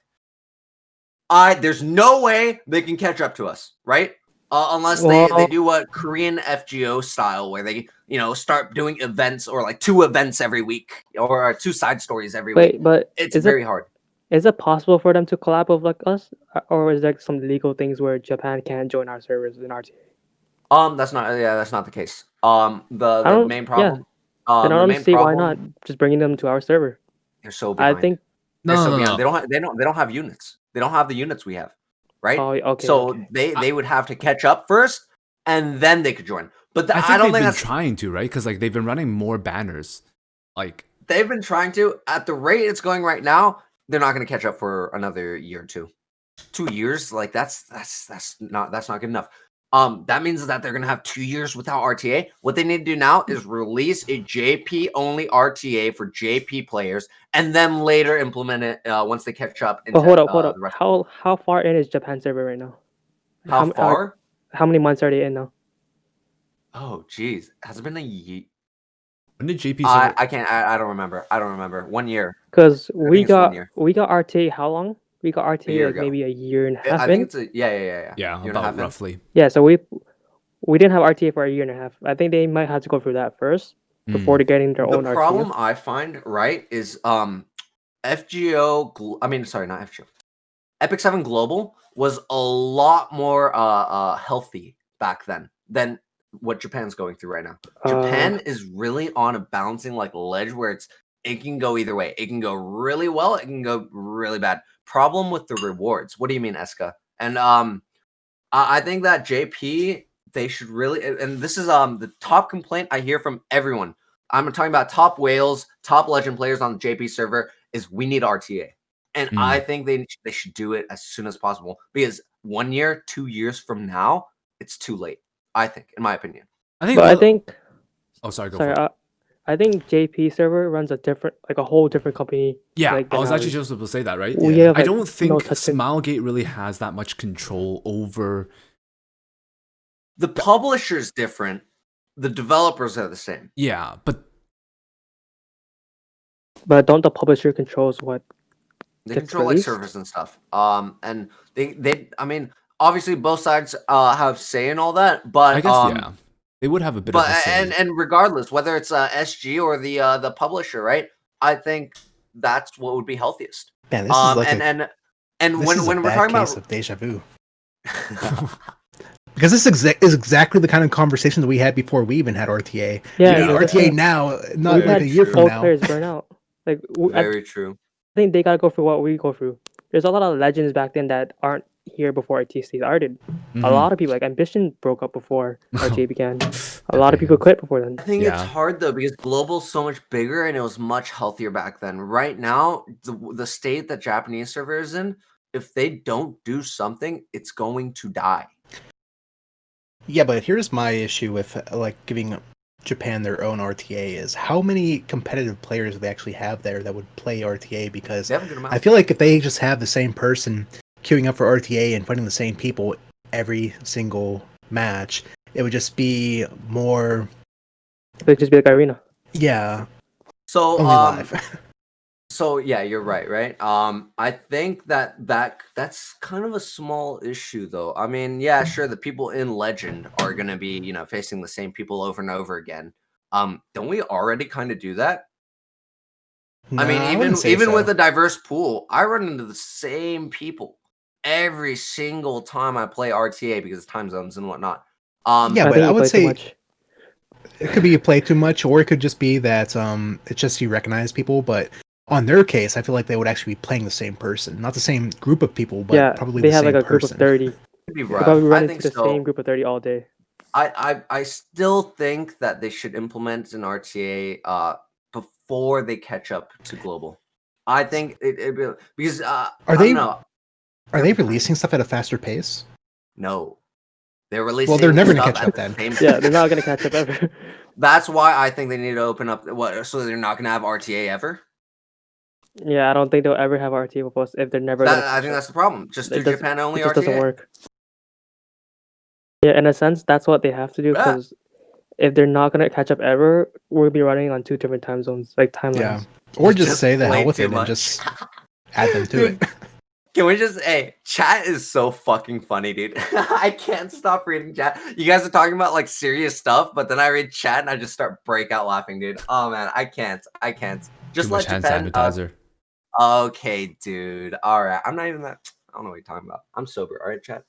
There's no way they can catch up to us, right? Unless they Well, do a Korean FGO style where they start doing events or like 2 events every week or 2 side stories every week. wait, but It's very hard. is it possible for them to collab with like us, or is there some legal things where Japan can't join our servers in RTA? That's not the case. I The don't. main Yeah, problem, then I the don't main see why not problem, just bringing them to our server. they're so I behind. think. They're so No. behind. They don't have units. They don't have the units we have, right? Oh, okay. So they would have to catch up first, and then they could join. But I I think don't they've think been that's. trying to, right? Because like they've been running more banners. Like They've been trying to. At the rate it's going right now, they're not going to catch up for another year or two. 2 years, like that's not good enough. That means that they're gonna have 2 years without RTA. What they need to do now is release a JP only RTA for JP players, and then later implement it once they catch up into But hold up. the rest. How far in is Japan server right now? How far? How many months are they in now? Oh, geez, has it been a year? when did JP server? I can't. I don't remember. 1 year. Because I think it's 1 year. we got RTA how long? We got A RTA year like ago. maybe a year and a half I in. think it's yeah. Yeah, Year and a about half in. roughly. Yeah, so we didn't have RTA for a year and a half. I think they might have to go through that first before they're getting their The own problem RTA. I find, right, is FGO. I mean, sorry, not FGO. Epic 7 Global was a lot more healthy back then than what Japan's going through right now. Japan is really on a bouncing like ledge where it can go either way. It can go really well, it can go really bad. Problem with the rewards. What do you mean, Eska? And I think that JP, they should really, and this is the top complaint I hear from everyone. I'm talking about top whales, top legend players on the JP server, is we need RTA. And I think they should do it as soon as possible, because 1 year, 2 years from now, it's too late. I think, in my opinion. I think. Oh, sorry. Go for it. I think JP server runs a whole different company. Yeah, like, I was than actually ours. just about to say that, right? We Yeah. have, I like, don't think no touch in- Smilegate really has that much control over. The publisher's different. The developers are the same. Yeah, but don't the publisher controls what They gets control like released? servers and stuff. And they I mean, obviously both sides have say in all that, but I guess yeah, they would have a bit of a say. And regardless, whether it's SG or the publisher, right? I think that's what would be healthiest. Man, this is like and this when is a we're bad talking case about of deja vu. Because this is exactly the kind of conversation that we had before we even had RTA. Yeah, we need RTA now, not we've like had a year from old now. players burn out. Like I very true. think they gotta go through what we go through. There's a lot of legends back then that aren't here before RTC started. A lot of people, like Ambition, broke up before RTA began. A lot of people quit before then. I think it's hard though, because global's so much bigger and it was much healthier back then. Right now, the state that Japanese server is in, if they don't do something, it's going to die. Yeah, but here's my issue with like giving Japan their own RTA is how many competitive players do they actually have there that would play RTA? Because I feel like if they just have the same person queuing up for RTA and fighting the same people every single match, it would just be more. It would just be like Arena. Yeah. So only live. So yeah, you're right. I think that's kind of a small issue, though. I mean, yeah, sure, the people in Legend are gonna be, facing the same people over and over again. Don't we already kind of do that? No, I mean, wouldn't say even so. with a diverse pool, I run into the same people every single time I play RTA because of time zones and whatnot. Yeah, but I would say it could be you play too much, or it could just be that it's just you recognize people, but. On their case, I feel like they would actually be playing the same person, not the same group of people, but probably the same person. They have like a group of 30. It'd be They rough. probably run I into think the same group of 30 all day. I still think that they should implement an RTA before they catch up to global. I think because are they releasing stuff at a faster pace? No, they're releasing. Well, they're never going to catch up then. Yeah, they're not going to catch up ever. That's why I think they need to open up. So they're not going to have RTA ever. Yeah, I don't think they'll ever have RTA with us if they're never. I think that's the problem. Just do Japan only RTA. It just doesn't work. Yeah, in a sense, that's what they have to do because if they're not gonna catch up ever, we'll be running on 2 different time zones, like timelines. Yeah, or just say the hell with it and just add them to it. Can we just, chat is so fucking funny, dude. I can't stop reading chat. You guys are talking about like serious stuff, but then I read chat and I just start break out laughing, dude. Oh man, I can't. Just let Japan. Okay, dude. All right. I'm not even that. I don't know what you're talking about. I'm sober. All right, chat.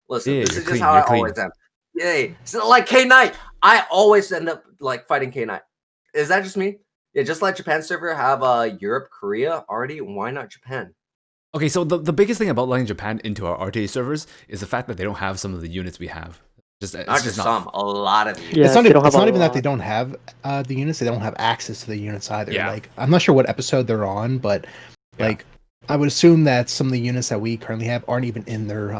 Listen, this is just how I always am. Yeah. So, like K-Knight, I always end up like fighting K-Knight. Is that just me? Yeah, just let Japan server have Europe, Korea already. Why not Japan? Okay, so the biggest thing about letting Japan into our RTA servers is the fact that they don't have some of the units we have. Not just some, a lot of units. Yeah, it's not even that they don't have the units; they don't have access to the units either. Yeah. Like, I'm not sure what episode they're on, but like, I would assume that some of the units that we currently have aren't even in their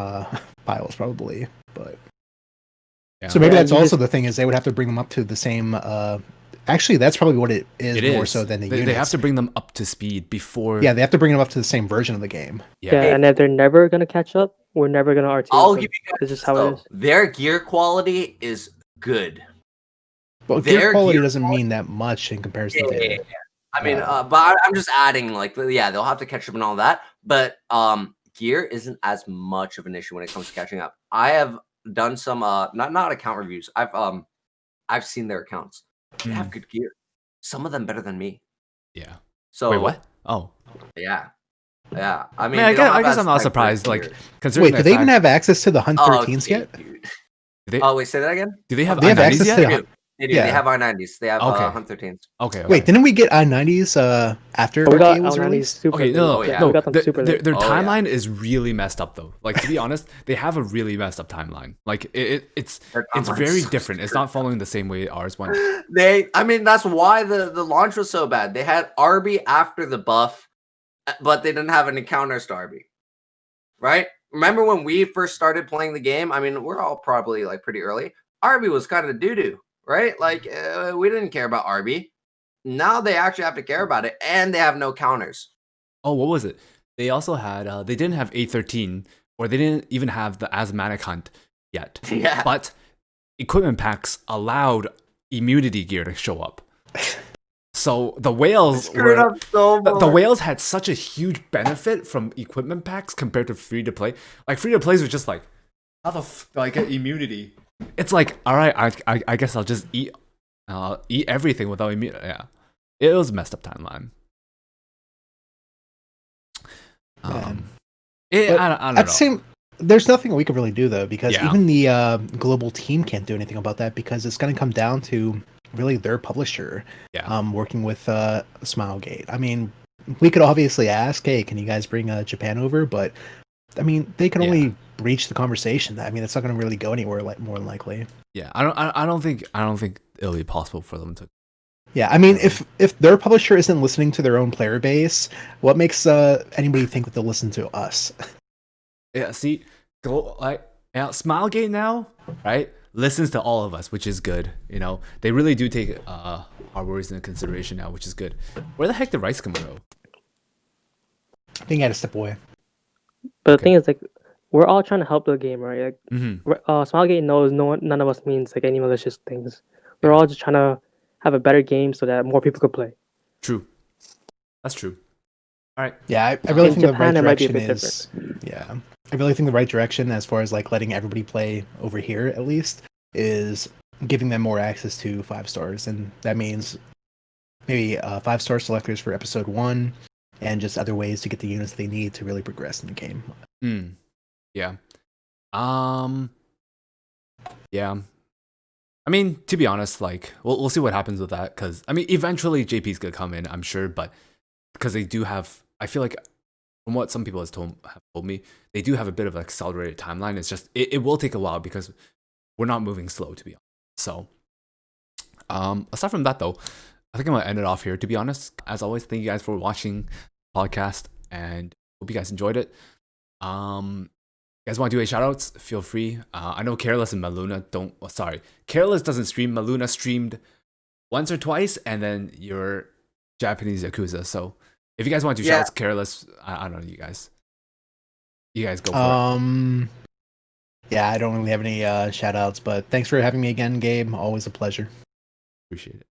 files, probably. But so maybe that's also the thing is they would have to bring them up to the same. Actually, that's probably what it is more so than the units. They have to bring them up to speed before. Yeah, they have to bring them up to the same version of the game. Yeah, and if they're never gonna catch up, we're never gonna RTA. I'll give you guys this is how it is. Their gear quality is good. Well, gear quality doesn't mean that much in comparison to. I mean, but I'm just adding, like, they'll have to catch up and all that. but gear isn't as much of an issue when it comes to catching up. I have done some not account reviews. I've seen their accounts. They have good gear. Some of them better than me. Yeah. So Wait, what? Oh. Yeah. Yeah. I mean, Man, they don't I have guess as, I'm not like, surprised. great Like, gear. considering Wait, do they even have access to the Hunt 13s Okay, yet? dude. Do they, Oh, wait, say that again? do they have They have I-90s access yet? to They do. They do. They Yeah. have I-90s. They have Okay. Hunt 13s. Okay. Wait, didn't we get I-90s after We got RTA was L90s released? super Okay, late. no, Oh, yeah. We got them super late. their Oh, yeah. timeline is really messed up though. Like, to be honest, they have a really messed up timeline. Like it's Their it's timeline's very so different. It's screwed not following the same way ours went. I mean, that's why the launch was so bad. They had Arby after the buff, but they didn't have any counters to Arby. Right? Remember when we first started playing the game? I mean, we're all probably like pretty early. Arby was kind of doo-doo, right? Like, we didn't care about Arby. Now they actually have to care about it, and they have no counters. Oh, what was it? They also had they didn't have A13, or they didn't even have the asthmatic hunt yet. Yeah. But equipment packs allowed immunity gear to show up. So the whales Screwed up so the much. whales had such a huge benefit from equipment packs compared to free to play. Like, free to plays were just like, how the like get immunity? It's like, all right, I guess I'll just eat everything without immunity. Yeah, it was a messed up timeline. I don't know. At the same, there's nothing we can really do though, because Yeah. even the global team can't do anything about that, because it's going to come down to really their publisher, Yeah. working with Smilegate. I mean, we could obviously ask, hey, can you guys bring Japan over? But I mean, they can only reach the conversation. I mean, it's not going to really go anywhere. More than likely. Yeah, I don't think it'll be possible for them to. Yeah, I mean, if their publisher isn't listening to their own player base, what makes anybody think that they'll listen to us? Yeah, see, Smilegate now, right, listens to all of us, which is good. You know, they really do take our worries into consideration now, which is good. Where the heck did Ricegum go? I think I had to step away. But the thing is, like, we're all trying to help the game, right? Like, Mm-hmm. Smilegate knows none of us means like any malicious things. We're all just trying to have a better game so that more people could play. True, that's true. All right. Yeah, I really In think Japan, the it right might be a direction bit is. Yeah, I really think the right direction, as far as like letting everybody play over here at least, is giving them more access to 5 stars, and that means maybe 5-star selectors for episode 1, and just other ways to get the units they need to really progress in the game. Yeah. Yeah. I mean, to be honest, like, we'll see what happens with that, because I mean, eventually JP's gonna come in, I'm sure, but because they do have, I feel like, from what some people have told me, they do have a bit of an accelerated timeline. It's just it will take a while because we're not moving slow, to be honest. So, aside from that, though, I think I'm gonna end it off here. To be honest, as always, thank you guys for watching the podcast, and hope you guys enjoyed it. You guys want to do any shoutouts? Feel free. I know Caerliss and Melloona don't. Oh, sorry, Caerliss doesn't stream. Melloona streamed once or twice, and then your Japanese Yakuza. So if you guys want to do shoutouts, Caerliss, I don't know, you guys. You guys go for it. Yeah, I don't really have any shoutouts, but thanks for having me again, Gabe. Always a pleasure. Appreciate it.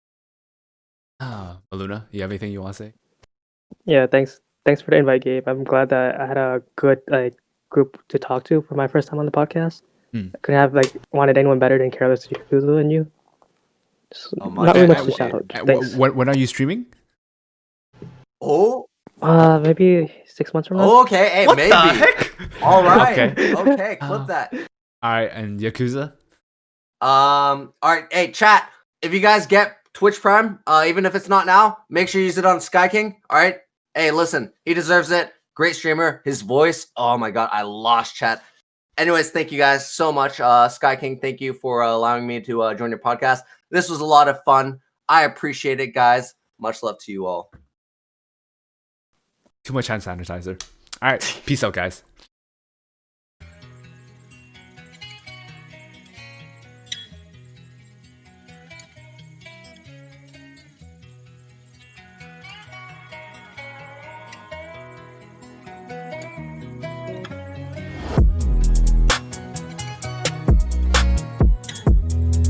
Melloona, you have anything you want to say? Yeah, thanks for the invite, Gabe. I'm glad that I had a good group to talk to for my first time on the podcast. I couldn't have wanted anyone better than Caerliss Yakuza than you. Just not really much to shout out. Thanks. When are you streaming? Oh. Maybe 6 months from now. Oh, okay. Hey, What maybe. the heck? All right. Okay. Okay. Clip that. All right, and Yakuza. All right. Hey, chat. If you guys get Twitch Prime, even if it's not now, make sure you use it on Sky King. All right. Hey, listen, he deserves it. Great streamer. His voice. Oh my god, I lost chat. Anyways, thank you guys so much. Sky King, thank you for allowing me to join your podcast. This was a lot of fun. I appreciate it, guys. Much love to you all. Too much hand sanitizer. All right, peace out, guys.